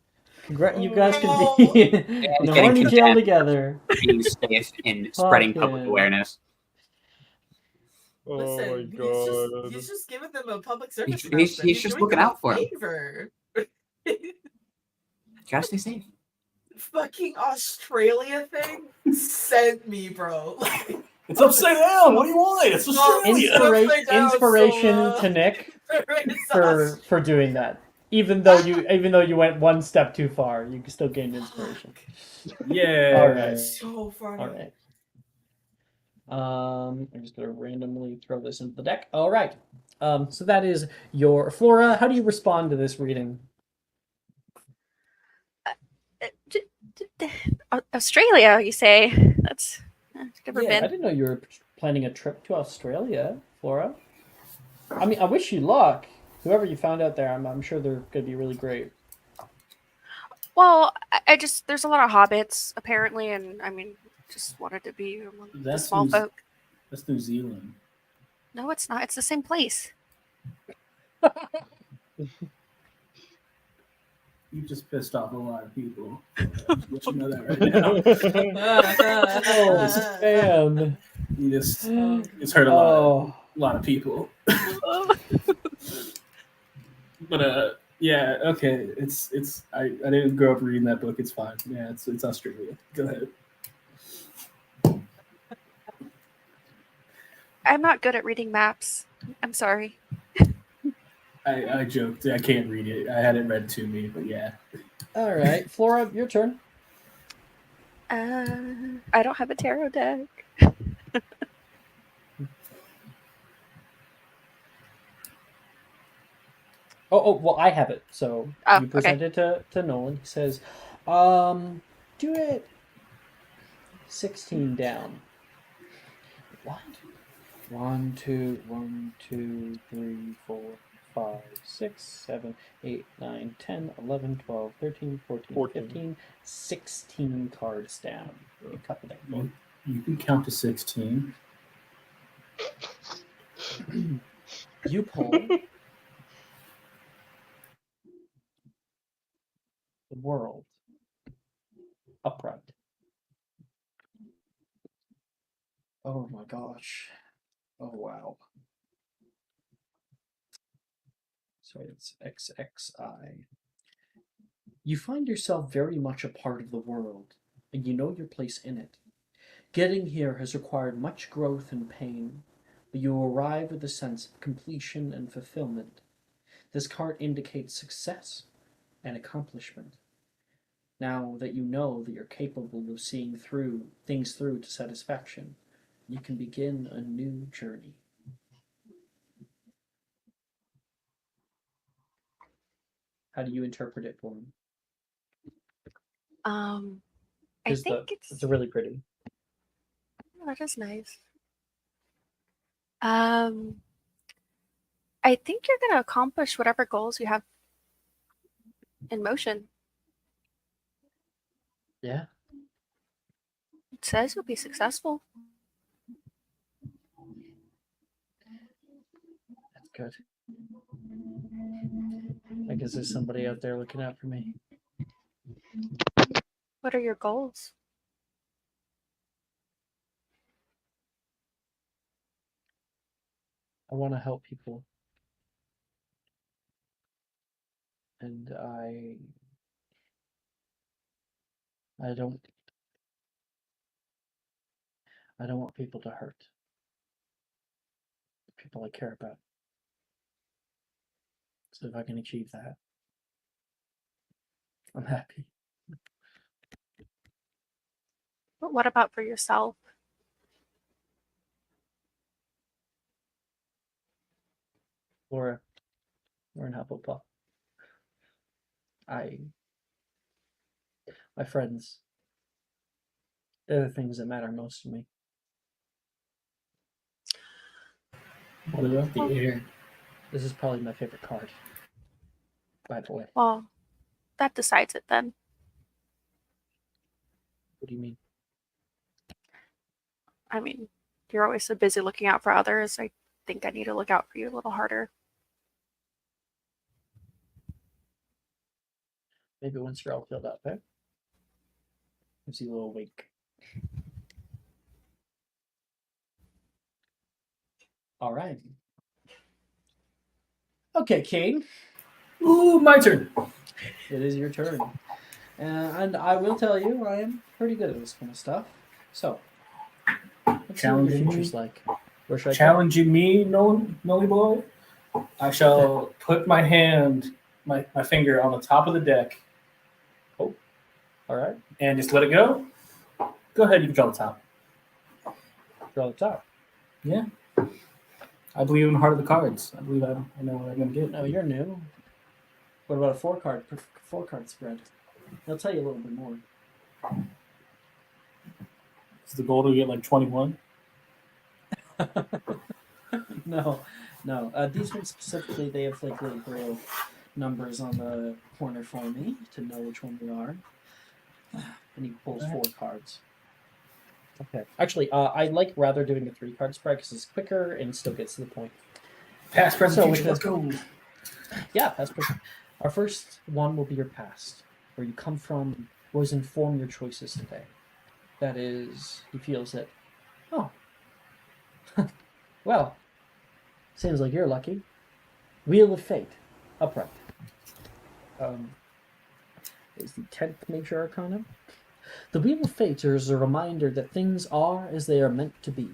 You guys can be in the horny jail together. Being safe and spreading public Fucking- awareness. Oh Listen, my god. he's just giving them a public service He's announcement. just doing looking them a out for 'em. favor. Gotta stay safe. Fucking Australia thing sent me, bro. It's upside down. What do you want? It's Australia. Upside down Inspiration so, to Nick It's for doing that. Even though you went one step too far, you still gained inspiration. Yeah. All right. so funny. All right. I'm just gonna randomly throw this into the deck. All right. So that is your Flora. How do you respond to this reading? Australia, you say? That's I've never I been. didn't know you were planning a trip to Australia, Flora. I mean, I wish you luck. Whoever you found out there, I'm sure they're gonna be really great. Well, I just there's a lot of hobbits apparently, and I mean, just wanted to be among the That small seems- folk. That's New Zealand. No, it's not. It's the same place. You just pissed off a lot of people. Let you know that right now. Oh man. You just hurt a Oh. lot of people. But yeah, okay. It's I didn't grow up reading that book. It's fine. Yeah, it's Australia. Go ahead. I'm not good at reading maps. I'm sorry. I joked. I can't read it. I had it read to me, but yeah. All right, Flora, your turn. I don't have a tarot deck. Oh, well, I have it. So Oh, you present it to Nolan. He says, do it 16 down. What? 1, 2, 1, 2, 3, 4, 5, 6, 7, 8, 9, 10, 11, 12, 13, 14, 15, 16 cards down. You cut the deck. You can count to 16. You pull the world upright. Oh my gosh. Oh wow. So it's XXI. You find yourself very much a part of the world, and you know your place in it. Getting here has required much growth and pain, but you arrive with a sense of completion and fulfillment. This card indicates success and accomplishment. Now that you know that you're capable of seeing through things through to satisfaction, you can begin a new journey. How do you interpret it for him? I think it's really pretty. That is nice. I think you're gonna accomplish whatever goals you have in motion. Yeah. It says you'll be successful. That's good. I guess there's somebody out there looking out for me. What are your goals? I want to help people. And I don't want people to hurt. The people I care about. So if I can achieve that, I'm happy. But what about for yourself? Laura, we're in Hufflepuff. My friends, they're the things that matter most to me. What about the air? This is probably my favorite card, by the way. Well, that decides it then. What do you mean? I mean, you're always so busy looking out for others. I think I need to look out for you a little harder. Maybe once you're all filled up, eh? Gives you a little wink. All right. Okay, King. Ooh, my turn. It is your turn. And I will tell you, I am pretty good at this kind of stuff. So, let's see what your future's like. Where should I Challenging me, Nolly boy? I shall put my hand, my finger on the top of the deck. Oh, all right. And just let it go. Go ahead, you can draw the top. Draw the top. Yeah. I believe in the heart of the cards. I believe I know what I'm going to get. No, you're new. What about a four card spread? I'll tell you a little bit more. Is the goal to get like 21? No. These ones specifically, they have like little braille numbers on the corner for me to know which one they are. And he pulls 4 cards. Okay. Actually, I like rather doing a 3-card spread because it's quicker and still gets to the point. Past, present, So future. with Let's go. Yeah, past, present. Our first one will be your past, where you come from, what has informed your choices today. That is, he feels that, oh, well, seems like you're lucky. Wheel of Fate, upright. Is the 10th major arcana. The Wheel of Fate is a reminder that things are as they are meant to be.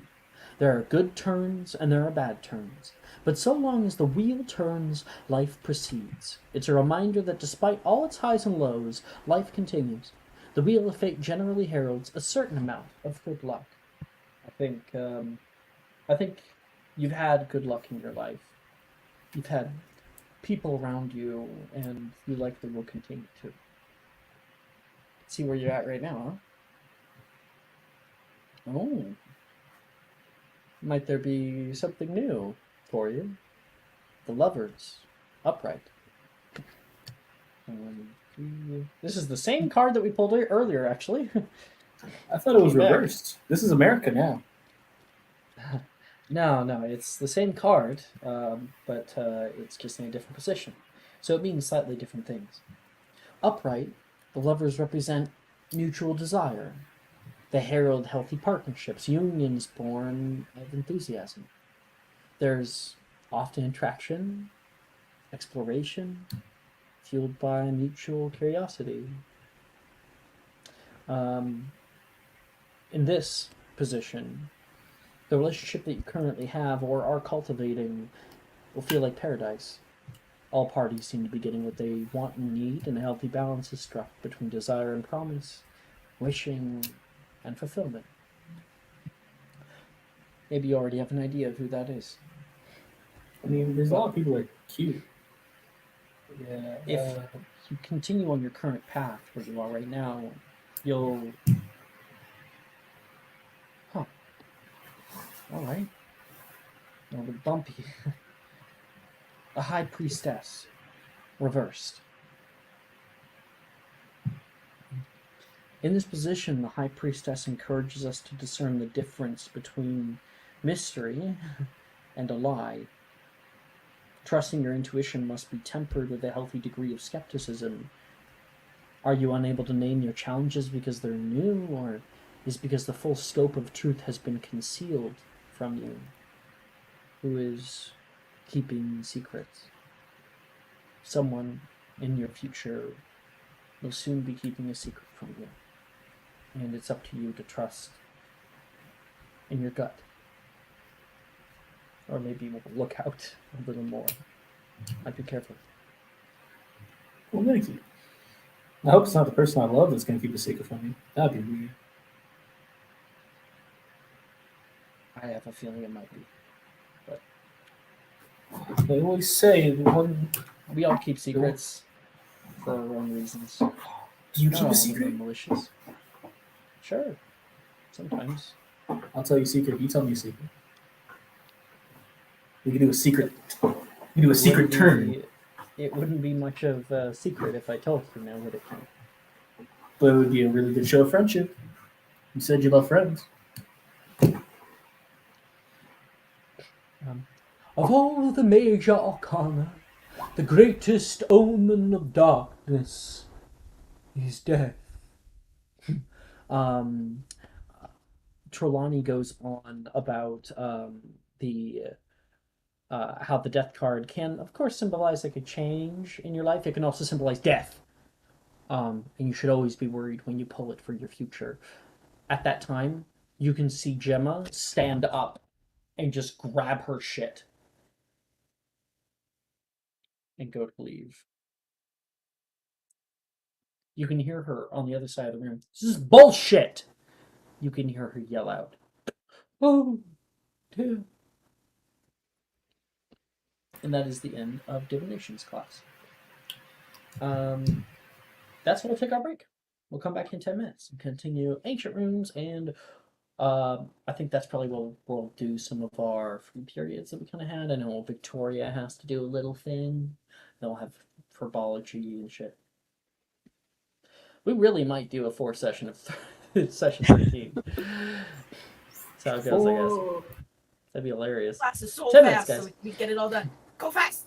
There are good turns and there are bad turns. But so long as the wheel turns, life proceeds. It's a reminder that despite all its highs and lows, life continues. The Wheel of Fate generally heralds a certain amount of good luck. I think you've had good luck in your life. You've had people around you, and you likely will continue to. See where you're at right now, huh? Oh. Might there be something new for you? The Lovers, upright. This is the same card that we pulled earlier, actually. I thought it was Came back. reversed. This is America now. No, it's the same card, but it's just in a different position. So it means slightly different things. Upright, the Lovers represent mutual desire. They herald healthy partnerships, unions born of enthusiasm. There's often attraction, exploration, fueled by mutual curiosity. In this position, the relationship that you currently have or are cultivating will feel like paradise. All parties seem to be getting what they want and need, and a healthy balance is struck between desire and promise, wishing and fulfillment. Maybe you already have an idea of who that is. I mean, there's a lot of people that are cute. Yeah. If you continue on your current path where you are right now, you'll... Huh. Alright. A little bit bumpy. A High Priestess. Reversed. In this position, the High Priestess encourages us to discern the difference between mystery and a lie. Trusting your intuition must be tempered with a healthy degree of skepticism. Are you unable to name your challenges because they're new, or is it because the full scope of truth has been concealed from you? Who is keeping secrets? Someone in your future will soon be keeping a secret from you. And it's up to you to trust in your gut. Or maybe we'll look out a little more. I'd be careful. Well, thank you. I hope it's not the person I love that's going to keep a secret from me. That'd be weird. I have a feeling it might be. They always say one. We all keep secrets for our own reasons. Do you Not keep all a of them are secret? malicious. Sure. Sometimes. I'll tell you a secret if you tell me a secret. We can do a secret. We can do a secret turn. It wouldn't be much of a secret if I told you now, would it? But it would be a really good show of friendship. You said you love friends. Of all the major arcana, the greatest omen of darkness is death. Trelawney goes on about the how the death card can, of course, symbolize like a change in your life. It can also symbolize death. And you should always be worried when you pull it for your future. At that time, you can see Gemma stand up and just grab her shit and go to leave. You can hear her on the other side of the room. This is bullshit! You can hear her yell out. Oh, dear. And that is the end of Divinations class. That's when we'll take our break. We'll come back in 10 minutes and continue Ancient Rooms, and I think that's probably where we'll do some of our free periods that we kind of had. I know Victoria has to do a little thing. They'll have herbology and shit. We really might do a 4 session of Session 13. That's how it goes, I guess. That'd be hilarious. Class is so 10 minutes, fast, so guys. we get it all done. Go fast.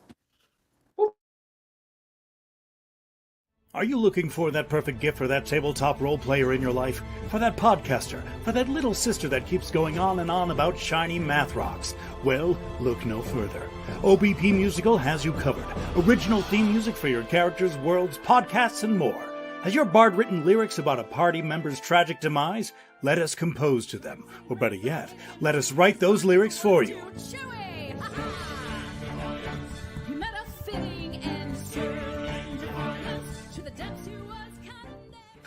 Are you looking for that perfect gift for that tabletop role player in your life? For that podcaster? For that little sister that keeps going on and on about shiny math rocks? Well, look no further. OBP Musical has you covered. Original theme music for your characters, worlds, podcasts, and more. Has your bard written lyrics about a party member's tragic demise? Let us compose to them. Or better yet, let us write those lyrics for you.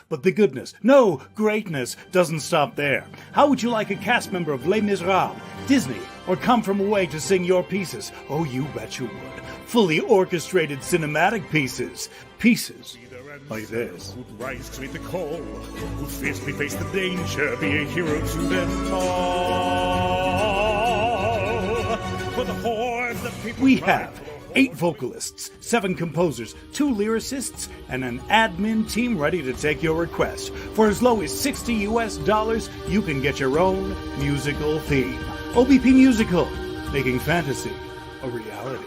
But the goodness, no, greatness, doesn't stop there. How would you like a cast member of Les Miserables, Disney, or Come From Away to sing your pieces? Oh, you bet you would. Fully orchestrated cinematic pieces. Pieces like this. Who'd rise to meet the call, who'd fiercely face the danger, be a hero to them all. For the hordes of people we have 8 vocalists, 7 composers, 2 lyricists, and an admin team ready to take your request. For as low as $60 US, you can get your own musical theme. OBP Musical, making fantasy a reality.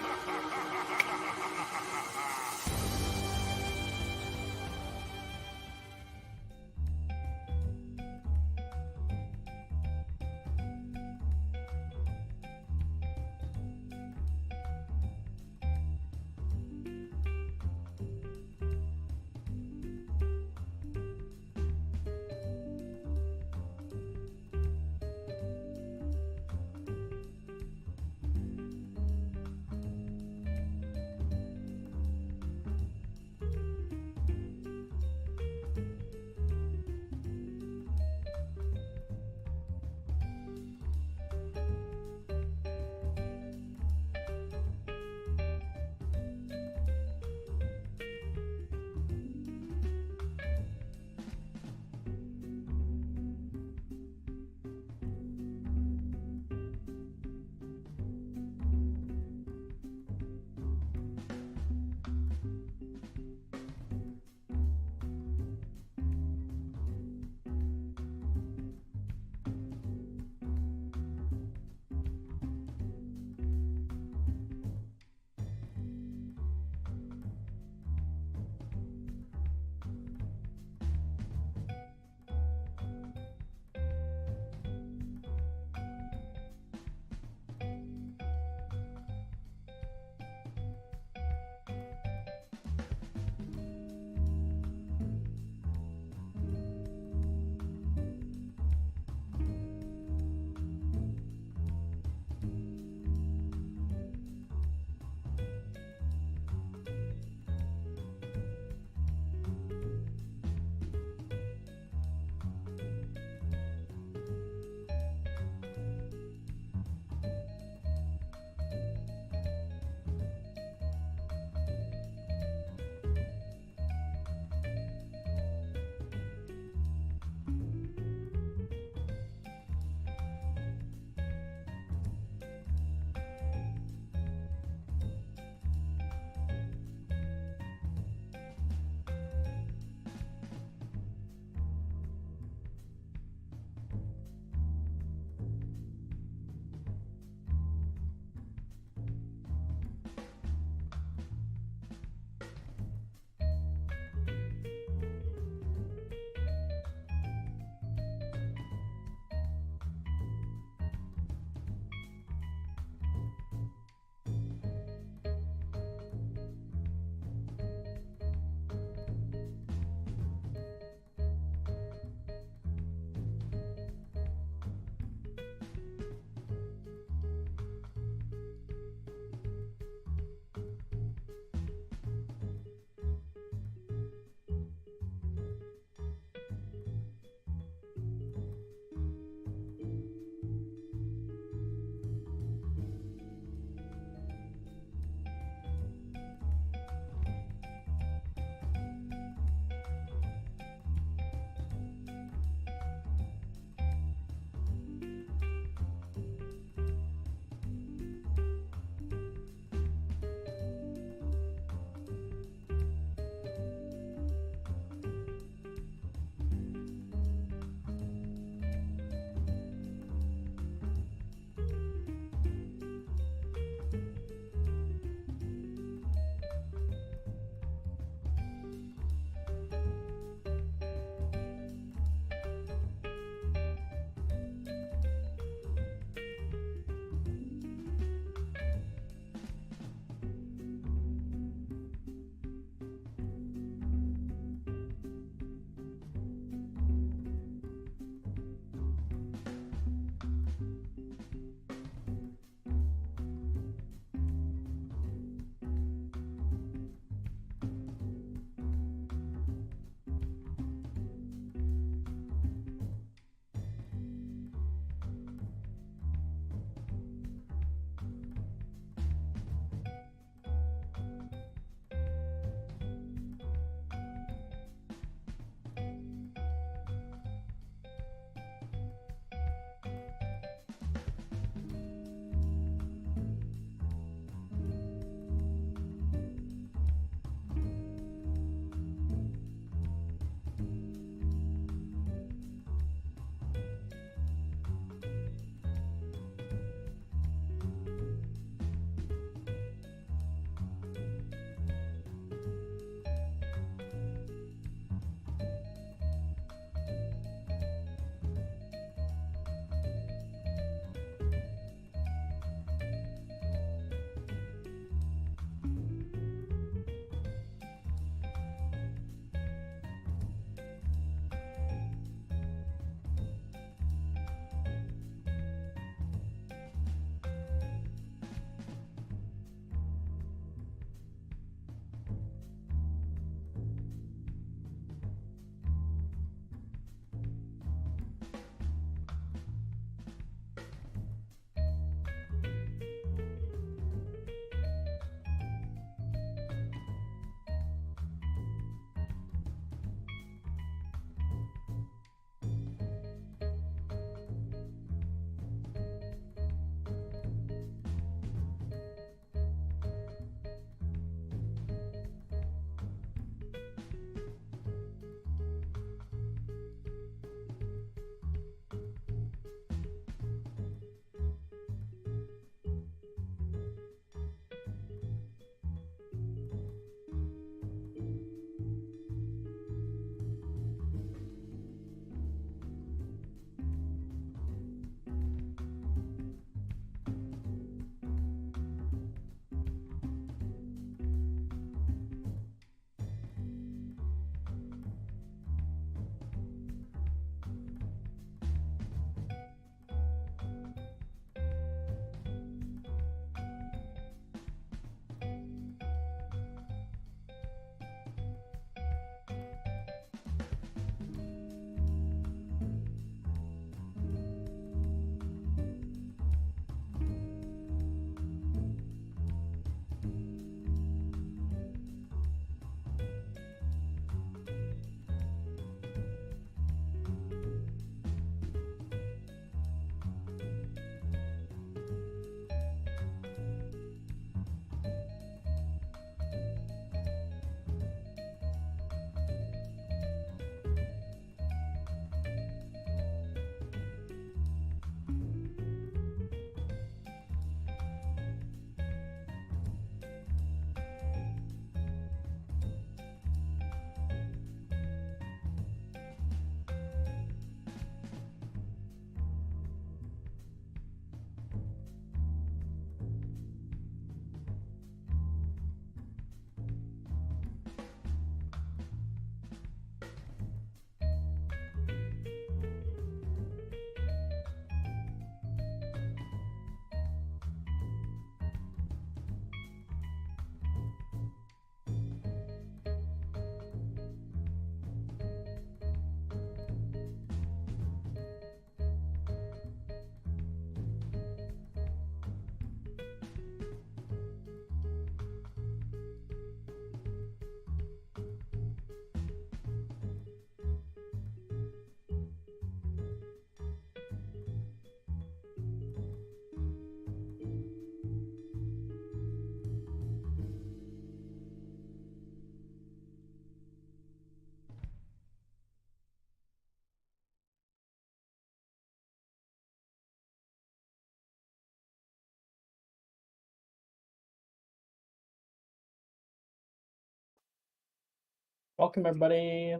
Welcome, everybody.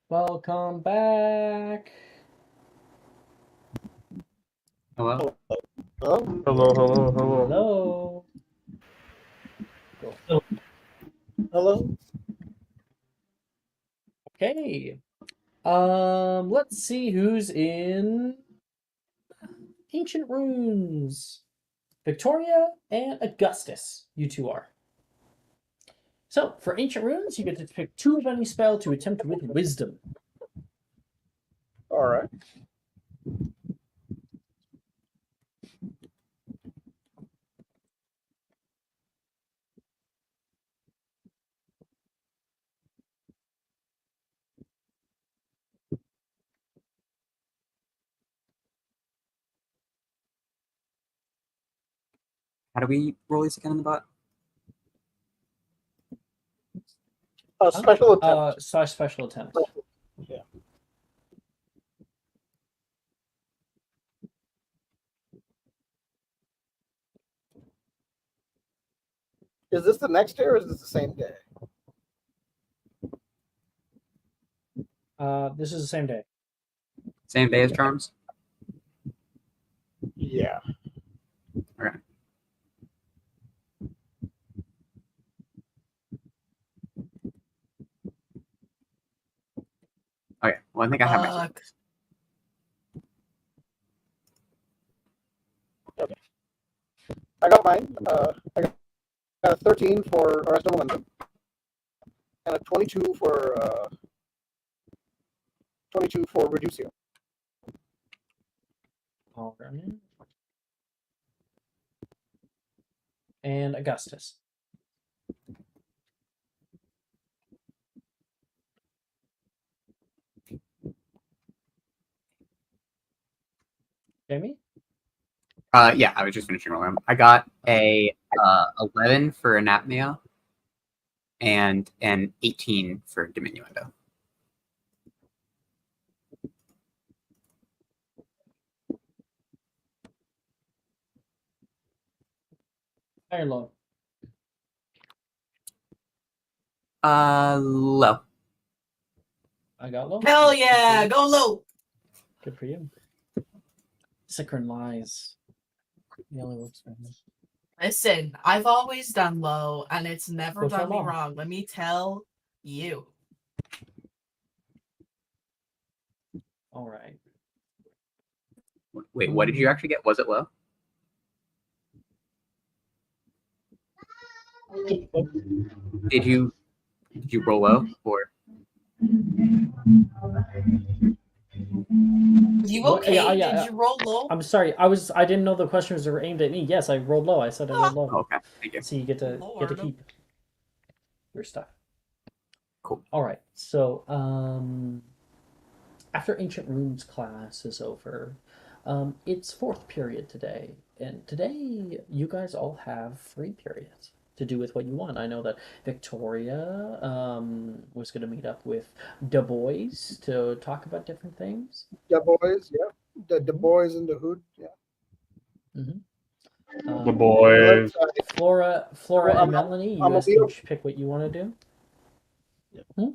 Welcome back. Hello? Oh, Hello. Hello. hello. Okay. Let's see who's in Ancient Runes. Victoria and Augustus, you two are. So, for Ancient Runes, you get to pick 2 of any spell to attempt with Wisdom. All right. How do we roll these again in the bot? Special attempt. Special attempt. Yeah. Is this the next day or is this the same day? This is the same day. Same day as charms? Yeah. Okay. Okay, well, I think I have my Fuck. I got mine. I got a 13 for Arrest of Momentum and a 22 for 22 for Reducio. All right. And Augustus. Jamie? Yeah, I was just finishing rolling. I got a 11 for Anapnea and an 18 for Diminuendo. High or low? Low. I got low. Hell yeah, go low. Good for you. Sickern lies. He only works for him. Listen, I've always done low, and it's never Go for done me long. wrong. Let me tell you. All right. Wait, what did you actually get? Was it low? Did you roll low or? You What? okay? Yeah. Did you roll low? I'm sorry. I didn't know the questions were aimed at me. Yes, I rolled low. I said I rolled low. Oh, okay, thank you. So you get to Lord. keep your stuff. Cool. All right. So after Ancient Runes class is over, it's 4th period today, and today you guys all have free periods to do with what you want. I know that Victoria was going to meet up with Du Bois to talk about different things. The boys, yeah. The boys in the hood, yeah. The boys. Flora, Well, and Melanie, you I'm guys a can little- pick what you want to do.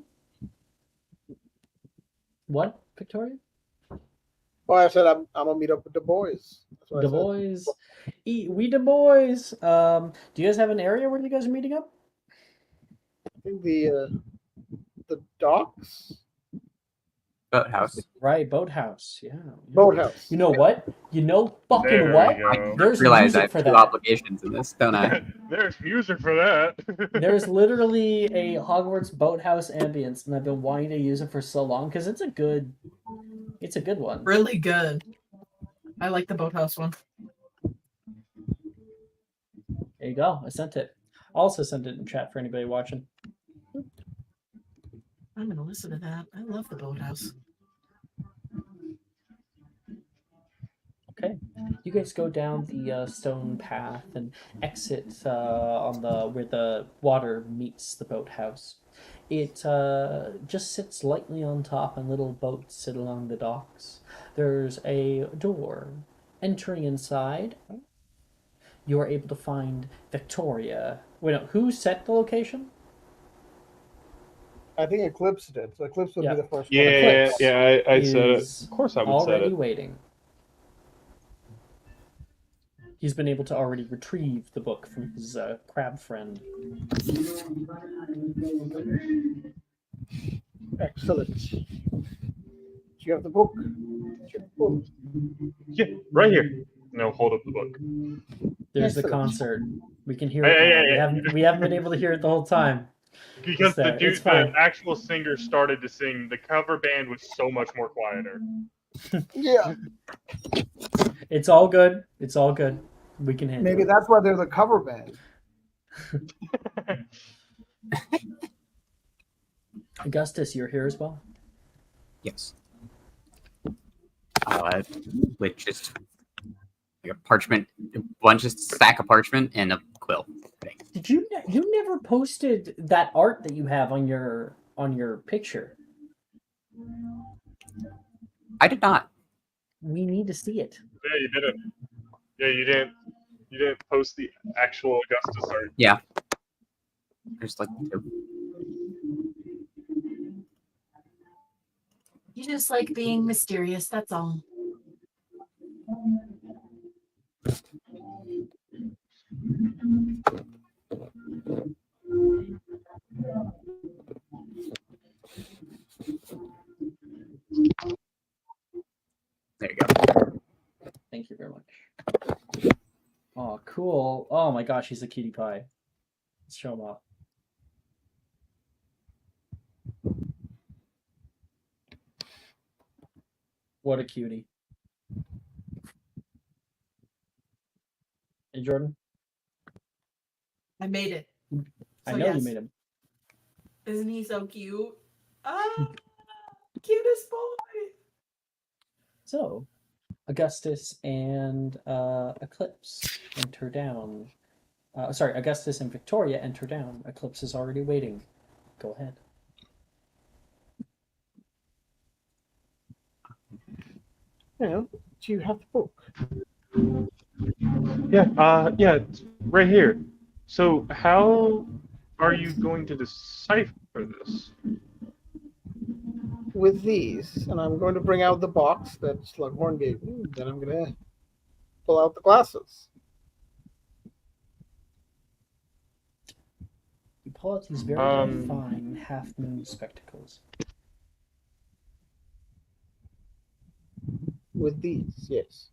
What, Victoria? Oh, I said I'm gonna meet up with the boys. That's what Du I said. Bois. We Du Bois. Do you guys have an area where you guys are meeting up? I think the docks. Boathouse. Right, Boathouse. Yeah. Boathouse. You know what? You know fucking There we what? go. There's Realize I music have for 2 that. obligations in this, don't I? There's music for that. There's literally a Hogwarts Boathouse ambience, and I've been wanting to use it for so long because it's a good one. Really good. I like the boathouse one. There you go. I sent it. Also sent it in chat for anybody watching. I'm gonna listen to that. I love the boathouse. Okay, you guys go down the stone path and exit on the where the water meets the boathouse. It just sits lightly on top, and little boats sit along the docks. There's a door. Entering inside, you are able to find Victoria. Wait, no, who set the location? I think Eclipse did. So Eclipse would Yeah. be the first one. Yeah, Eclipse I said it. is Of course, I would say already it. waiting. He's been able to already retrieve the book from his crab friend. Excellent. Do you have the book? Yeah, right here. No, hold up the book. There's the Excellent. concert. We can hear it now. We haven't been able to hear it the whole time. Because the there. It's dude, fine. the actual singer started to sing. The cover band was so much more quieter. Yeah. It's all good. It's all good. We can handle Maybe it. that's why they're the cover band. Augustus, you're here as well. Yes. With just like a parchment, just stack of parchment and a quill. Did you never posted that art that you have on your picture? I did not. We need to see it. Yeah, you didn't. Yeah, you didn't. You didn't post the actual Augustus art. Yeah. There's like You just like being mysterious, that's all. There you go. Thank you very much. Oh, cool. Oh my gosh, he's a cutie pie. Let's show him off. What a cutie. Hey, Jordan? I made it. I So know you yes. made him. Isn't he so cute? Ah, cutest boy. So, Augustus and Eclipse enter down. Sorry, Augustus and Victoria enter down. Eclipse is already waiting. Go ahead. Yeah. Do you have the book? Yeah, it's right here. So how are you going to decipher this? With these, and I'm going to bring out the box that Slughorn gave me. Then I'm going to pull out the glasses. You pull out these very fine half-moon spectacles. With these, yes.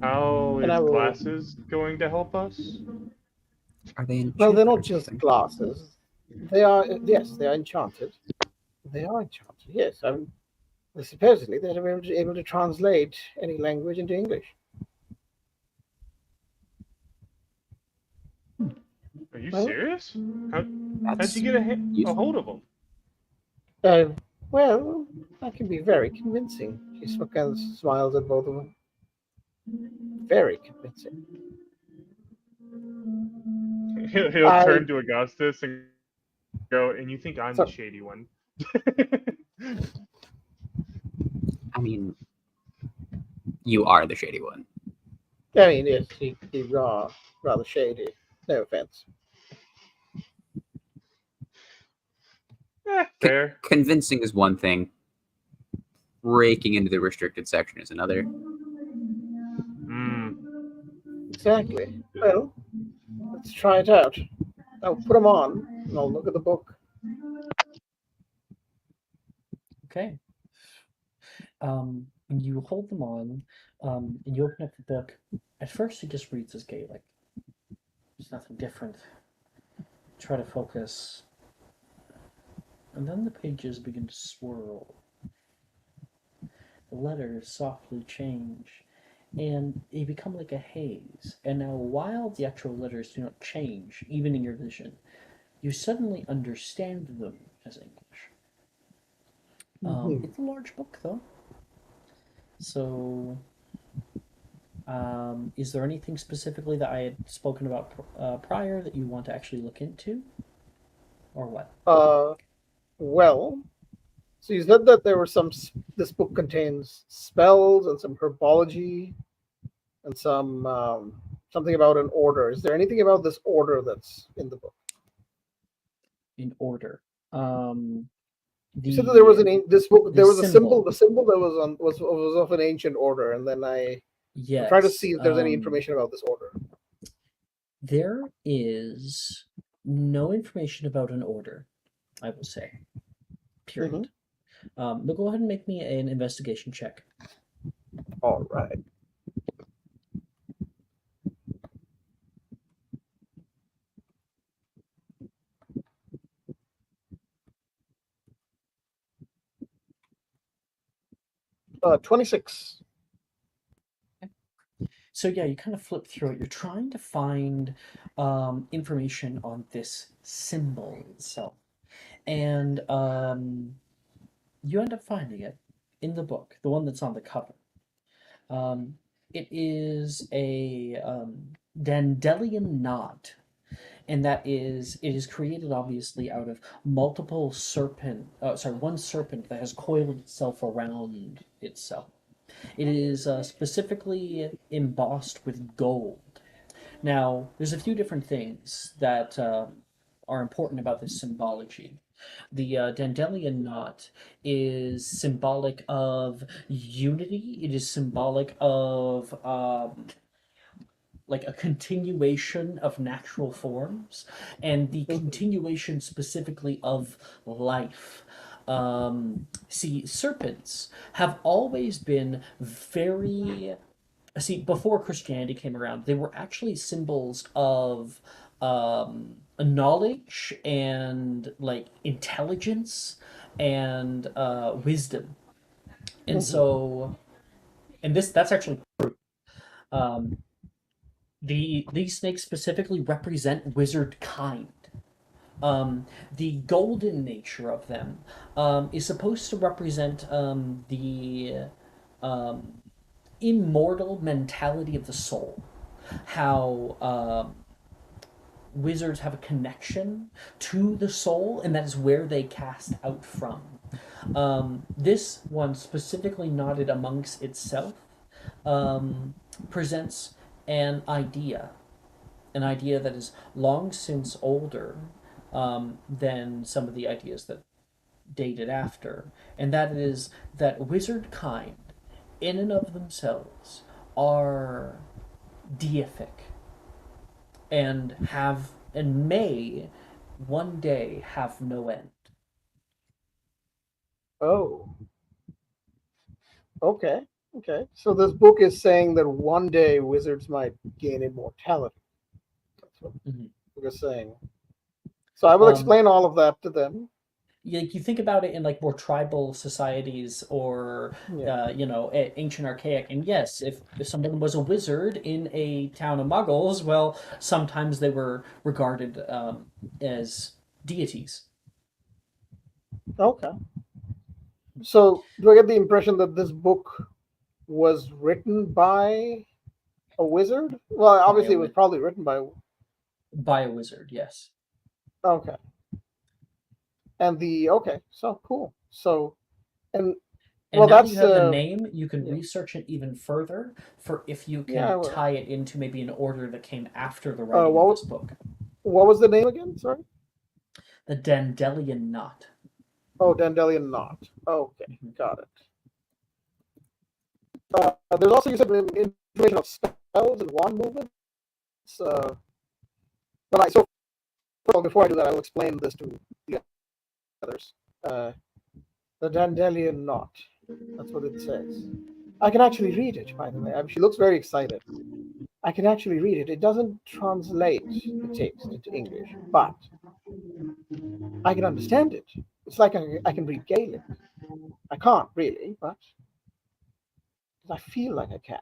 How And I is will- glasses going to help us? Are they enchanted? Well, they're or not just something? glasses. They are, yes, they are enchanted. They are enchanted, yes. Supposedly, they're able to translate any language into English. Are you Well, serious? How'd That's you get a hold of them? Well, I can be very convincing. She smiles at both of them. Very convincing. He'll turn to Augustus and go, and you think I'm the shady one? I mean, you are the shady one. I mean, yes, he's rather shady. No offense. Fair. Convincing is one thing. Breaking into the restricted section is another. Exactly. Well, let's try it out. I'll put them on, and I'll look at the book. Okay. When you hold them on, and you open up the book, at first it just reads as Gaelic. There's nothing different. Try to focus. And then the pages begin to swirl. The letters softly change, and they become like a haze. And now, while the actual letters do not change, even in your vision, you suddenly understand them as English. It's a large book, though. So, is there anything specifically that I had spoken about prior that you want to actually look into? Or what? Well, so you said that there were this book contains spells and some herbology and some something about an order. Is there anything about this order that's in the book? In order. You said that there was this book. the There was a symbol. symbol. The symbol that was of an ancient order, and then I'm trying to Yes. see if there's any information about this order. There is no information about an order, I will say. Period. But go ahead and make me an investigation check. All right. Uh, 26. So yeah, you kind of flip through it. You're trying to find information on this symbol itself, and you end up finding it in the book, the one that's on the cover. It is a Dandelion knot, and it is created obviously out of multiple one serpent that has coiled itself around itself. It is specifically embossed with gold. Now, there's a few different things that are important about this symbology. The Dandelion knot is symbolic of unity. It is symbolic of like a continuation of natural forms and the continuation specifically of life. See, serpents have always been very. See, before Christianity came around, they were actually symbols of knowledge and like intelligence and wisdom. And so, and that's actually um, these snakes specifically represent wizard kind. The golden nature of them is supposed to represent the immortal mentality of the soul. How wizards have a connection to the soul, and that is where they cast out from. This one, specifically knotted amongst itself, presents an idea that is long since older than some of the ideas that dated after, and that is that wizard kind, in and of themselves, are deific and may one day have no end. Oh. Okay. Okay. So this book is saying that one day wizards might gain immortality. That's what you're saying. So I will explain all of that to them. You think about it in like more tribal societies or ancient archaic, and yes, if someone was a wizard in a town of muggles, well, sometimes they were regarded as deities. Okay. So do I get the impression that this book was written by a wizard? Well, obviously it was probably written by a wizard, yes. Okay. And so cool. So and well, now that's you have the name. You can research it even further for if you can tie it into maybe an order that came after the writing of this book. What was the name again? Sorry. The Dandelion knot. Oh, Dandelion knot. Okay, got it. There's also, you said, information of spells and wand movements. So before I do that, I will explain this to the others. The Dandelion knot. That's what it says. I can actually read it, by the way. She looks very excited. I can actually read it. It doesn't translate the text into English, but I can understand it. It's like I can read Gaelic. I can't really, but I feel like I can.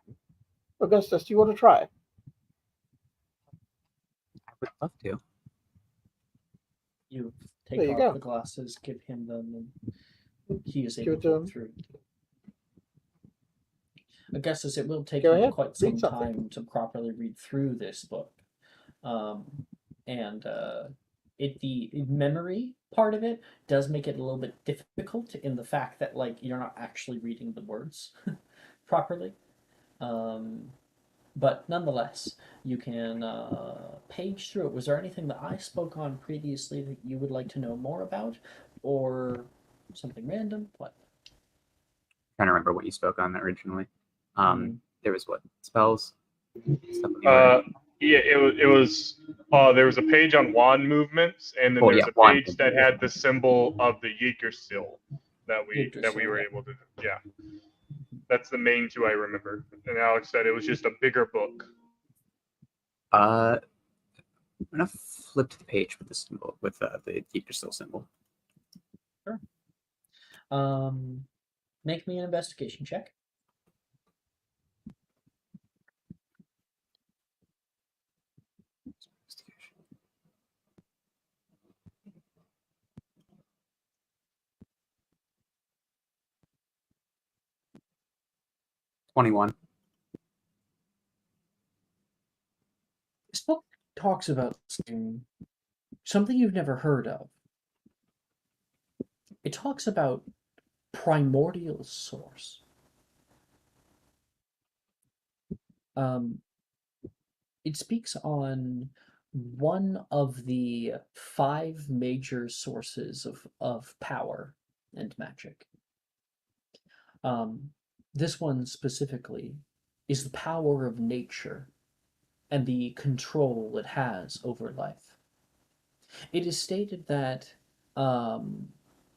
Augustus, do you want to try? I would love to. You take off the glasses, give him them, and he is able to look through. Augustus, it will take you quite some time to properly read through this book. The memory part of it does make it a little bit difficult in the fact that like you're not actually reading the words properly. But nonetheless, you can page through it. Was there anything that I spoke on previously that you would like to know more about, or something random? What? Trying to remember what you spoke on originally. Mhm. There was what spells, stuff on the Uh, order. yeah, it was. There was a page on wand movements, and then Oh there's yeah, a wand page that had the symbol of the Yggdrasil that we were Yeah. able to. Yeah, that's the main two I remember. And Alex said it was just a bigger book. I'm gonna flip to the page with the symbol, with the Yggdrasil symbol. Sure. Make me an investigation check. $21. This book talks about something you've never heard of. It talks about primordial source. It speaks on one of the 5 major sources of power and magic. This one specifically is the power of nature and the control it has over life. It is stated that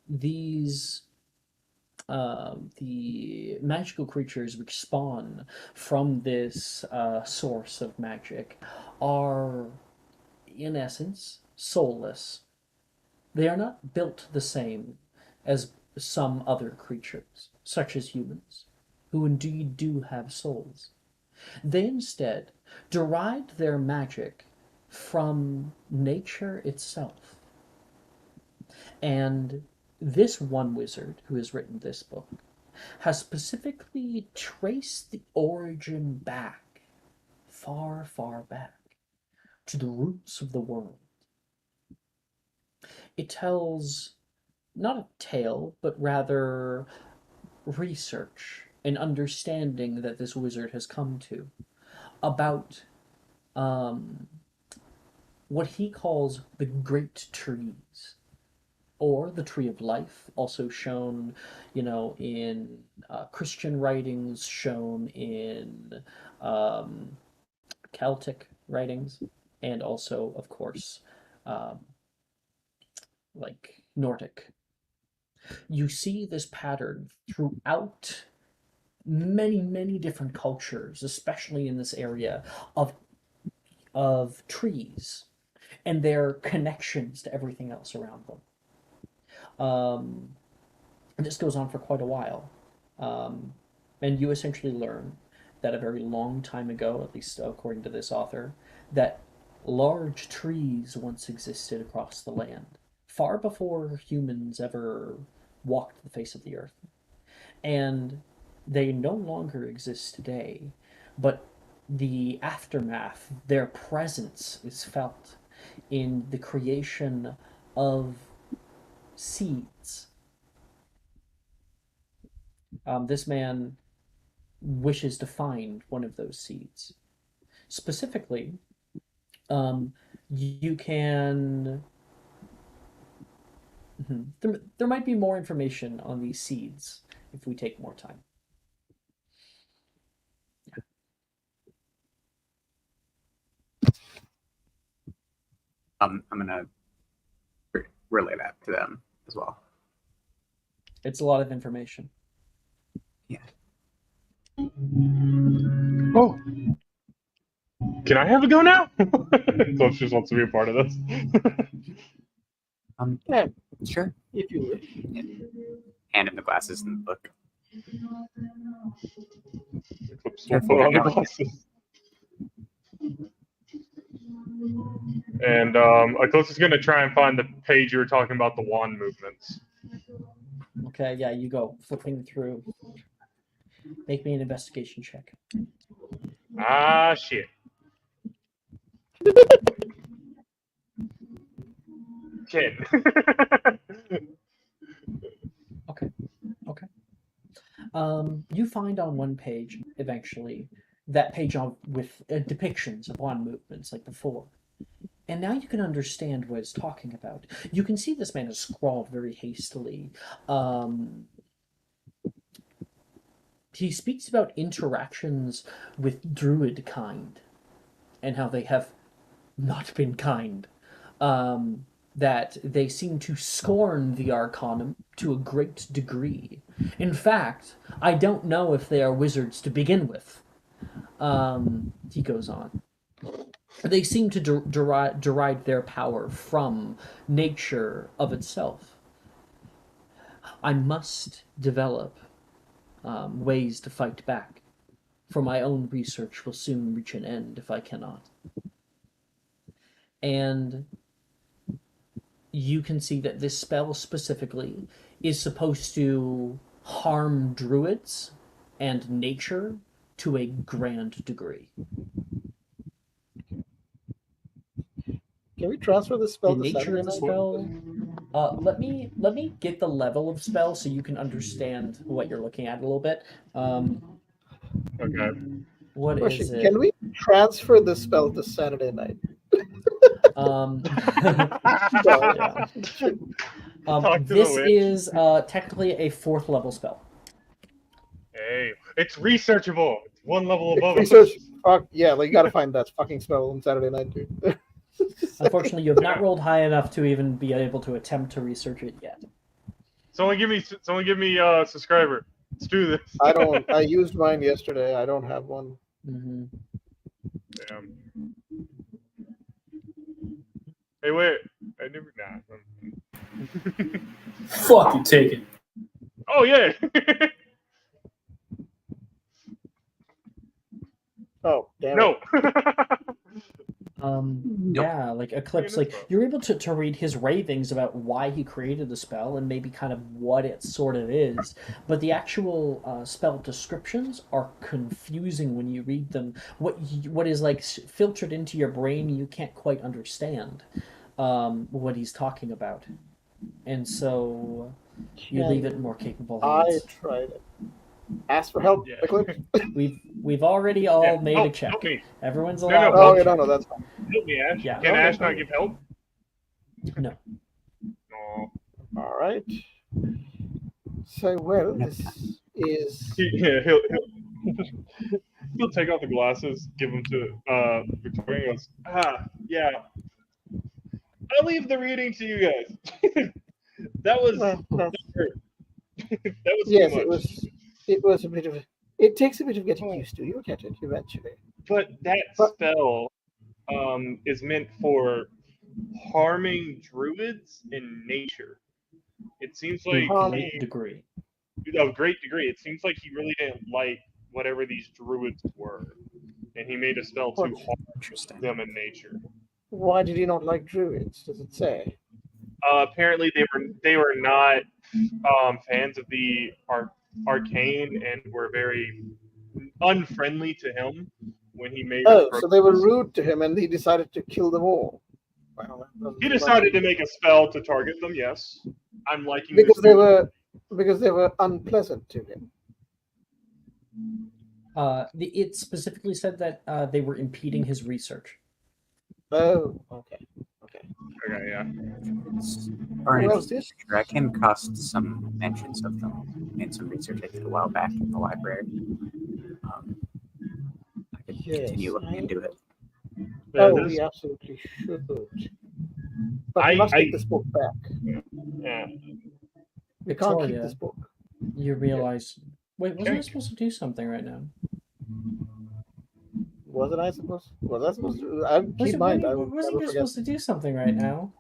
these the magical creatures which spawn from this source of magic are, in essence, soulless. They are not built the same as some other creatures, such as humans, who indeed do have souls. They instead derived their magic from nature itself. And this one wizard who has written this book has specifically traced the origin back, far, far back, to the roots of the world. It tells not a tale, but rather research and understanding that this wizard has come to about um, what he calls the great trees, or the tree of life, also shown, in Christian writings, shown in um, Celtic writings, and also, of course, um, like Nordic. You see this pattern throughout many, many different cultures, especially in this area of trees and their connections to everything else around them. And this goes on for quite a while. Um, and you essentially learn that a very long time ago, at least according to this author, that large trees once existed across the land, far before humans ever walked the face of the earth. And they no longer exist today, but the aftermath, their presence is felt in the creation of seeds. This man wishes to find one of those seeds. Specifically, you can. There might be more information on these seeds if we take more time. I'm gonna relay that to them as well. It's a lot of information. Yeah. Oh, can I have a go now? Close just wants to be a part of this. Yeah, Sure. if you wish. Yeah. Hand him the glasses and the book. We'll put on the glasses. And Akos is going to try and find the page you were talking about, the wand movements. Okay, yeah, you go flipping through. Make me an investigation check. Ah, shit. 10. Okay. You find on one page, eventually, that page on with depictions of wand movements like before. And now you can understand what it's talking about. You can see this man has scrawled very hastily. He speaks about interactions with druid kind and how they have not been kind. That they seem to scorn the Arcanum to a great degree. In fact, I don't know if they are wizards to begin with. He goes on. They seem to derive their power from nature of itself. I must develop ways to fight back, for my own research will soon reach an end if I cannot. And you can see that this spell specifically is supposed to harm druids and nature to a grand degree. Can we transfer the spell The to nature Saturday of the night? spell. Let me get the level of spell so you can understand what you're looking at a little bit. Okay. What Question, is it? can we transfer the spell to Saturday night? Yeah. Talk to This the witch. is technically a 4th level spell. Hey, it's researchable. It's one level above Research. us. Fuck yeah, like you gotta find that fucking spell on Saturday night, dude. Unfortunately, you have not rolled high enough to even be able to attempt to research it yet. Someone give me a subscriber. Let's do this. I don't. I used mine yesterday. I don't have one. Mm-hmm. Damn. Hey, wait. I never. Nah. Fuck you, take it. Oh yeah. Oh damn. No. Yeah, like Eclipse, like you're able to read his ravings about why he created the spell and maybe kind of what it sort of is, but the actual spell descriptions are confusing when you read them. What is like filtered into your brain, you can't quite understand what he's talking about, and so you leave it in more capable hands. I tried it. Ask for help, Yeah. Eclipse. We've already all made a check. Help me. Everyone's No, allowed. Oh, to yeah, check. no, that's fine. Help me, Ash. Yeah. Can Okay, Ash fine. not give help? No. No. All right. So, well, this is. Yeah, he'll take off the glasses, give them to Victoria, and goes, yeah. I'll leave the reading to you guys. that was Well, that was yes, too much. it was a bit of. It takes a bit of getting used to. You'll get it eventually. But that spell is meant for harming druids in nature. It seems To like a great degree. of great degree. It seems like he really didn't like whatever these druids were, and he made a spell to harm them in nature. Why did he not like druids? Does it say? Apparently, they were not fans of the arcane and were very unfriendly to him when he made. Oh, so they were rude to him, and he decided to kill them all. Well, he decided to make a spell to target them. Yes, I'm liking because this they were unpleasant to him. It specifically said that they were impeding his research. Oh, okay. Okay, yeah. Or Well, this I came across some mentions of them in some research I did a while back in the library. I could continue looking into it. Oh, we absolutely should. But we must take this book back. Yeah. We can't keep Victoria, this book. you realize. Wait, wasn't I supposed to do something right now? Wasn't I supposed? Was I supposed to? I keep mind. I would Wasn't never you forget. supposed to do something right now?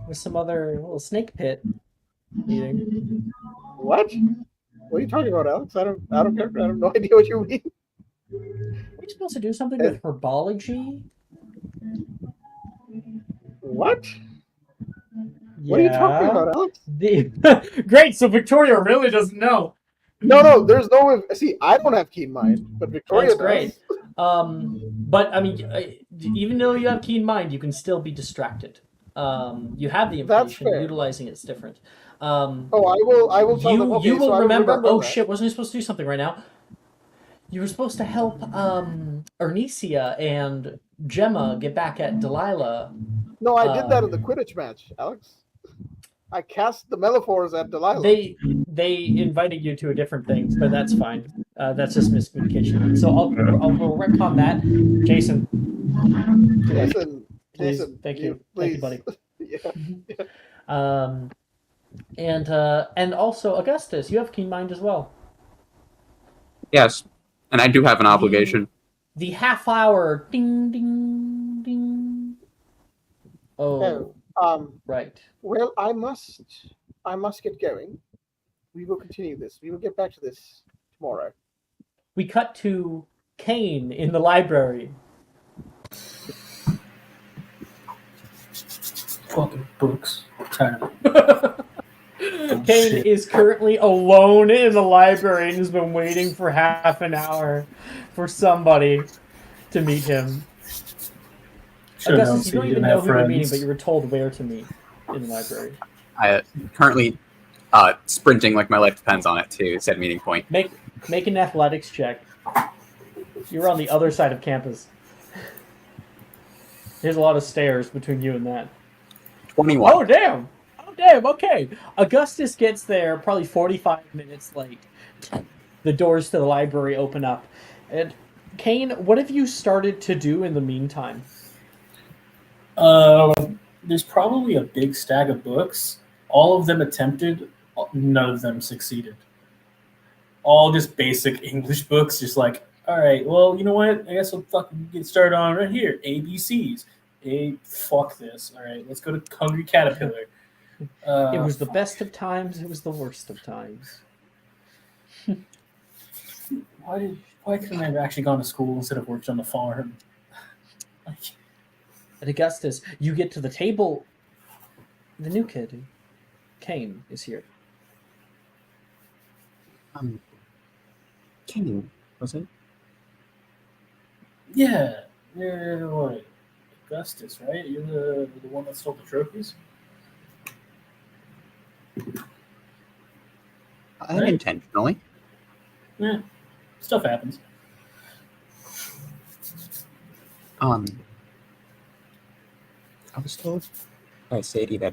With some other little snake pit meeting. What? What are you talking about, Alex? I don't care. I have no idea what you mean. Were you supposed to do something with herbology? What? What are you talking about, Alex? Great, so Victoria really doesn't know. No, there's no way. See, I don't have keen mind, but Victoria That's does. great. But I mean, even though you have keen mind, you can still be distracted. You have the information. fair. Utilizing it's different. I will tell them. Okay, you will so remember. I will Oh that. shit! Wasn't I supposed to do something right now? You were supposed to help Ernesia and Gemma get back at Delilah. No, I did that in the Quidditch match, Alex. I cast the Meliphors at Delilah. They invited you to a different thing, but that's fine. That's just miscommunication. So we'll retcon that. Jason. Please. Thank you. Please. Thank you, buddy. Yeah. And also Augustus, you have keen mind as well. Yes, and I do have an obligation. The half hour ding ding ding. Oh, right. Well, I must get going. We will continue this. We will get back to this tomorrow. We cut to Kane in the library. Fucking books. Kane is currently alone in the library and has been waiting for half an hour for somebody to meet him. Augustus, you don't even know who you're meeting, but you were told where to meet in the library. I currently sprinting like my life depends on it to said meeting point. Make an athletics check. You're on the other side of campus. There's a lot of stairs between you and that. 21. Oh, damn. Okay. Augustus gets there probably 45 minutes late. The doors to the library open up. And Kane, what have you started to do in the meantime? There's probably a big stack of books. All of them attempted, none of them succeeded. All just basic English books, just like, all right, well, you know what? I guess I'll fucking get started on right here. ABCs. Fuck this. All right, let's go to Hungry Caterpillar. It was the best of times. It was the worst of times. Why couldn't I have actually gone to school instead of worked on the farm? At Augustus, you get to the table. The new kid, Kane, is here. Kane, was it? Yeah. You're what? Augustus, right? You're the one that stole the trophies? Unintentionally. Yeah. Stuff happens. I was told by Sadie that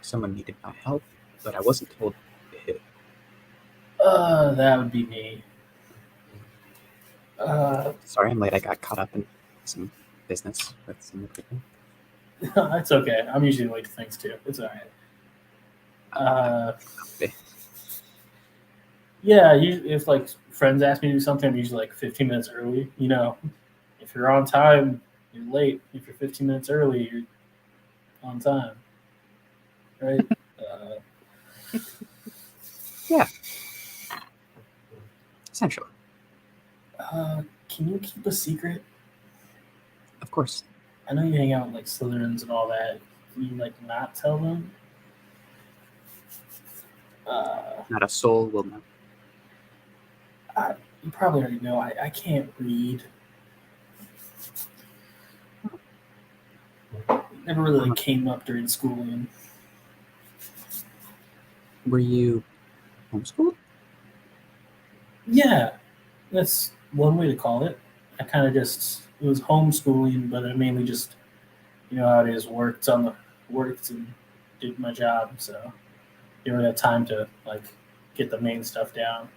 someone needed my help, but I wasn't told who. That would be me. Sorry, I'm late. I got caught up in some business with some people. It's okay. I'm usually late to things too. It's all right. Yeah, if like friends ask me to do something, I'm usually like 15 minutes early. You know, if you're on time, you're late. If you're 15 minutes early, you're on time. Right? Yeah. Essentially. Can you keep a secret? Of course. I know you hang out with like Slytherins and all that. Can you like not tell them? Not a soul will know. You probably already know. I can't read. Never really came up during schooling. Were you homeschooled? Yeah, that's one way to call it. I kind of it was homeschooling, but I mainly just, you know how it is, worked and did my job, so didn't really have time to like get the main stuff down.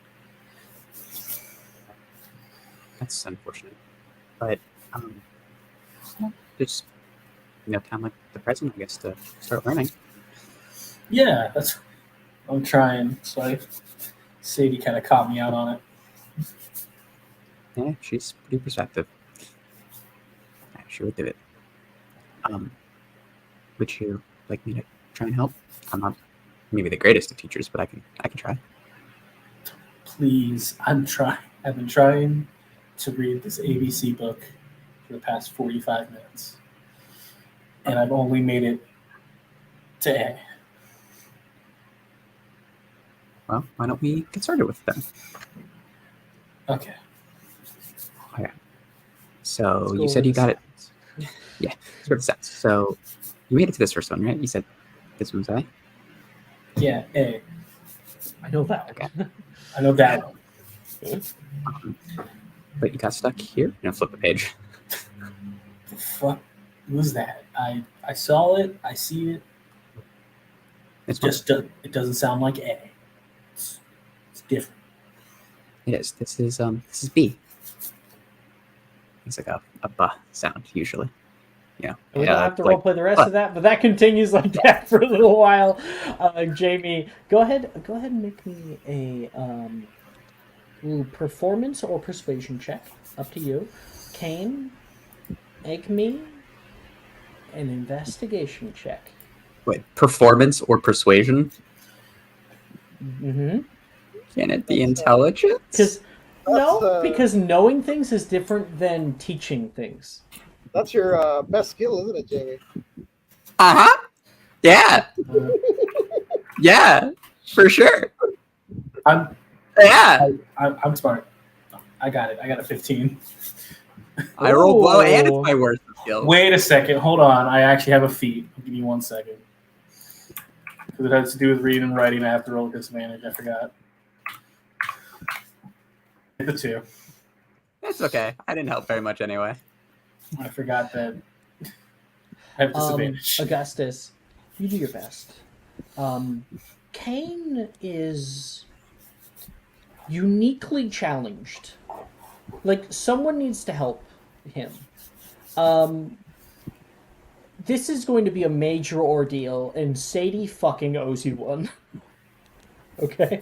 That's unfortunate, but just time like the present, I guess, to start learning. Yeah, that's what I'm trying. So Sadie kind of caught me out on it. Yeah, she's pretty perceptive. She would do it. Would you like me to try and help? I'm not maybe the greatest of teachers, but I can try. Please, I'm trying. I've been trying to read this ABC book for the past 45 minutes. And I've only made it to A. Well, why don't we get started with it then? Okay. So you said you got it. Yeah, sort of sense. So you made it to this first one, right? You said this one's A? Yeah, A. I know that. Okay. I know that one. But you got stuck here. Flip the page. The fuck was that? I saw it. I see it. It's It doesn't sound like A. It's different. It is. This is B. It's like a B sound usually. Yeah. We don't have to roleplay the rest of that, but that continues like that for a little while. Jamie, go ahead and make me a performance or persuasion check. Up to you. Kane, make me an investigation check. Wait, performance or persuasion? Mm-hmm. Can it be intelligence? Because knowing things is different than teaching things. That's your best skill, isn't it, Jamie? Uh-huh. Yeah. Yeah, for sure. I'm smart. I got it. I got a 15. I rolled low and it's my worst skill. Wait a second. Hold on. I actually have a feat. Give me 1 second. Because it has to do with reading and writing. I have to roll with disadvantage. I forgot. Hit the 2. That's okay. I didn't help very much anyway. I forgot that I have disadvantage. Augustus, you do your best. Kane is uniquely challenged. Like, someone needs to help him. This is going to be a major ordeal, and Sadie fucking owes you one. Okay?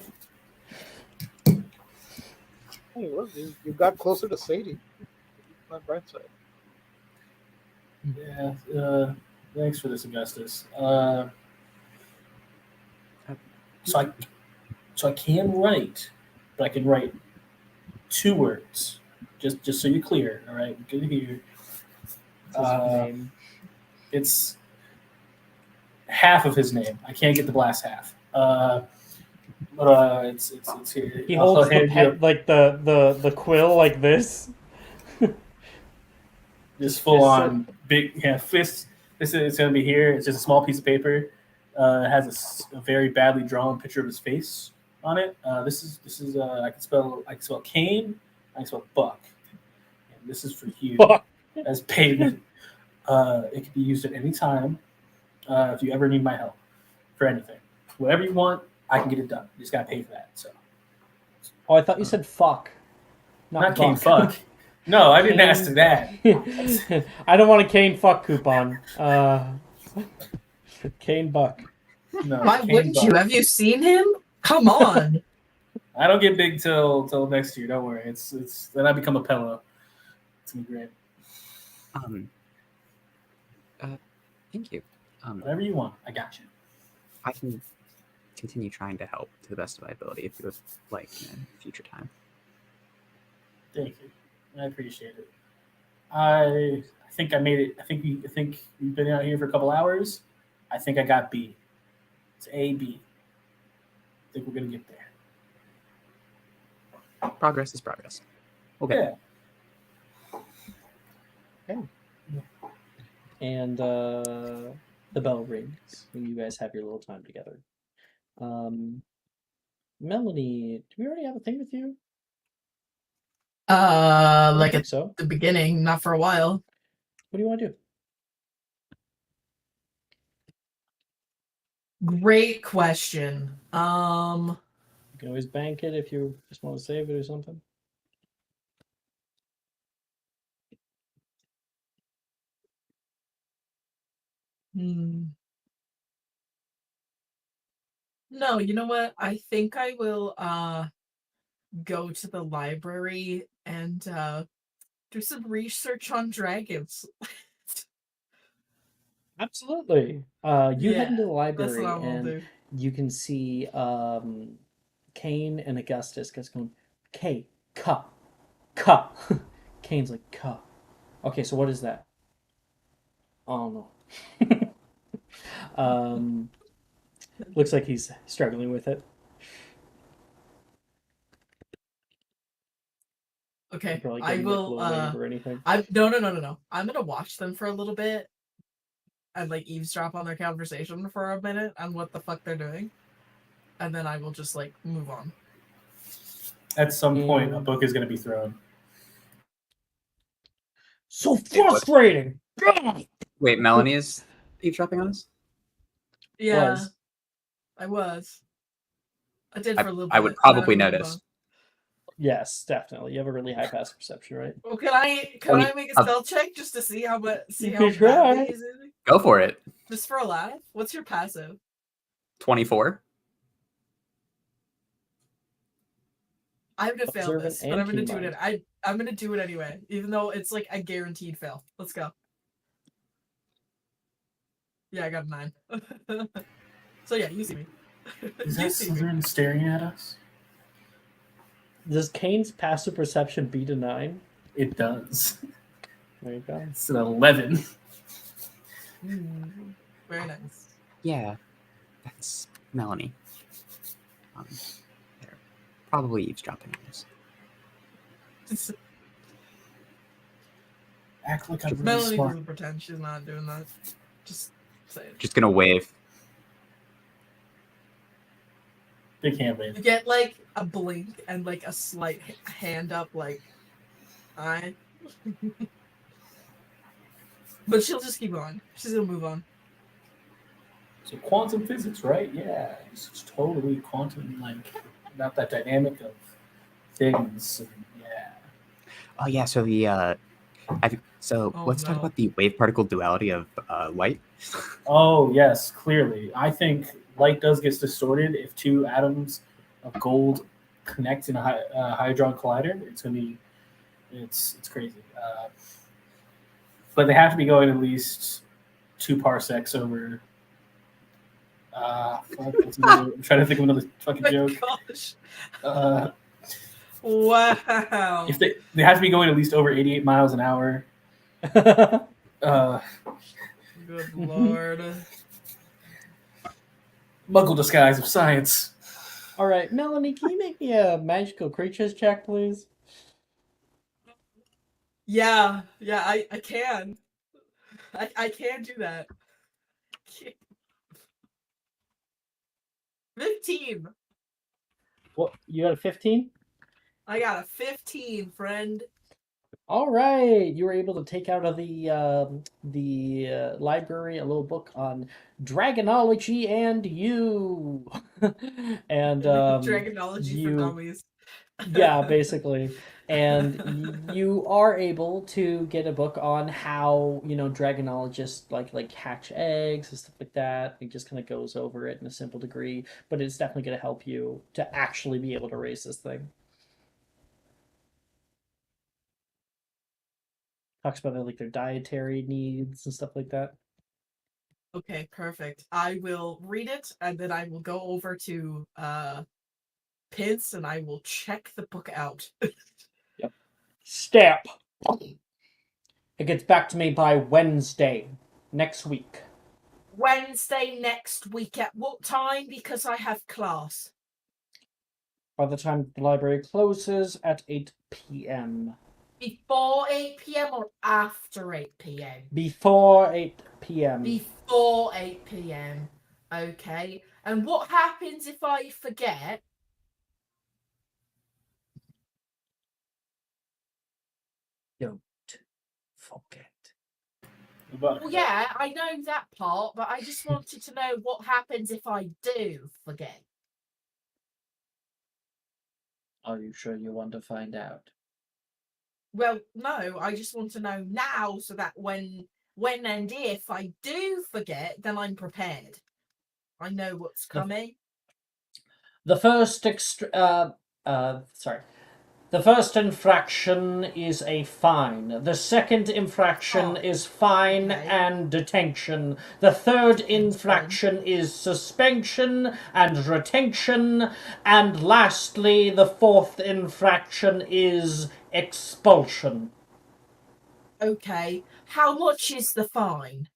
Hey, look, you got closer to Sadie. My bright side. Yeah, thanks for this, Augustus. So I can write, but I can write 2 words. Just so you're clear, all right? Good to hear. It's half of his name. I can't get the last half. But it's here. He holds the pen, like the quill like this. Just full on big fist. It's gonna be here. It's just a small piece of paper. It has a very badly drawn picture of his face on it. This is I can spell Kane. I can spell Buck. And this is for you as payment. It can be used at any time. If you ever need my help for anything, whatever you want, I can get it done. You just gotta pay for that. So. Oh, I thought you said fuck. Not Kane fuck. No, I didn't ask that. I don't want a Kane fuck coupon. Kane Buck. No, why Kane wouldn't Buck. you? Have you seen him? Come on. I don't get big till next year. Don't worry. It's then I become a pillow. It's gonna be great. Thank you. Whatever you want, I got you. I can continue trying to help to the best of my ability if you would like in a future time. Thank you. I appreciate it. I think I made it. I think you've been out here for a couple hours. I think I got B. It's A B. I think we're gonna get there. Progress is progress. Okay. Yeah. Okay. And the bell rings when you guys have your little time together. Melanie, do we already have a thing with you? Like at so. the beginning, not for a while. What do you want to do? Great question. You can always bank it if you just want to save it or something. No, you know what? I think I will go to the library and do some research on dragons. Absolutely. You head into the library that's what I will and do. you can see Kane and Augustus just going, K, ka, ka. Kane's like, ka. Okay, so what is that? Oh no. Looks like he's struggling with it. Okay, Probably I will. or anything. No. I'm gonna watch them for a little bit and like eavesdrop on their conversation for a minute on what the fuck they're doing, and then I will just like move on. At some point, a book is going to be thrown. So frustrating. Wait, Melanie is eavesdropping on us? Yeah, Was. I was. I did for a little bit. I would and then probably moved notice. on. Yes, definitely. You have a really high passive perception, right? Well, can I make a spell check just to see how much You how could bad try. it is? Go for it. Just for a laugh. What's your passive? 24. I'm gonna fail Observant this, but and I'm gonna keen do it. mind. I'm gonna do it anyway, even though it's like a guaranteed fail. Let's go. Yeah, I got a 9. So yeah, you see me. Is that Slytherin staring at us? Does Kane's passive perception beat a 9? It does. There you go. It's an 11. Very nice. Yeah, that's Melanie. They're probably eavesdropping on us. Act like I'm really Melanie smart. doesn't pretend she's not doing that. Just say it. Just gonna wave. Big hand wave. You get like a blink and like a slight hand up, like, hi. But she'll just keep going. She's gonna move on. So quantum physics, right? Yeah, it's totally quantum, like about that dynamic of things. And, yeah. Oh yeah, so let's talk about the wave particle duality of light. Oh yes, clearly. I think light does get distorted if two atoms of gold connect in a hadron collider. It's gonna be, it's crazy. But they have to be going at least 2 parsecs over. I'm trying to think of another fucking joke. Gosh. Wow. If they have to be going at least over 88 miles an hour. Good lord. Muggle disguise of science. All right, Melanie, can you make me a magical creatures check, please? Yeah, I can. I can do that. 15. What? You got a 15? I got a 15, friend. All right, you were able to take out of the library a little book on dragonology and you, and Dragonology for dummies. Yeah, basically. And you are able to get a book on how, dragonologists like hatch eggs and stuff like that. It just kind of goes over it in a simple degree, but it's definitely going to help you to actually be able to raise this thing. Talks about like their dietary needs and stuff like that. Okay, perfect. I will read it and then I will go over to Pince and I will check the book out. Yep. Step. It gets back to me by Wednesday next week. Wednesday next week at what time? Because I have class. By the time the library closes at 8 p.m. Before 8 p.m. or after 8 p.m.? Before 8 p.m. Before 8 p.m. Okay. And what happens if I forget? Don't forget. Well, yeah, I know that part, but I just wanted to know what happens if I do forget. Are you sure you want to find out? Well, no, I just want to know now so that when and if I do forget, then I'm prepared. I know what's coming. The first The first infraction is a fine. The second infraction is fine and detention. The third infraction is suspension and retention. And lastly, the fourth infraction is expulsion. Okay. How much is the fine?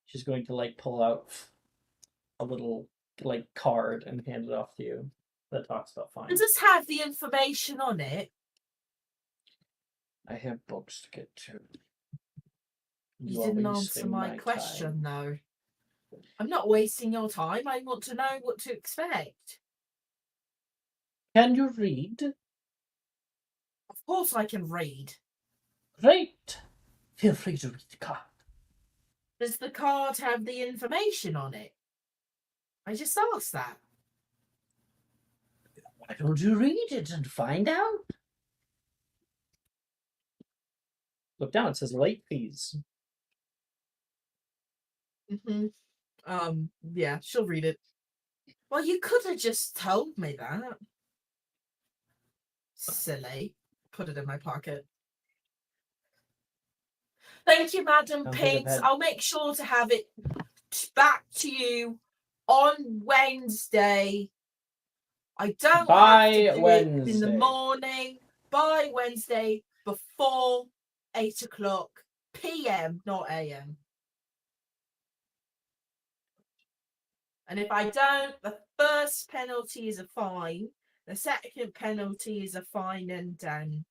She's going to pull out a little card and hand it off to you that talks about fines. Does this have the information on it? I have books to get to. You didn't answer my question, though. I'm not wasting your time. I want to know what to expect. Can you read? Of course I can read. Great. Feel free to read the card. Does the card have the information on it? I just asked that. Why don't you read it and find out? Look down, it says late fees. Mm-hmm. Yeah, she'll read it. Well, you could have just told me that. Silly. Put it in my pocket. Thank you, Madam Pigs. I'll make sure to have it back to you on Wednesday. I don't have to do it in the morning. By Wednesday before 8 o'clock p.m., not a.m. And if I don't, the first penalty is a fine. The second penalty is a fine and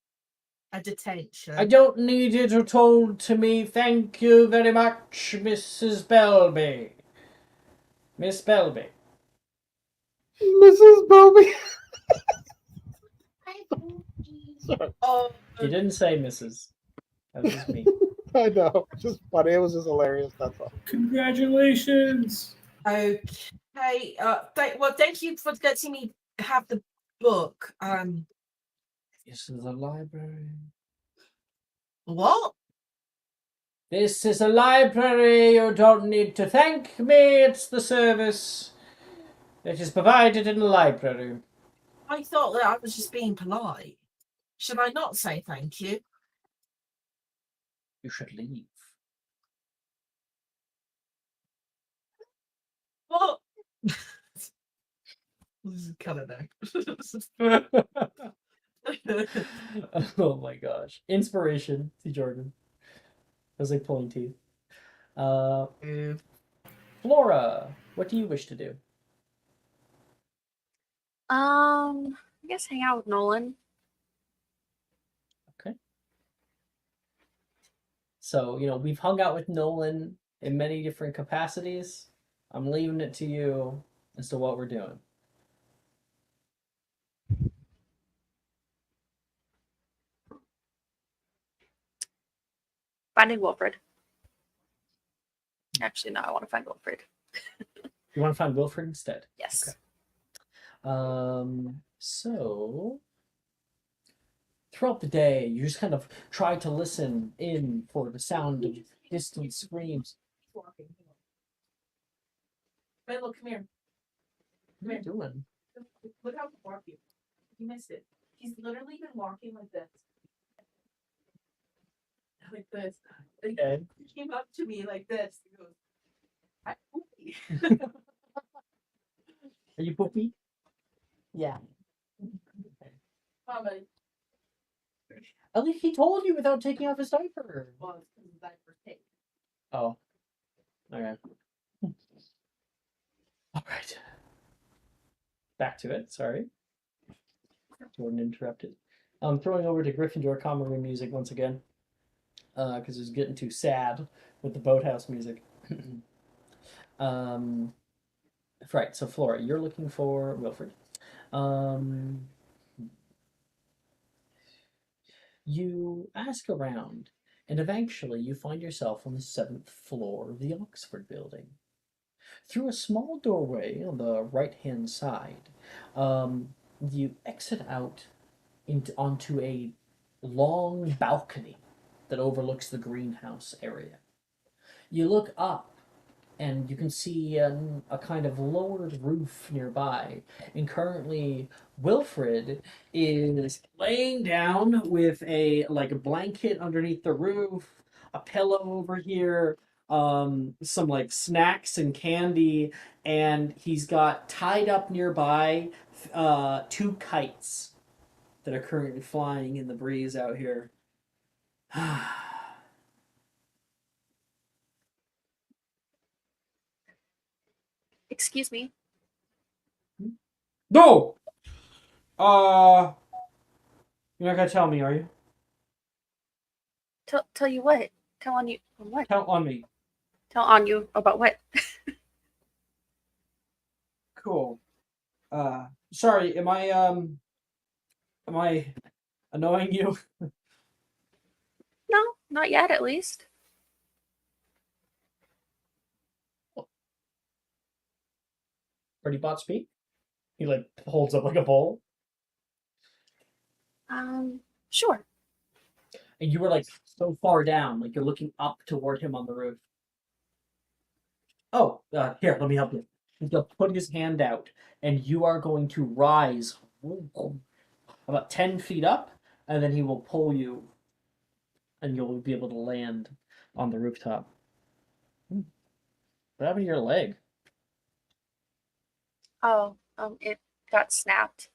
a detention. I don't need it told to me. Thank you very much, Mrs. Belby. Miss Belby. Mrs. Belby. Sorry. Oh, You didn't say Mrs. That was just me. I know. Just funny. It was just hilarious. That's all. Congratulations. Okay. Thank you for letting me have the book. This is a library. What? This is a library. You don't need to thank me. It's the service that is provided in the library. I thought that I was just being polite. Should I not say thank you? You should leave. What? Cut it there. Oh my gosh. Inspiration. See Jordan. I was like pulling teeth. Flora, what do you wish to do? I guess hang out with Nolan. Okay. So, we've hung out with Nolan in many different capacities. I'm leaving it to you as to what we're doing. Finding Wilfred. Actually, no, I want to find Wilfred. You want to find Wilfred instead? Yes. Okay. So throughout the day, you just kind of try to listen in for the sound of distant screams. Ben, look, come here. What are you doing? Look how he's walking. You missed it. He's literally been walking like this. Like this. Okay. He came up to me like this. He goes, "Hi, Poopy." Are you poopy? Yeah. Come on. At least he told you without taking off his diaper. Well, it's because his diaper's taken. Oh. Okay. All right. Back to it. Sorry. Jordan interrupted. I'm throwing over to Gryffindor common room music once again. Because it's getting too sad with the boathouse music. Right, so Flora, you're looking for Wilfred. You ask around, and eventually you find yourself on the 7th floor of the Oxford building. Through a small doorway on the right-hand side, you exit out onto a long balcony that overlooks the greenhouse area. You look up and you can see a kind of lowered roof nearby. And currently, Wilfred is laying down with a blanket underneath the roof, a pillow over here, some snacks and candy, and he's got tied up nearby 2 kites that are currently flying in the breeze out here. Excuse me. No! You're not gonna tell me, are you? Tell you what? Tell on you what? Tell on me. Tell on you about what? Cool. Sorry, am I annoying you? No, not yet, at least. Pretty bot speak? He like holds up like a bowl. Sure. And you were like so far down, like you're looking up toward him on the roof. Oh, here, let me help you. He'll put his hand out, and you are going to rise about 10 feet up, and then he will pull you, and you'll be able to land on the rooftop. What happened to your leg? Oh, it got snapped.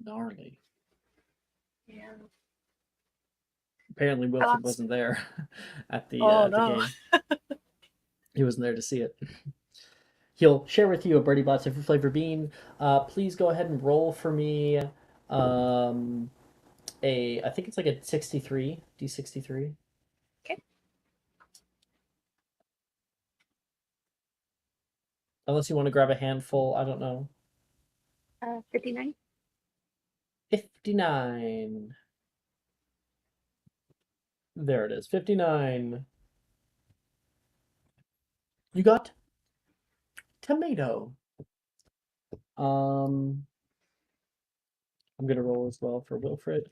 Gnarly. Yeah. Apparently, Wilfred lost- wasn't there at the Oh, at the no. game. He wasn't there to see it. He'll share with you a Birdie Bot's different flavor bean. Please go ahead and roll for me. I think it's like a 63 D63. Okay. Unless you want to grab a handful, I don't know. 59. 59. There it is. 59. You got tomato. I'm gonna roll as well for Wilfred.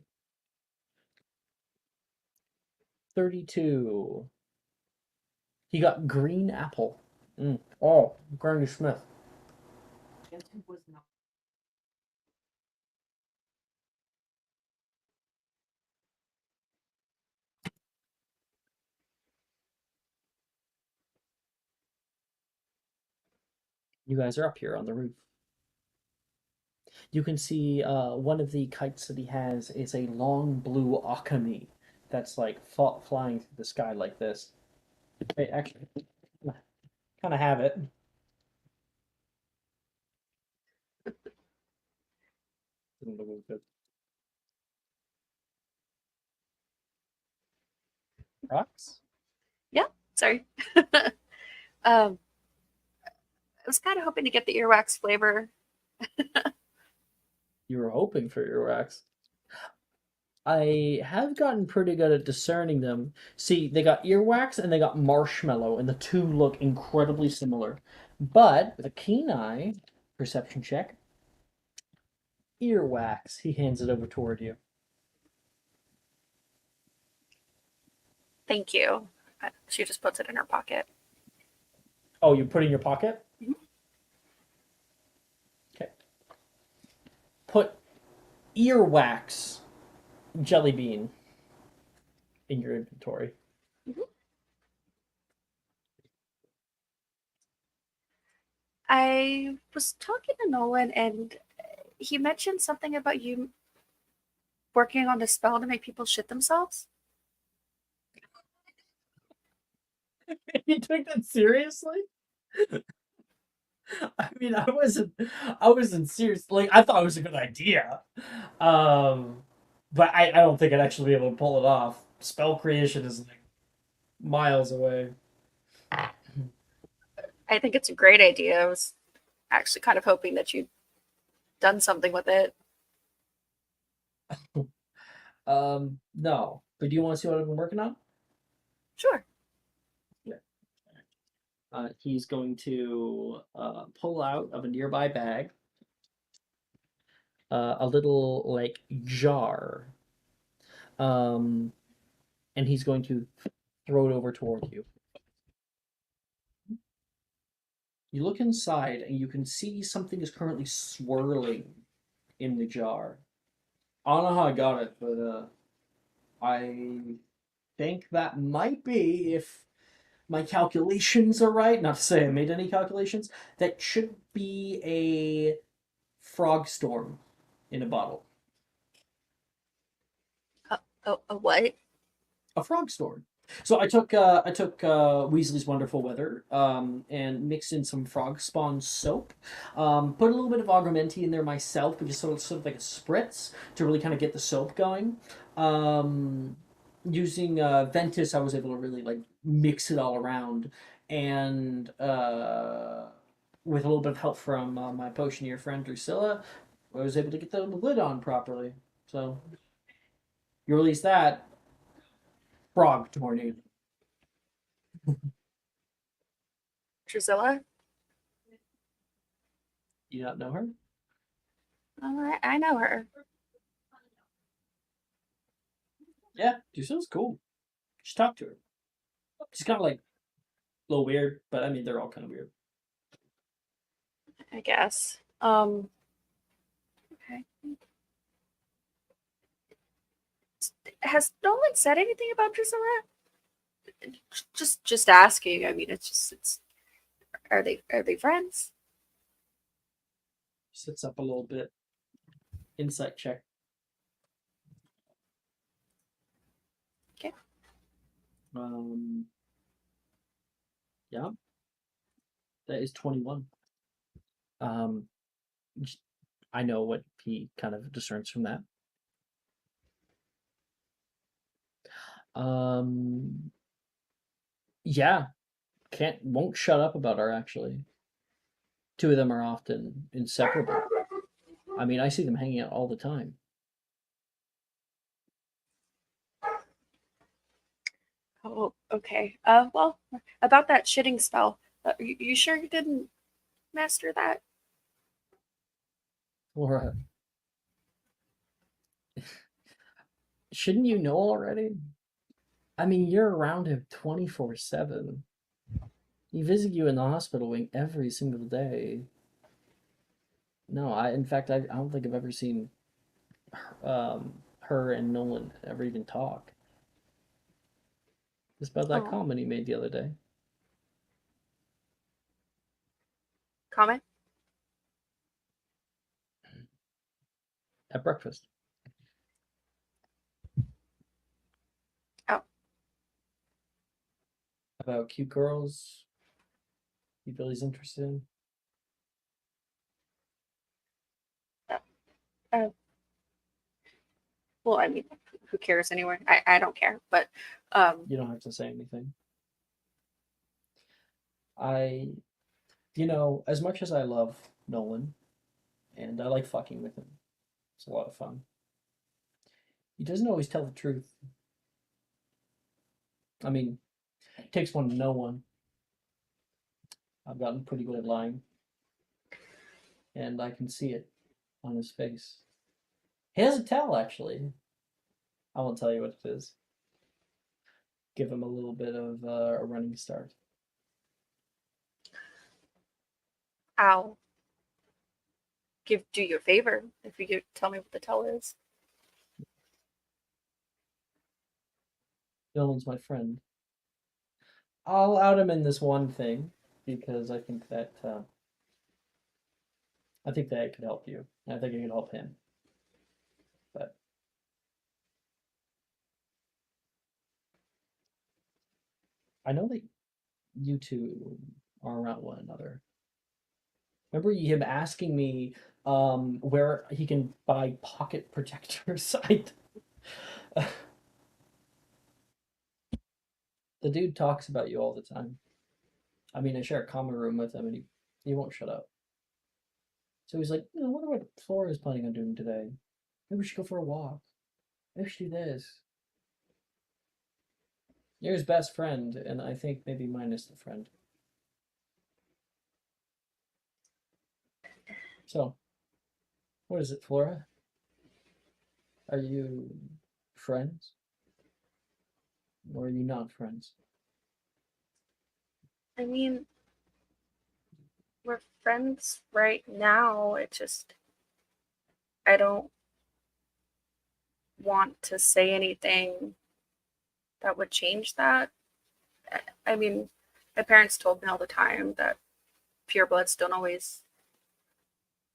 32. He got green apple. Oh, Granny Smith. You guys are up here on the roof. You can see one of the kites that he has is a long blue Akami that's like flying through the sky like this. Hey, actually, kind of have it. Doesn't look really good. Rocks? Yeah, sorry. I was kind of hoping to get the earwax flavor. You were hoping for earwax. I have gotten pretty good at discerning them. See, they got earwax and they got marshmallow, and the two look incredibly similar. But with a keen eye, perception check, earwax. He hands it over toward you. Thank you. She just puts it in her pocket. Oh, you put it in your pocket? Mhm. Okay. Put earwax jelly bean in your inventory. I was talking to Nolan, and he mentioned something about you working on a spell to make people shit themselves. You took that seriously? I mean, I wasn't serious. Like, I thought it was a good idea. But I don't think I'd actually be able to pull it off. Spell creation is like miles away. I think it's a great idea. I was actually kind of hoping that you'd done something with it. No. But do you want to see what I've been working on? Sure. He's going to pull out of a nearby bag a little like jar, and he's going to throw it over toward you. You look inside, and you can see something is currently swirling in the jar. I don't know how I got it, but I think that might be, if my calculations are right, not to say I made any calculations, that should be a frog storm in a bottle. A what? A frog storm. So I took Weasley's Wonderful Weather and mixed in some frog spawn soap. Put a little bit of Augmenti in there myself, but just sort of like a spritz to really kind of get the soap going. Using Ventus, I was able to really like mix it all around, and with a little bit of help from my potioneer friend Drusilla, I was able to get the lid on properly. So you release that frog tornado. Drusilla? You not know her? Oh, I know her. Yeah, Drusilla's cool. Just talk to her. She's kind of like a little weird, but I mean they're all kind of weird. I guess. Okay. Has Nolan said anything about Drusilla? Just asking. I mean, it's. Are they friends? Sits up a little bit. Insight check. Okay. Yeah. That is 21. I know what he kind of discerns from that. Yeah, won't shut up about her actually. Two of them are often inseparable. I mean, I see them hanging out all the time. Oh, okay. Well, about that shitting spell. You sure you didn't master that? Laura, shouldn't you know already? I mean, you're around him 24/7. He visits you in the hospital wing every single day. No, in fact, I don't think I've ever seen her and Nolan ever even talk. It's about that Oh. comment he made the other day. Comment? At breakfast. Oh. About cute girls he feels interested in. Well, I mean, who cares anyway? I don't care, but You don't have to say anything. As much as I love Nolan, and I like fucking with him, it's a lot of fun. He doesn't always tell the truth. I mean, it takes one to know one. I've gotten pretty good at lying, and I can see it on his face. He doesn't tell, actually. I won't tell you what it is. Give him a little bit of a running start. I'll do you a favor if you could tell me what the tell is. Nolan's my friend. I'll out him in this one thing because I think that it could help you. And I think it could help him. But I know that you two are around one another. Remember him asking me where he can buy pocket protectors? The dude talks about you all the time. I mean, I share a common room with him, and he won't shut up. So he's like, I wonder what Flora is planning on doing today. Maybe we should go for a walk. Maybe we should do this. You're his best friend, and I think maybe minus the friend. So, what is it, Flora? Are you friends? Or are you not friends? I mean, we're friends right now. It just I don't want to say anything that would change that. I mean, my parents told me all the time that purebloods don't always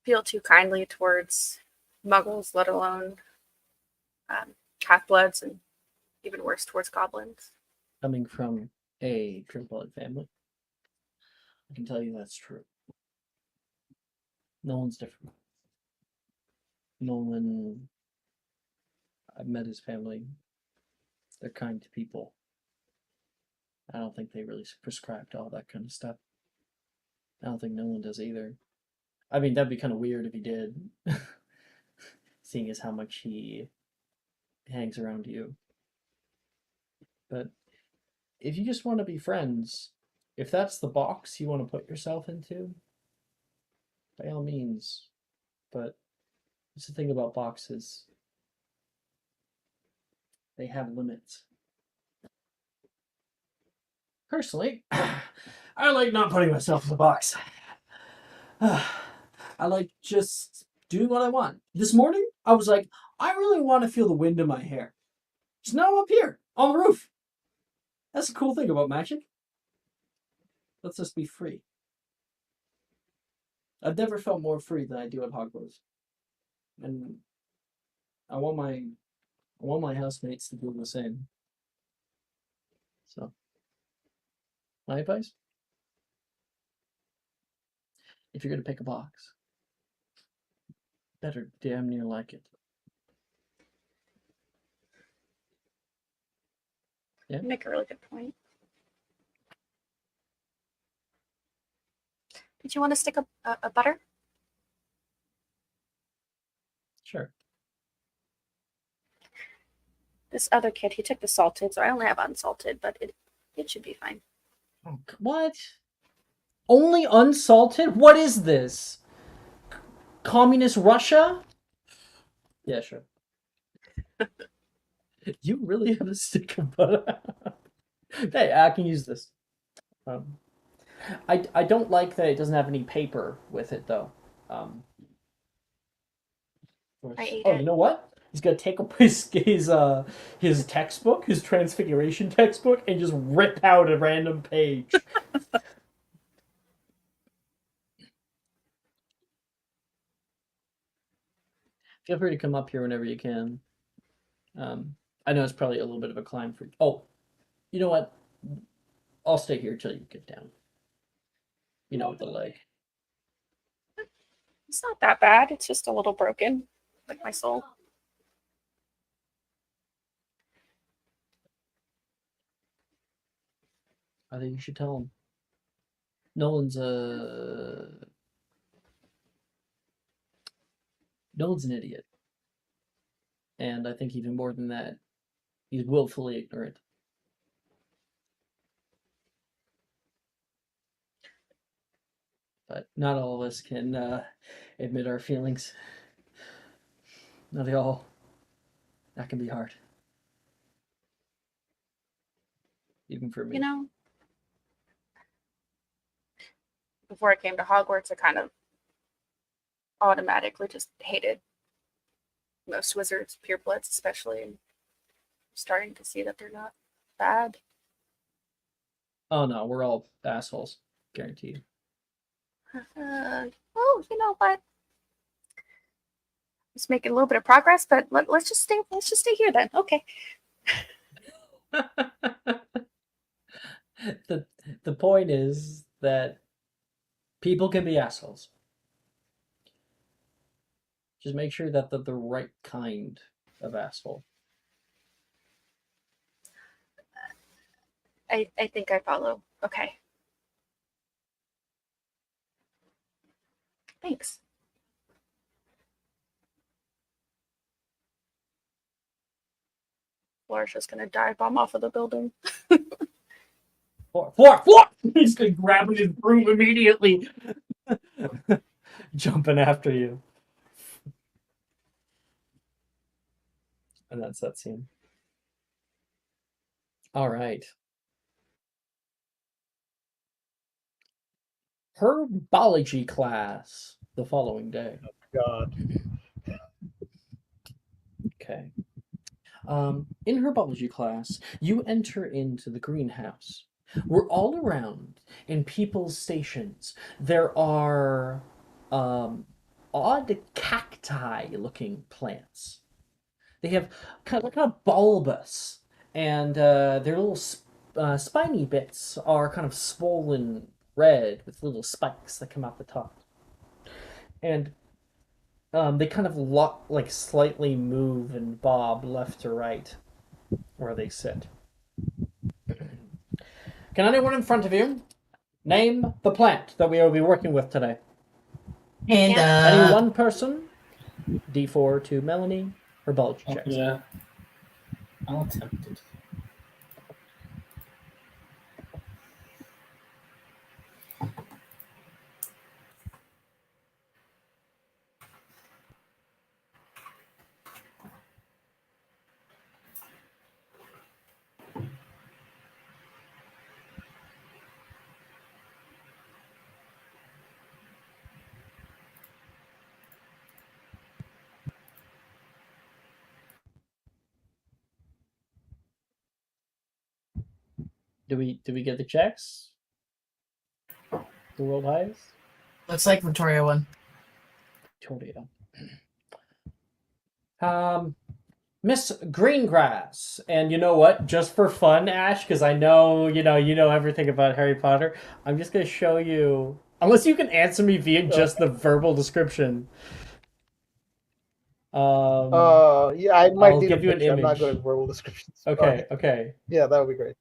feel too kindly towards muggles, let alone half-bloods, and even worse towards goblins. Coming from a pure-blood family, I can tell you that's true. No one's different. Nolan, I've met his family. They're kind to people. I don't think they really prescribed all that kind of stuff. I don't think Nolan does either. I mean, that'd be kind of weird if he did, seeing as how much he hangs around you. But if you just want to be friends, if that's the box you want to put yourself into, by all means. But that's the thing about boxes, they have limits. Personally, I like not putting myself in a box. I like just doing what I want. This morning, I was like, I really want to feel the wind in my hair. So now I'm up here on the roof. That's the cool thing about magic. Let's just be free. I've never felt more free than I do at Hogwarts, and I want my housemates to do the same. So, my advice: if you're gonna pick a box, better damn near like it. Yeah. You make a really good point. Did you want to stick a butter? Sure. This other kid, he took the salted, so I only have unsalted, but it should be fine. Oh, what? Only unsalted? What is this? Communist Russia? Yeah, sure. You really have a stick of butter? Hey, I can use this. I don't like that it doesn't have any paper with it, though. I ate Oh, it. you know what? He's gonna take up his textbook, his Transfiguration textbook, and just rip out a random page. Feel free to come up here whenever you can. I know it's probably a little bit of a climb for. Oh, you know what? I'll stay here till you get down. You know, with the leg. It's not that bad. It's just a little broken, like my soul. I think you should tell him. Nolan's an idiot. And I think even more than that, he's willfully ignorant. But not all of us can admit our feelings. Not all. That can be hard. Even for me. You know, before I came to Hogwarts, I kind of automatically just hated most wizards, purebloods especially, and I'm starting to see that they're not bad. Oh no, we're all assholes. Guaranteed. Oh, you know what? Just making a little bit of progress, but let's just stay here then. Okay. The point is that people can be assholes. Just make sure that they're the right kind of asshole. I think I follow. Okay. Thanks. Laura's just gonna dive bomb off of the building. Four! He's gonna grab his broom immediately. Jumping after you. And that's that scene. All right. Herbology class the following day. God. Okay. In herbology class, you enter into the greenhouse. We're all around in people's stations. There are odd cacti-looking plants. They have kind of bulbous, and their little spiny bits are kind of swollen red with little spikes that come out the top. And they kind of like slightly move and bob left to right where they sit. Can anyone in front of you name the plant that we will be working with today? And Any one person? D4 to Melanie. Her bulge checks. Yeah. I'll attempt it. Do we get the checks? The world highest? looks like Victoria won. Victoria. Miss Greengrass, and you know what? Just for fun, Ash, because I know you know everything about Harry Potter. I'm just gonna show you, unless you can answer me via just the verbal description. Yeah, I might I'll need give a you an picture. I'm not image. good at verbal descriptions. Okay, okay. Yeah, that would be great.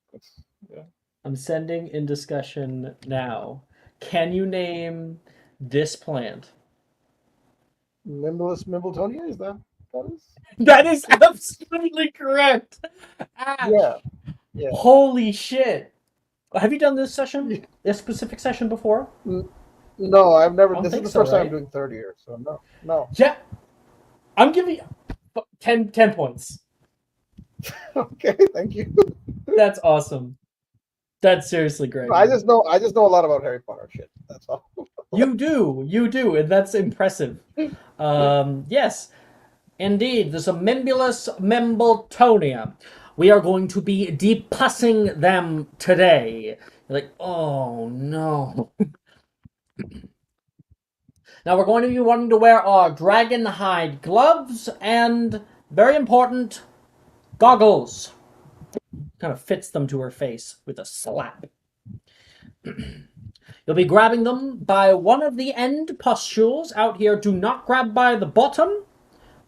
I'm sending in discussion now. Can you name this plant? Mimbless Mimbletonia, is that is? That is absolutely correct. Ash. Yeah. Holy shit. Have you done this session? This specific session before? No, I've never. I don't This is think the so, first time right? I'm doing third year, so no. Yeah. I'm giving you 10 points. Okay, thank you. That's awesome. That's seriously great. I just know a lot about Harry Potter shit. That's all. You do, and that's impressive. Yes, indeed, there's a Mimbulus Membletonia. We are going to be depussing them today. You're like, oh no. Now we're going to be wanting to wear our dragon hide gloves and, very important, goggles. Kind of fits them to her face with a slap. You'll be grabbing them by one of the end pustules out here. Do not grab by the bottom.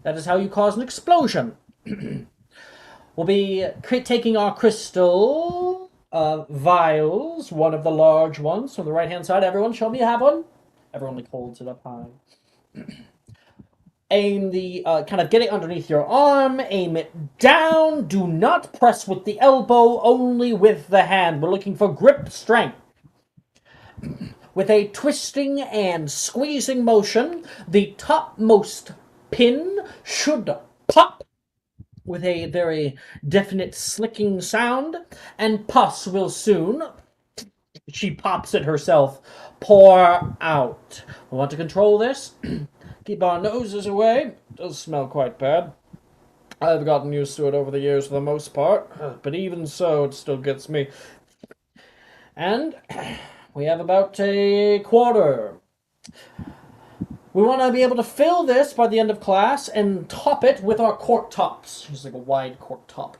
That is how you cause an explosion. We'll be taking our crystal vials, one of the large ones from the right-hand side. Everyone, show me you have one. Everyone holds it up high. Aim the, kind of get it underneath your arm, aim it down. Do not press with the elbow, only with the hand. We're looking for grip strength. With a twisting and squeezing motion, the topmost pin should pop with a very definite slicking sound, and pus will soon, she pops it herself, pour out. We want to control this. Keep our noses away. It does smell quite bad. I've gotten used to it over the years for the most part, but even so, it still gets me. And we have about a quarter. We want to be able to fill this by the end of class and top it with our cork tops. Just like a wide cork top.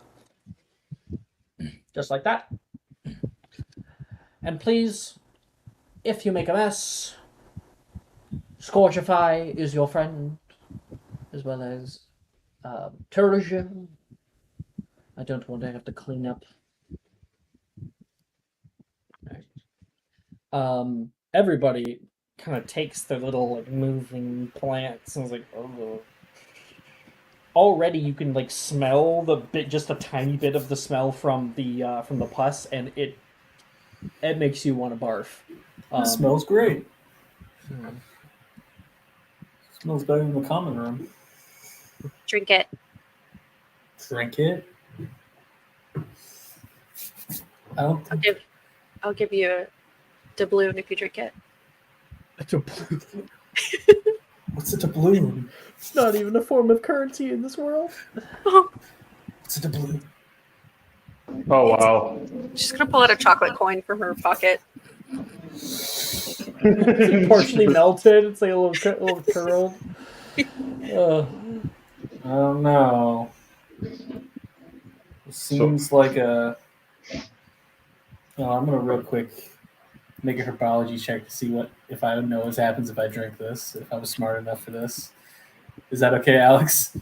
Just like that. And please, if you make a mess, Scorchify is your friend, as well as Turgid. I don't want to have to clean up. Everybody kind of takes their little like moving plants and is like, oh. Already you can like smell the bit, just a tiny bit of the smell from the pus, and it makes you want to barf. It smells great. Smells better than the common room. Drink it. Drink it. I'll give you a doubloon if you drink it. A doubloon. What's a doubloon? It's not even a form of currency in this world. It's a doubloon. Oh wow! She's gonna pull out a chocolate coin from her pocket. It's partially melted. It's like a little curled. I don't know. It seems like a. I'm gonna real quick make a herbology check to see if I know what happens if I drink this. If I was smart enough for this, is that okay, Alex?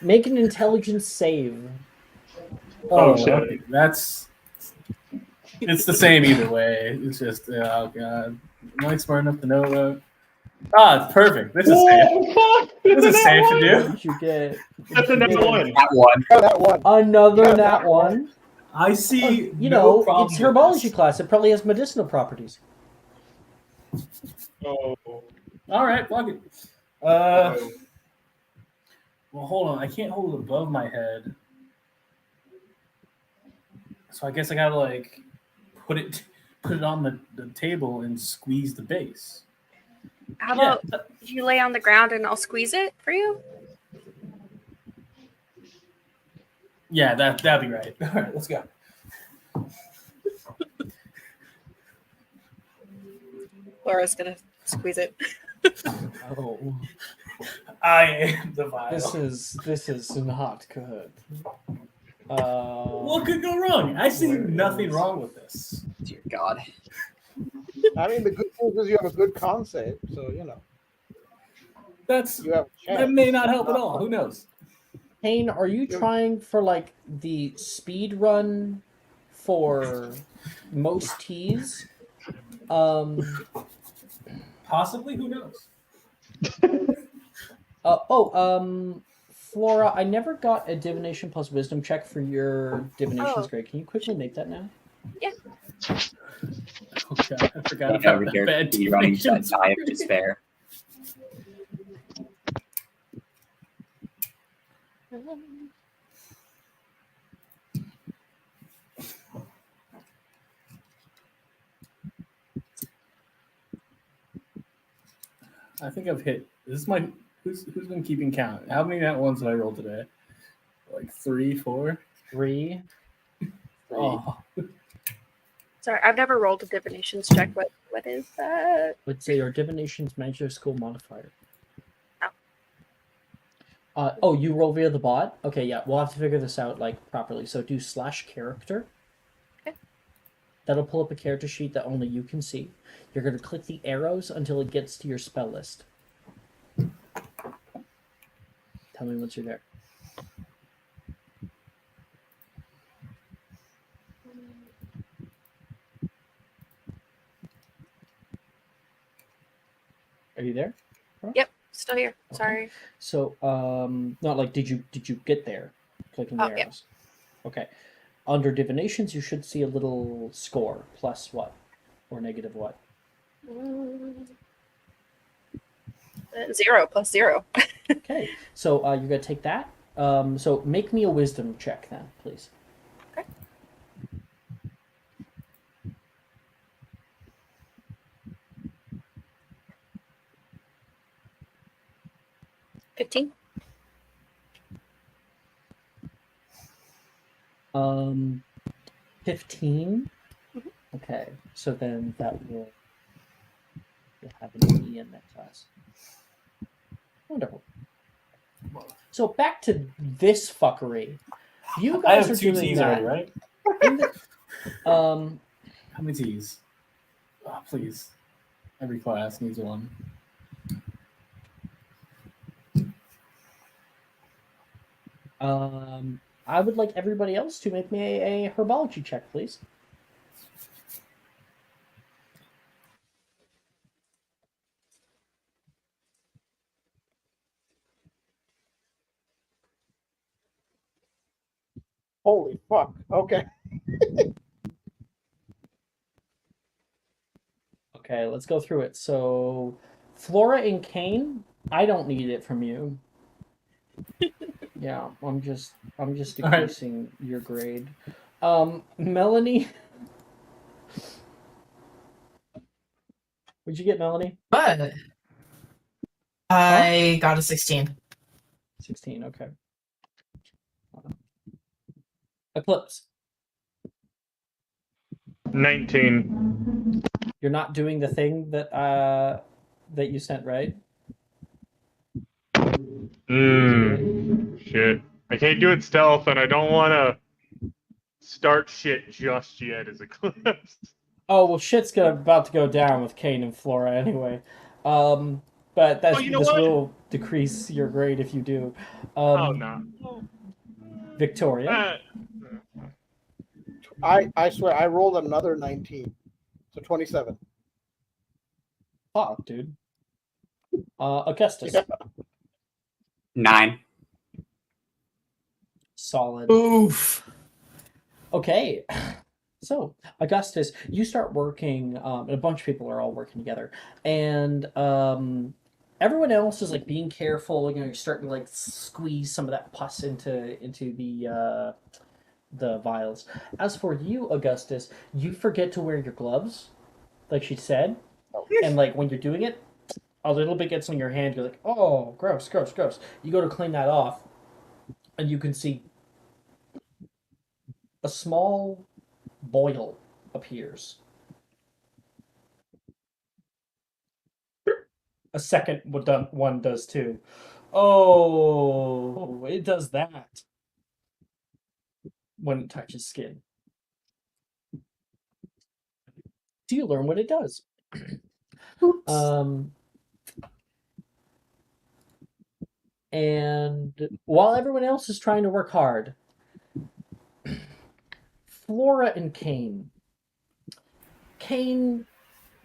Make an intelligence save. Oh, shit. okay. It's the same either way. It's just, oh god. Am I smart enough to know that? Ah, it's perfect. This is safe. Fuck! This is safe to What do. did you get? That's a number one. That one. That one. Another Yeah, nat that one. I see You no know, problem it's with herbology this. class. It probably has medicinal properties. Oh. All right, fuck it. Well, hold on. I can't hold it above my head. So I guess I gotta like put it on the table and squeeze the base. How Yeah. about you lay on the ground and I'll squeeze it for you? Yeah, that'd be right. All right, let's go. Laura's gonna squeeze it. Oh, I am the vial. this is not good. What could go wrong? I see Where nothing is- wrong with this. Dear God. I mean, the good news is you have a good con save, so you know That's you have a chance. that may not help at all. Who knows? Kane, are you trying for like the speed run for most teas? Possibly. Who knows? Flora, I never got a divination plus wisdom check for your divination's Oh. grade. Can you quickly make that now? Oh god, I forgot You know, about that you're bad running divination that die of despair. I think I've hit. This is my. Who's been keeping count? How many nat ones did I roll today? Like 3, 4. 3. Oh, Sorry, I've never rolled a divinations check. What is that? Let's say your divination's major school modifier. Oh. Oh, you roll via the bot? Okay, yeah, we'll have to figure this out like properly. So do /character. Okay. That'll pull up a character sheet that only you can see. You're going to click the arrows until it gets to your spell list. Tell me once you're there. Are you there? Yep, still here. Sorry. So, not like did you get there? Clicking the Oh, yeah. arrows. Okay. Under divinations, you should see a little score. Plus what? Or negative what? 0 plus 0. Okay. So you're gonna take that. So make me a wisdom check then, please. Okay. $15. 15. Mhm. Okay. So then that will you'll have an E in that class. Wonderful. So back to this fuckery. You I guys have are 2 doing T's that. already, right? In the, How many T's? Oh, please. Every class needs one. I would like everybody else to make me a herbology check, please. Holy fuck. Okay. Okay, let's go through it. So, Flora and Kane, I don't need it from you. Yeah, I'm just All right. decreasing your grade. Melanie, what'd you get, Melanie? But I got a 16. 16. Okay. Eclipse, 19. you're not doing the thing that that you sent, right? Shit. I can't do it stealth, and I don't want to start shit just yet as Eclipse. Oh well, shit's about to go down with Kane and Flora anyway. but you know this what? will decrease your grade if you do. Oh no. Victoria. I swear I rolled another 19, so 27. Fuck, dude. Augustus. Yeah. 9. Solid. Oof. Okay. So, Augustus, you start working, and a bunch of people are all working together, and everyone else is like being careful. You know, you're starting to like squeeze some of that pus into the vials. As for you, Augustus, you forget to wear your gloves, like she said, and like when you're doing it, a little bit gets on your hand. You're like, oh, gross, gross, gross. You go to clean that off, and you can see a small boil appears. A second one does too. Oh, it does that when it touches skin. Do you learn what it does? And while everyone else is trying to work hard, Flora and Kane. Kane,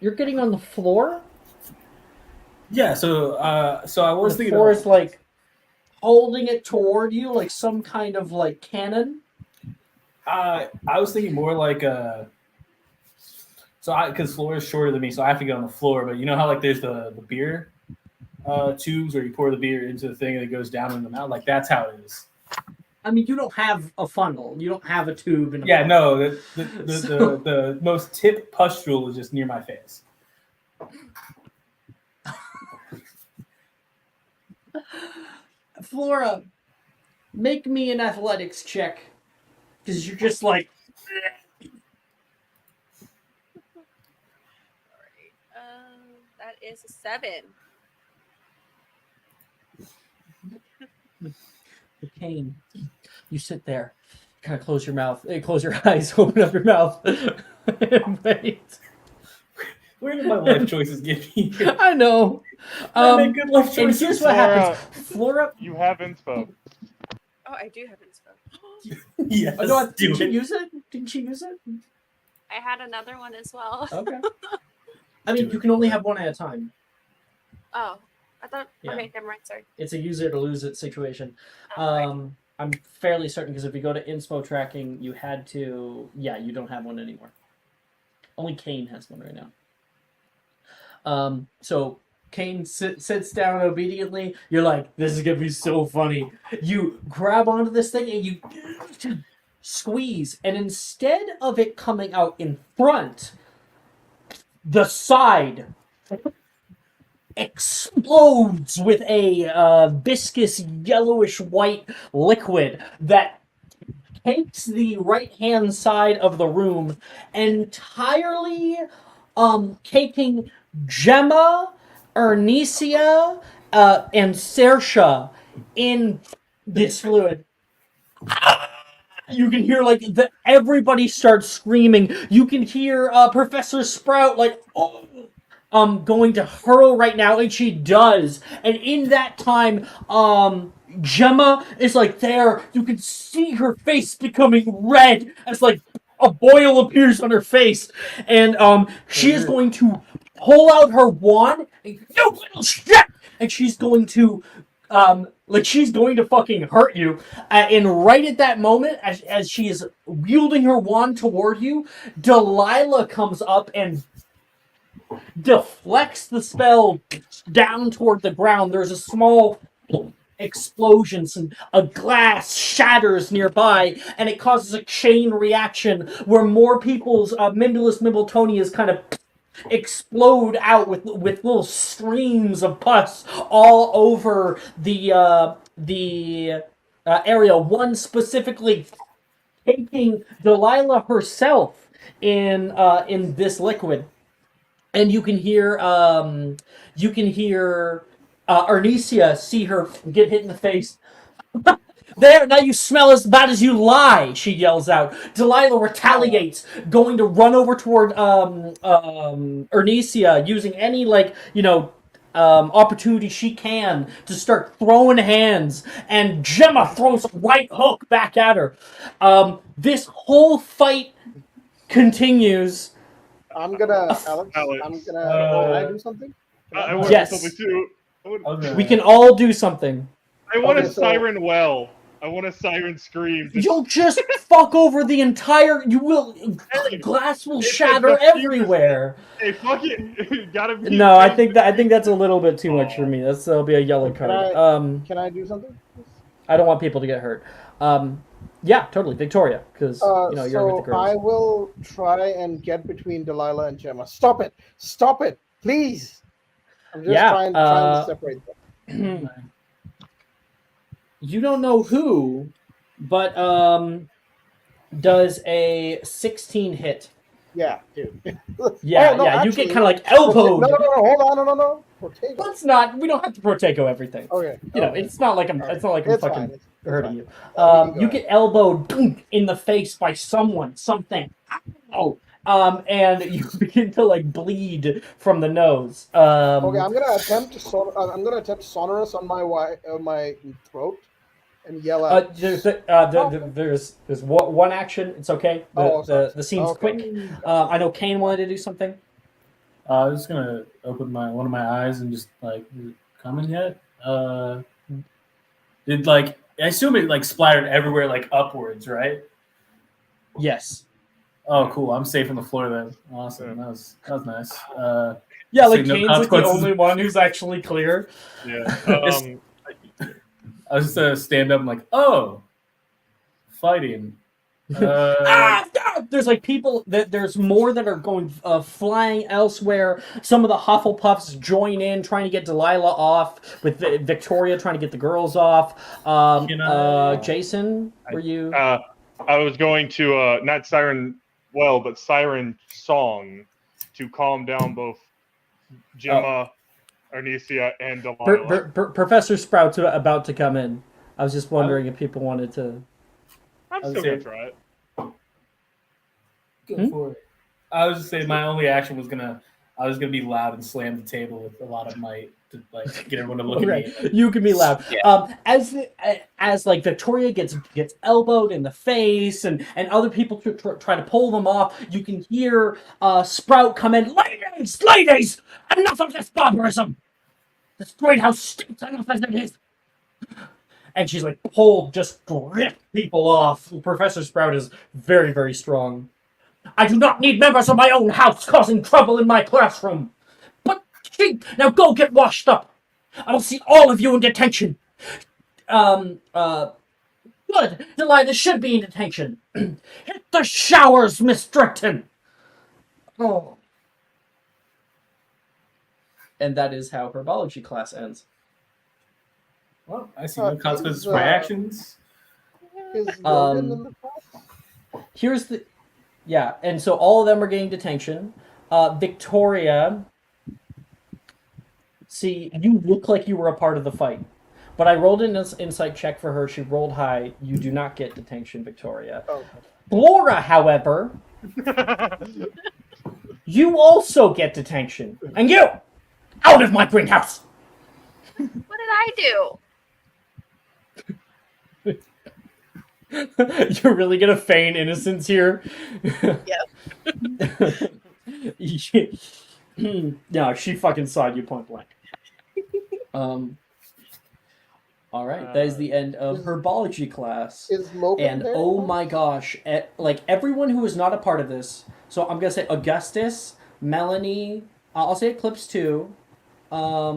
you're getting on the floor. Yeah. So I was The thinking floor about is like holding it toward you, like some kind of like cannon. I was thinking more like because floor is shorter than me, so I have to get on the floor. But you know how like there's the beer tubes where you pour the beer into the thing and it goes down in the mouth. Like that's how it is. I mean, you don't have a funnel. You don't have a tube. And a Yeah, funnel. no. The most tip pustule is just near my face. Flora, make me an athletics check. Because you're just like... That is a 7. Kane, you sit there. Kind of close your mouth. Close your eyes. Open up your mouth. And wait. Where did my life choices get me? I know. I make good life And choices. here's what happens. Flora... You have inspo. Oh, I do have inspo. Yes. Oh, no, do didn't you it. use it? Didn't you use it? I had another one as well. Okay. I mean, you can only have one at a time. Oh, I thought. Yeah. Okay, never mind. Sorry. It's a use it or lose it situation. Oh, I'm fairly certain because if you go to inspo tracking, you had to. Yeah, you don't have one anymore. Only Kane has one right now. So Kane sits down obediently. You're like, this is gonna be so funny. You grab onto this thing and you squeeze, and instead of it coming out in front, the side explodes with a viscous yellowish white liquid that takes the right hand side of the room, entirely taking Gemma, Ernesia, and Sersha in this fluid. You can hear like everybody starts screaming. You can hear Professor Sprout like, oh, going to hurl right now, and she does. And in that time, Gemma is like there. You can see her face becoming red as like a boil appears on her face, and she is going to pull out her wand. And, you little shit! And she's going to. Like she's going to fucking hurt you, and right at that moment, as she is wielding her wand toward you, Delilah comes up and deflects the spell down toward the ground. There's a small explosion, and a glass shatters nearby, and it causes a chain reaction where more people's Mimulus Mimbletonia kind of explode out with little streams of pus all over the area. One specifically taking Delilah herself in this liquid, and you can hear Arnesia see her get hit in the face. There, now you smell as bad as you lie, she yells out. Delilah retaliates, going to run over toward Ernesia, using any, opportunity she can to start throwing hands, and Gemma throws a right hook back at her. This whole fight continues. I'm gonna, Alex. Alex. I'm gonna. Can I do something? I want to Yes. do something too. We can all do something. I want Okay, a so- siren well. I want a siren scream. You'll just fuck over the entire. You will. Glass will It's a shatter diffuser. everywhere. Hey, fuck it. You gotta be. No, I think that's a little bit too much for me. That'll be a yellow Can card. Can I do something? I don't want people to get hurt. Yeah, totally, Victoria, because you're with the So girls. I will try and get between Delilah and Gemma. Stop it! Stop it! Please! I'm just trying to separate them. You don't know who, but does a 16 hit? Yeah, dude. Yeah, Oh, no, yeah. You actually, get kind of like elbowed. No, hold on, no. Protego. Let's not. We don't have to Protego everything. Okay. You know, okay. it's not like I'm. All right. It's not like I'm It's fucking fine, it's hurting fine. you. Go You ahead. get elbowed in the face by something. Oh. And you begin to like bleed from the nose. Okay, I'm gonna attempt sonorous on my throat and yell out. There's one action. It's okay. The scene's Okay. quick. I know Kane wanted to do something. I was just gonna open one of my eyes and just like, is it coming yet? Did I assume it like splattered everywhere, like upwards, right? Yes. Oh, cool. I'm safe on the floor then. Awesome. That was nice. Yeah, so like no Kane's like the consequences. only one who's actually clear. Yeah. I was just gonna stand up and like, oh, fighting. There's like people that there's more that are going flying elsewhere. Some of the Hufflepuffs join in trying to get Delilah off, with Victoria trying to get the girls off. Jason, were you? I was going to not siren well, but siren song to calm down both Gemma, Arnesia, and Delilah. Professor Sprout's about to come in. I was just wondering if people wanted to. I'm still gonna try it. Go for it. I was just saying my only action was I was gonna be loud and slam the table with a lot of might to like get everyone to look at me. You can be loud. Yeah. As like Victoria gets elbowed in the face, and other people try to pull them off, you can hear Sprout come in. Ladies, enough of this barbarism. This great house stinks enough as it is. And she's like, just grip people off. Professor Sprout is very, very strong. I do not need members of my own house causing trouble in my classroom. But, now go get washed up. I will see all of you in detention. Good. Delilah should be in detention. Hit the showers, Miss Stretton. Oh. And that is how herbology class ends. Well, I see no consequences for my actions. Here's the... Yeah, and so all of them are getting detention. Victoria... See, you look like you were a part of the fight. But I rolled an insight check for her. She rolled high. You do not get detention, Victoria. Oh. Flora, however... you also get detention. And you! Out of my greenhouse! What did I do? You're really gonna feign innocence here? No, she fucking saw you point blank. All right, that is the end of herbology class. Is Logan and there? oh my gosh, like everyone who is not a part of this. So I'm gonna say Augustus, Melanie. I'll say Eclipse too. I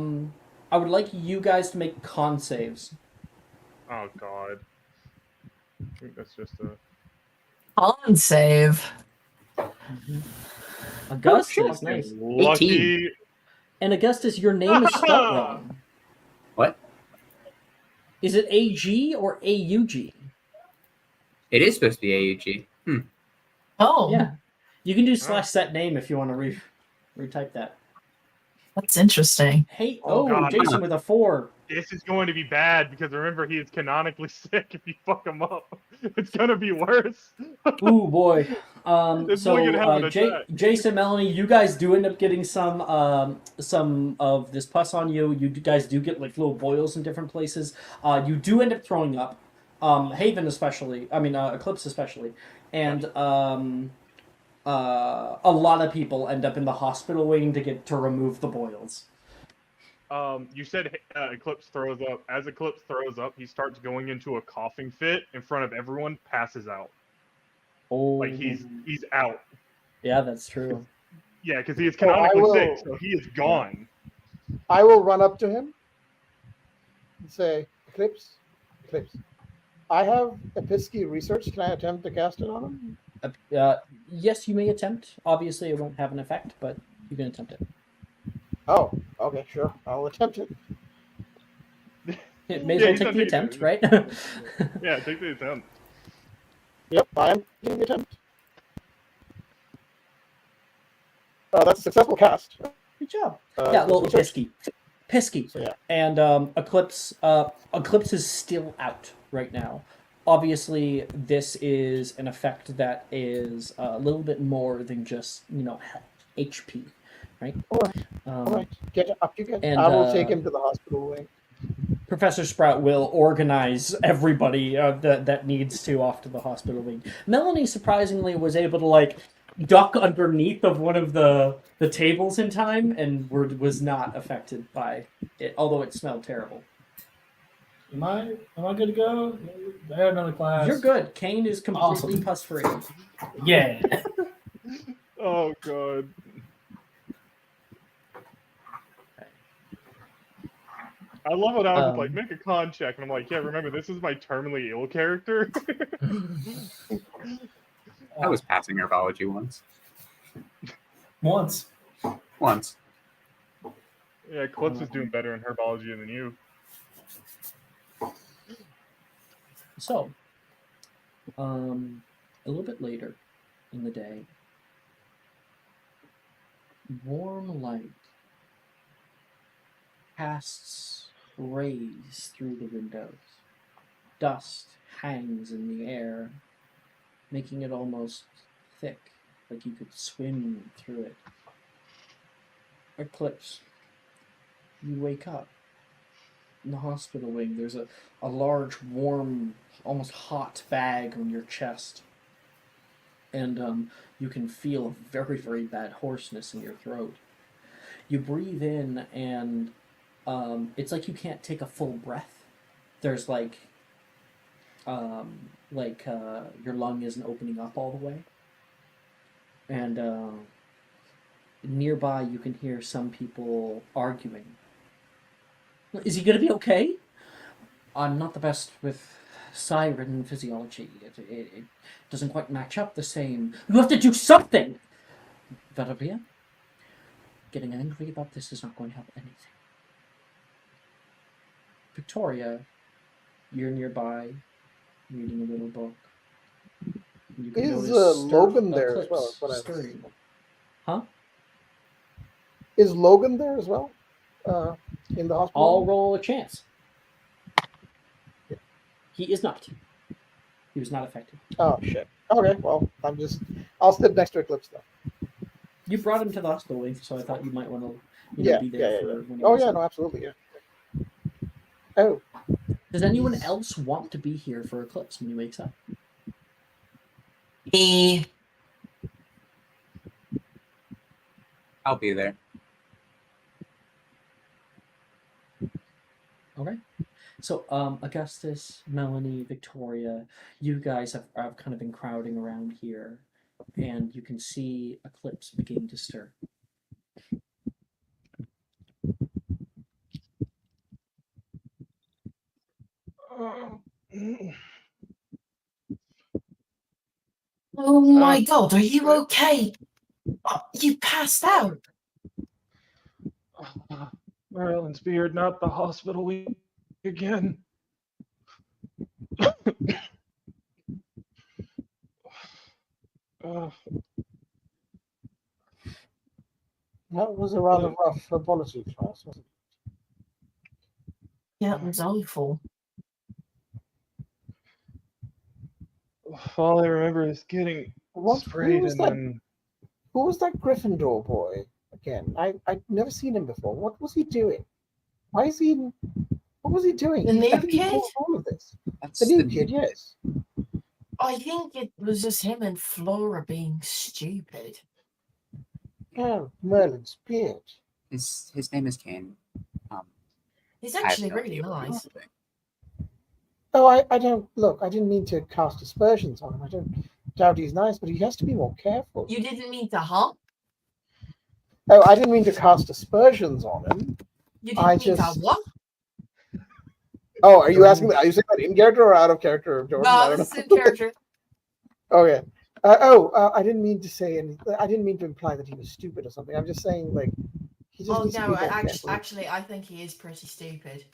would like you guys to make con saves. Oh God. I think that's just a... On save. Augustus, nice. Lucky. And Augustus, your name is spelled wrong. What? Is it AG or AUG? It is supposed to be AUG. Oh, Yeah. You can do /set name if you want to retype that. that's interesting. Hey, Oh, God. Jason with a 4. This is going to be bad because remember he is canonically sick if you fuck him up. It's gonna be worse. Ooh boy. It's only gonna have an attack. Jason, Melanie, you guys do end up getting some of this pus on you. You guys do get like little boils in different places. You do end up throwing up. Haven especially. I mean, Eclipse especially, and a lot of people end up in the hospital waiting to remove the boils. You said Eclipse throws up. As Eclipse throws up, he starts going into a coughing fit in front of everyone, passes out. Oh, Like he's out. Yeah, that's true. Yeah, because he is canonically will- sick, so he is gone. I will run up to him and say, Eclipse, I have Episky research. Can I attempt to cast it on him? Yes, you may attempt. Obviously, it won't have an effect, but you can attempt it. Oh, okay, sure. I'll attempt it. It may as well he take said the he attempt, did. right? Yeah, take the attempt. Yep, I am taking the attempt. That's a successful cast. Good job. Yeah, little research. Pisky. So, yeah. And Eclipse is still out right now. Obviously, this is an effect that is a little bit more than just HP, right? All right, get up you get. and, I will take him to the hospital wing. Professor Sprout will organize everybody that needs to off to the hospital wing. Melanie surprisingly was able to duck underneath of one of the tables in time and was not affected by it, although it smelled terrible. Am I good to go? I have another class. You're good. Kane is completely Awesome. pus free. Yeah. Oh god. I love it. I was like, make a con check, and I'm like, yeah, remember, this is my terminally ill character. I was passing herbology once. Once. Yeah, Eclipse is doing better in herbology than you. So, a little bit later in the day, warm light casts rays through the windows. Dust hangs in the air, making it almost thick, like you could swim through it. Eclipse, you wake up. In the hospital wing, there's a large, warm, almost hot bag on your chest. And you can feel a very, very bad hoarseness in your throat. You breathe in, and it's like you can't take a full breath. There's your lung isn't opening up all the way. And nearby, you can hear some people arguing. Is he going to be okay? I'm not the best with siren physiology. It doesn't quite match up the same. You have to do something! Varavia, getting angry about this is not going to help anything. Victoria, you're nearby, reading a little book. You can Is notice Logan there as well? Eclipse stirring. Huh? Is Logan there as well? In the hospital? I'll roll a chance. He is not. He was not affected. Oh shit. Okay, well, I'll sit next to Eclipse though. You brought him to the hospital wing, so I thought you might want to be there for when he Oh wakes yeah, up. no, absolutely, yeah. Oh. Does anyone else want to be here for Eclipse when he wakes up? Me. I'll be there. Okay. So, Augustus, Melanie, Victoria, you guys have kind of been crowding around here, and you can see Eclipse beginning to stir. Oh my god, are you okay? You passed out. Marilyn's beard, not the hospital week again. That was a rather rough herbology class, wasn't it? Yeah, it was awful. all I remember is getting Who sprayed was and that? then Who was that Gryffindor boy again? I've never seen him before. What was he doing? Why is he? What was he doing? The new I think he kid? caused all of this. That's The new kid, yes. I think it was just him and Flora being stupid. Oh, Merlin's beard. His name is Kane. He's I have actually no really idea what he nice. was doing. Oh, I don't look. I didn't mean to cast aspersions on him. I don't doubt he's nice, but he has to be more careful. You didn't mean to hump? Oh, I didn't mean to cast aspersions on him. You didn't mean to what? Oh, are you asking? Are you saying that in character or out of character, Jordan? I No, don't this is know. in character. Okay. I didn't mean to say anything. I didn't mean to imply that he was stupid or something. I'm just saying, like, he just Oh needs to no, be more careful. actually, I think he is pretty stupid.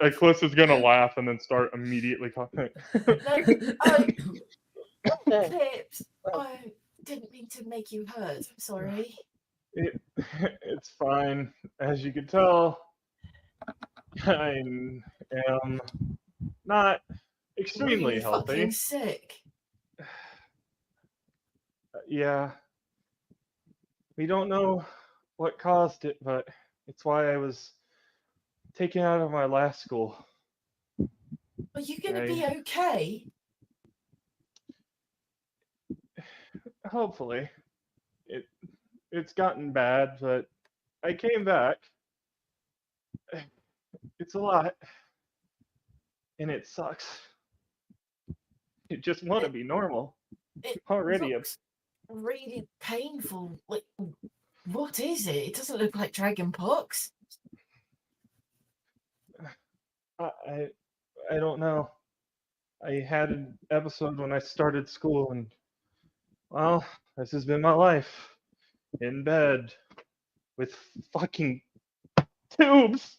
Eclipse is gonna laugh and then start immediately coughing. Clips, I didn't mean to make you hurt. I'm sorry. It's fine. As you can tell, I am not extremely Really healthy. fucking sick. Yeah. We don't know what caused it, but it's why I was taken out of my last school. Are you gonna be okay? Hopefully. It's gotten bad, but I came back. It's a lot. And it sucks. You just want to be normal. It Already. looks really painful. Like, what is it? It doesn't look like dragon pox. I don't know. I had an episode when I started school, and well, this has been my life. In bed with fucking tubes,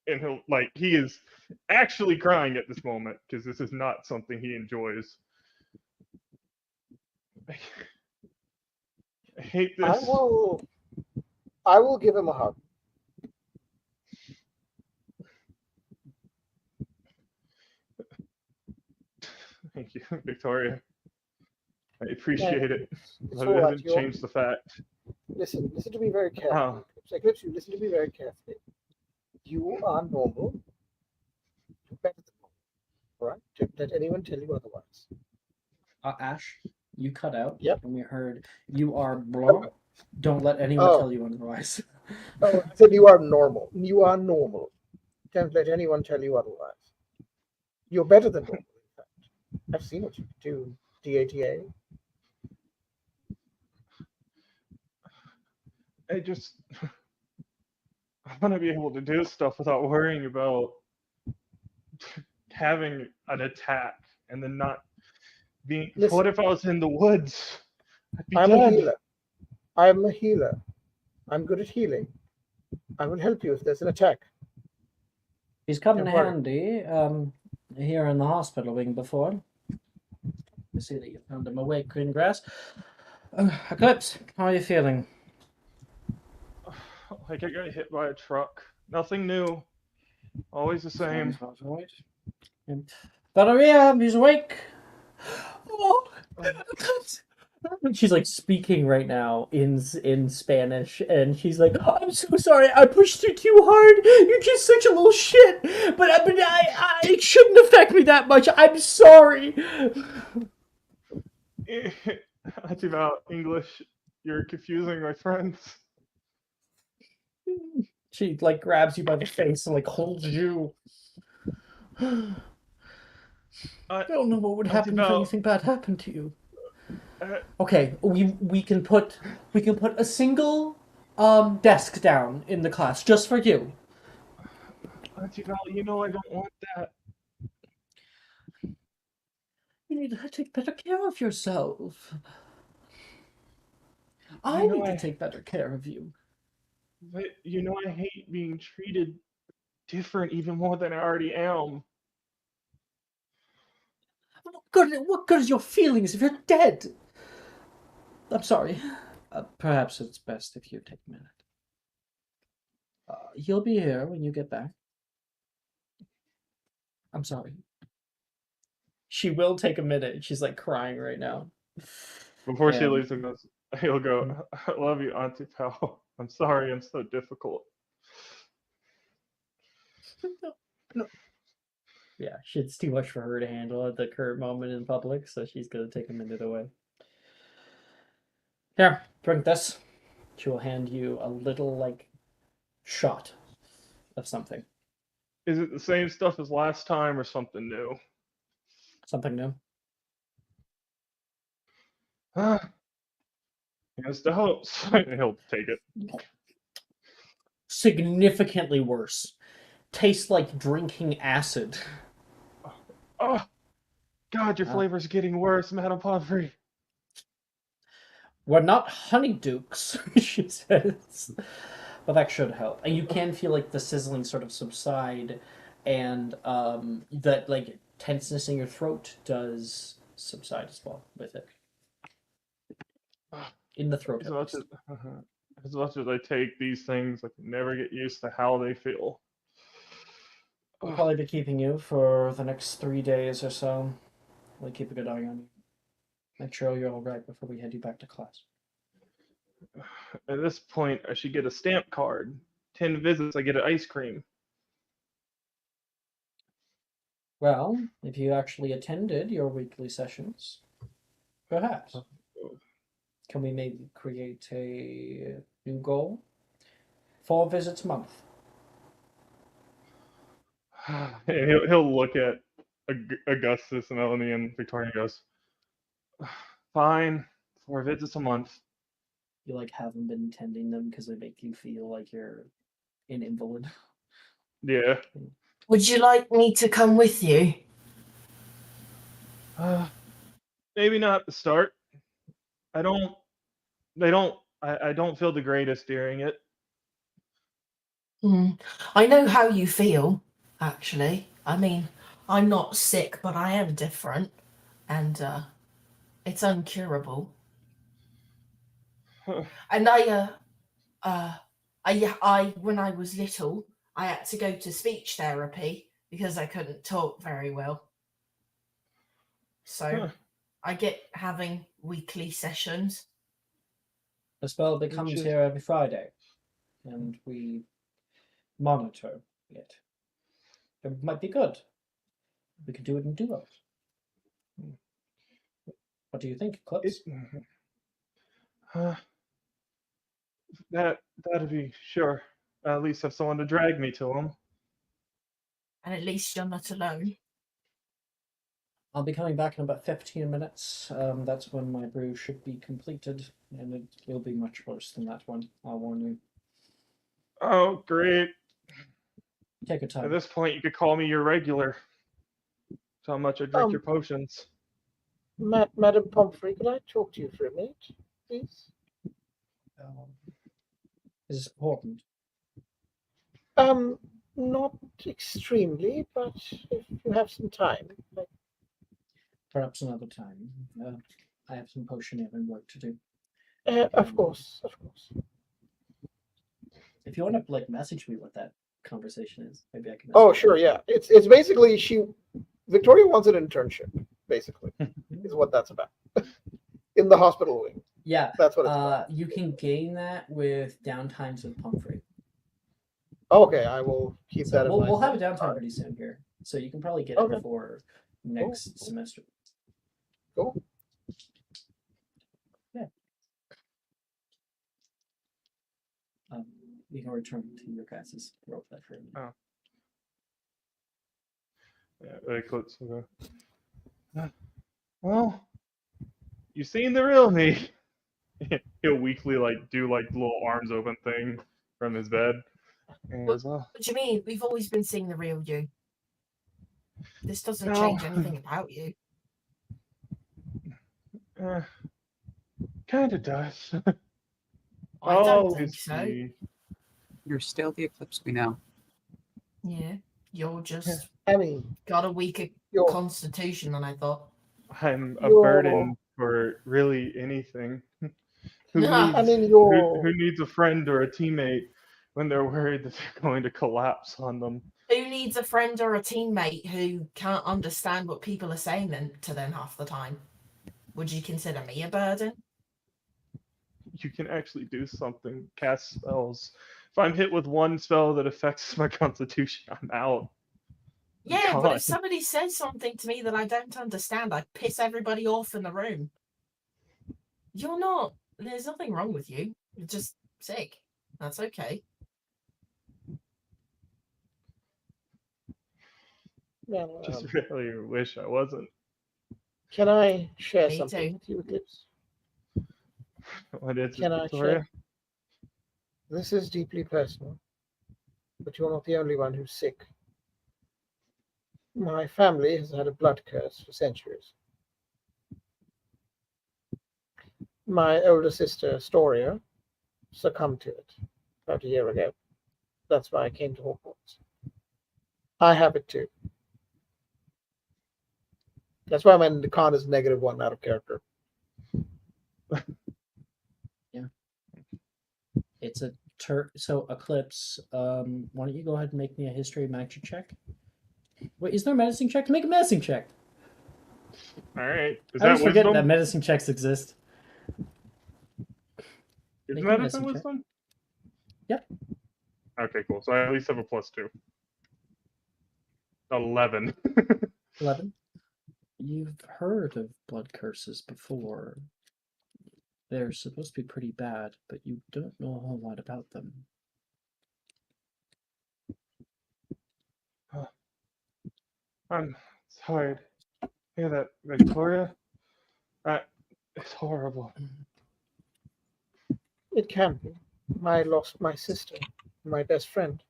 and he is actually crying at this moment because this is not something he enjoys. I hate this. I will give him a hug. Thank you, Victoria. I appreciate it, It's but all it right. doesn't change the fact. Listen to me very carefully. Eclipse, you listen to me very carefully. You are normal. You're better than normal. All right? Don't let anyone tell you otherwise. Ash, you cut out. Yep. And we heard you are blah. Don't let anyone tell you otherwise. Oh, I said you are normal. You are normal. Don't let anyone tell you otherwise. You're better than normal, in fact. I've seen what you do, DATA. I want to be able to do stuff without worrying about having an attack and then not being. Listen, what if I was in the woods? I'm a healer. I'm a healer. I'm good at healing. I will help you if there's an attack. He's come in handy here in the hospital wing before. I see that you found him awake, Greengrass. Eclipse, how are you feeling? Like I got hit by a truck. Nothing new. Always the same. Valeria, he's awake. Oh, she's like speaking right now in Spanish, and she's like, oh, "I'm so sorry, I pushed you too hard. You're just such a little shit. But I it shouldn't affect me that much. I'm sorry." That's about English. You're confusing my friends. She like grabs you by the face and like holds you. I don't know what would happen if anything bad happened to you. Okay, we can put a single desk down in the class just for you. You know I don't want that. You need to take better care of yourself. I need to take better care of you. But I hate being treated different even more than I already am. What good is your feelings if you're dead? I'm sorry. Perhaps it's best if you take a minute. He'll be here when you get back. I'm sorry. She will take a minute. She's like crying right now. Before she And- leaves, he'll go, I love you, Auntie Pal. I'm sorry I'm so difficult. No. Yeah, it's too much for her to handle at the current moment in public, so she's gonna take a minute away. Here, drink this. She will hand you a little like shot of something. Is it the same stuff as last time or something new? Something new. Here's the hopes. He'll take it. Significantly worse. Tastes like drinking acid. Oh, God, your flavor's getting worse, Madame Pomfrey. We're not honeydukes, she says. But that should help. And you can feel like the sizzling sort of subside, and that like tenseness in your throat does subside as well with it. In the throat. As much as I take these things, I can never get used to how they feel. We'll probably be keeping you for the next 3 days or so. We'll keep a good eye on you. Make sure you're all right before we head you back to class. At this point, I should get a stamp card. 10 visits, I get an ice cream. Well, if you actually attended your weekly sessions, perhaps. Can we maybe create a new goal? 4 visits a month. And he'll look at Augustus and Melanie and Victoria and goes, fine, 4 visits a month. You like haven't been attending them because they make you feel like you're an invalid. Yeah. Would you like me to come with you? Maybe not at the start. I don't feel the greatest during it. I know how you feel, actually. I mean, I'm not sick, but I am different, and it's uncurable. And I when I was little, I had to go to speech therapy because I couldn't talk very well. So I get having weekly sessions. The spell comes here every Friday, and we monitor it. It might be good. We could do it in duos. What do you think, Clips? That'd be sure. At least have someone to drag me to him. And at least you're not alone. I'll be coming back in about 15 minutes. That's when my brew should be completed, and it will be much worse than that one. I'll warn you. Oh, great. Take your time. At this point, you could call me your regular. That's how much I drink your potions. Madam Pomfrey, could I talk to you for a minute, please? Is this important? Not extremely, but if you have some time. Perhaps another time. I have some potioneering work to do. Of course. If you want to like message me what that conversation is, maybe I can. Oh, sure, yeah. It's basically Victoria wants an internship, basically, is what that's about. In the hospital wing. Yeah, that's what it's about. You can gain that with downtimes with Pomfrey. Okay, I will keep that in mind. We'll have a downtime pretty soon here, so you can probably get it before next semester. Cool. Yeah. You can return to your guys' rope that for a minute. Oh. Yeah, Eclipse will go. Well, you seen the real me. He'll weakly do little arms open thing from his bed. And What do you mean? We've always been seeing the real you. This doesn't change anything about you. Kind of does. I don't think so. You're still the Eclipse we know. Yeah, you're just. I mean, got a weaker constitution than I thought. I'm a burden for really anything. Who needs a friend or a teammate when they're worried that they're going to collapse on them? Who needs a friend or a teammate who can't understand what people are saying to them half the time? Would you consider me a burden? You can actually do something, cast spells. If I'm hit with one spell that affects my constitution, I'm out. Yeah, but God. if somebody says something to me that I don't understand, I piss everybody off in the room. You're not. There's nothing wrong with you. You're just sick. That's okay. Well, Just really wish I wasn't. can I share Me something too. with you, Eclipse? What is Can it, I Victoria? share? This is deeply personal, but you're not the only one who's sick. My family has had a blood curse for centuries. My older sister, Astoria, succumbed to it about a year ago. That's why I came to Hogwarts. I have it too. That's why I'm in the con is -1 out of character. It's a so Eclipse. Why don't you go ahead and make me a history magic check? Wait, is there a medicine check? Make a medicine check. All right. Is I always that forget wisdom? that medicine checks exist. Isn't Make a that medicine a check. wisdom? Yep. Okay, cool. So I at least have a +2. 11. 11. You've heard of blood curses before. They're supposed to be pretty bad, but you don't know a whole lot about them. I'm sorry to hear that, Victoria. It's horrible. It can be. I lost my sister, my best friend.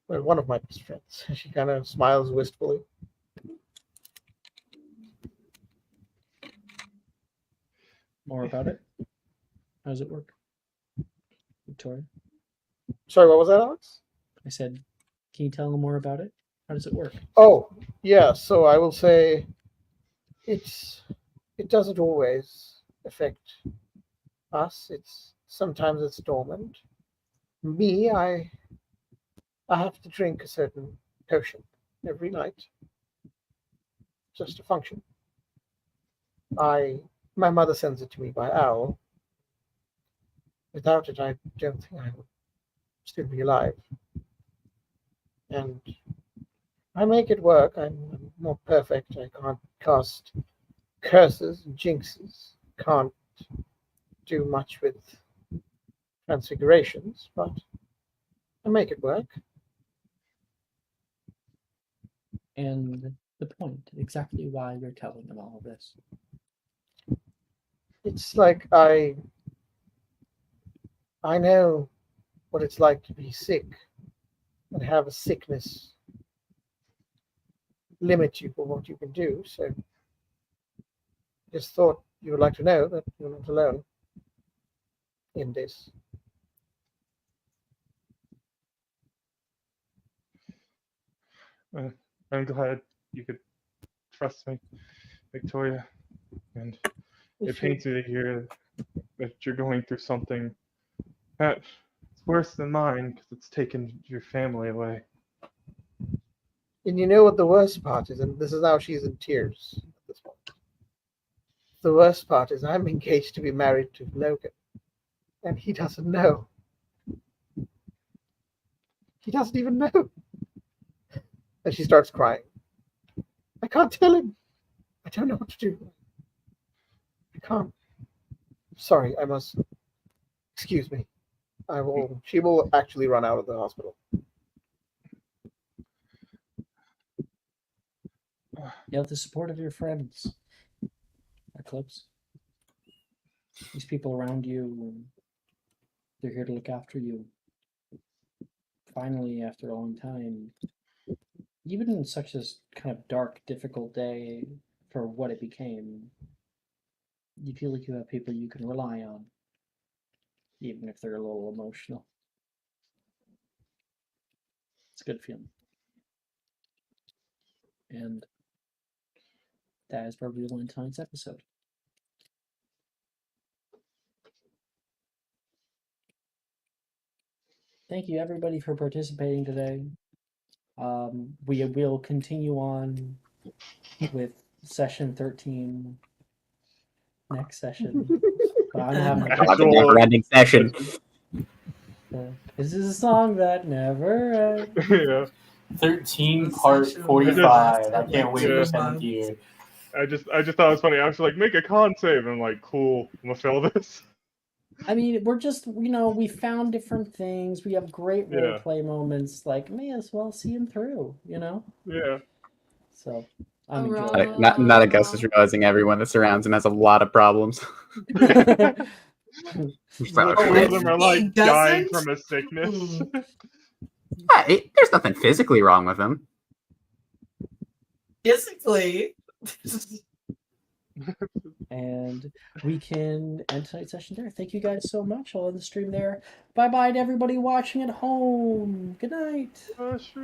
Well, one of my best friends. She kind of smiles wistfully. More about it? How does it work? Victoria? Sorry, what was that, Alex? I said, can you tell them more about it? How does it work? Oh, yeah. So I will say it doesn't always affect us. Sometimes it's dormant. Me, I have to drink a certain potion every night just to function. My mother sends it to me by owl. Without it, I don't think I would still be alive. And I make it work. I'm not perfect. I can't cast curses and jinxes. Can't do much with transfigurations, but I make it work. And the point, exactly why you're telling them all of this. It's like I know what it's like to be sick and have a sickness limit you for what you can do. So just thought you would like to know that you're not alone in this. I'm glad you could trust me, Victoria. And it pains me to hear that you're going through something that's worse than mine because it's taken your family away. And you know what the worst part is, and this is how she's in tears at this point. The worst part is I'm engaged to be married to Logan, and he doesn't know. He doesn't even know. And she starts crying. I can't tell him. I don't know what to do. I can't. Sorry, I must. Excuse me. I will. She will actually run out of the hospital. You have the support of your friends, Eclipse. These people around you, they're here to look after you. Finally, after a long time, even in such a kind of dark, difficult day for what it became, you feel like you have people you can rely on, even if they're a little emotional. It's a good feeling. And that is where we will end tonight's episode. Thank you, everybody, for participating today. We will continue on with session 13 next session. But I'm having a God, the never-ending session. This is a song that never ends. Yeah. 13 part 45. I can't wait for Yeah. 7th year. I just thought it was funny. I was like, make a con save, and I'm like, cool, I'm gonna fill this. I mean, we're just, we found different things. We have great Yeah. role play moments. Like, may as well see them through, Yeah. So, I'm enjoying it. Not a Gus is realizing everyone that surrounds him has a lot of problems. Some of them are like dying from a sickness. Yeah, there's nothing physically wrong with him. Physically. And we can end tonight's session there. Thank you guys so much. I'll end the stream there. Bye bye to everybody watching at home. Good night.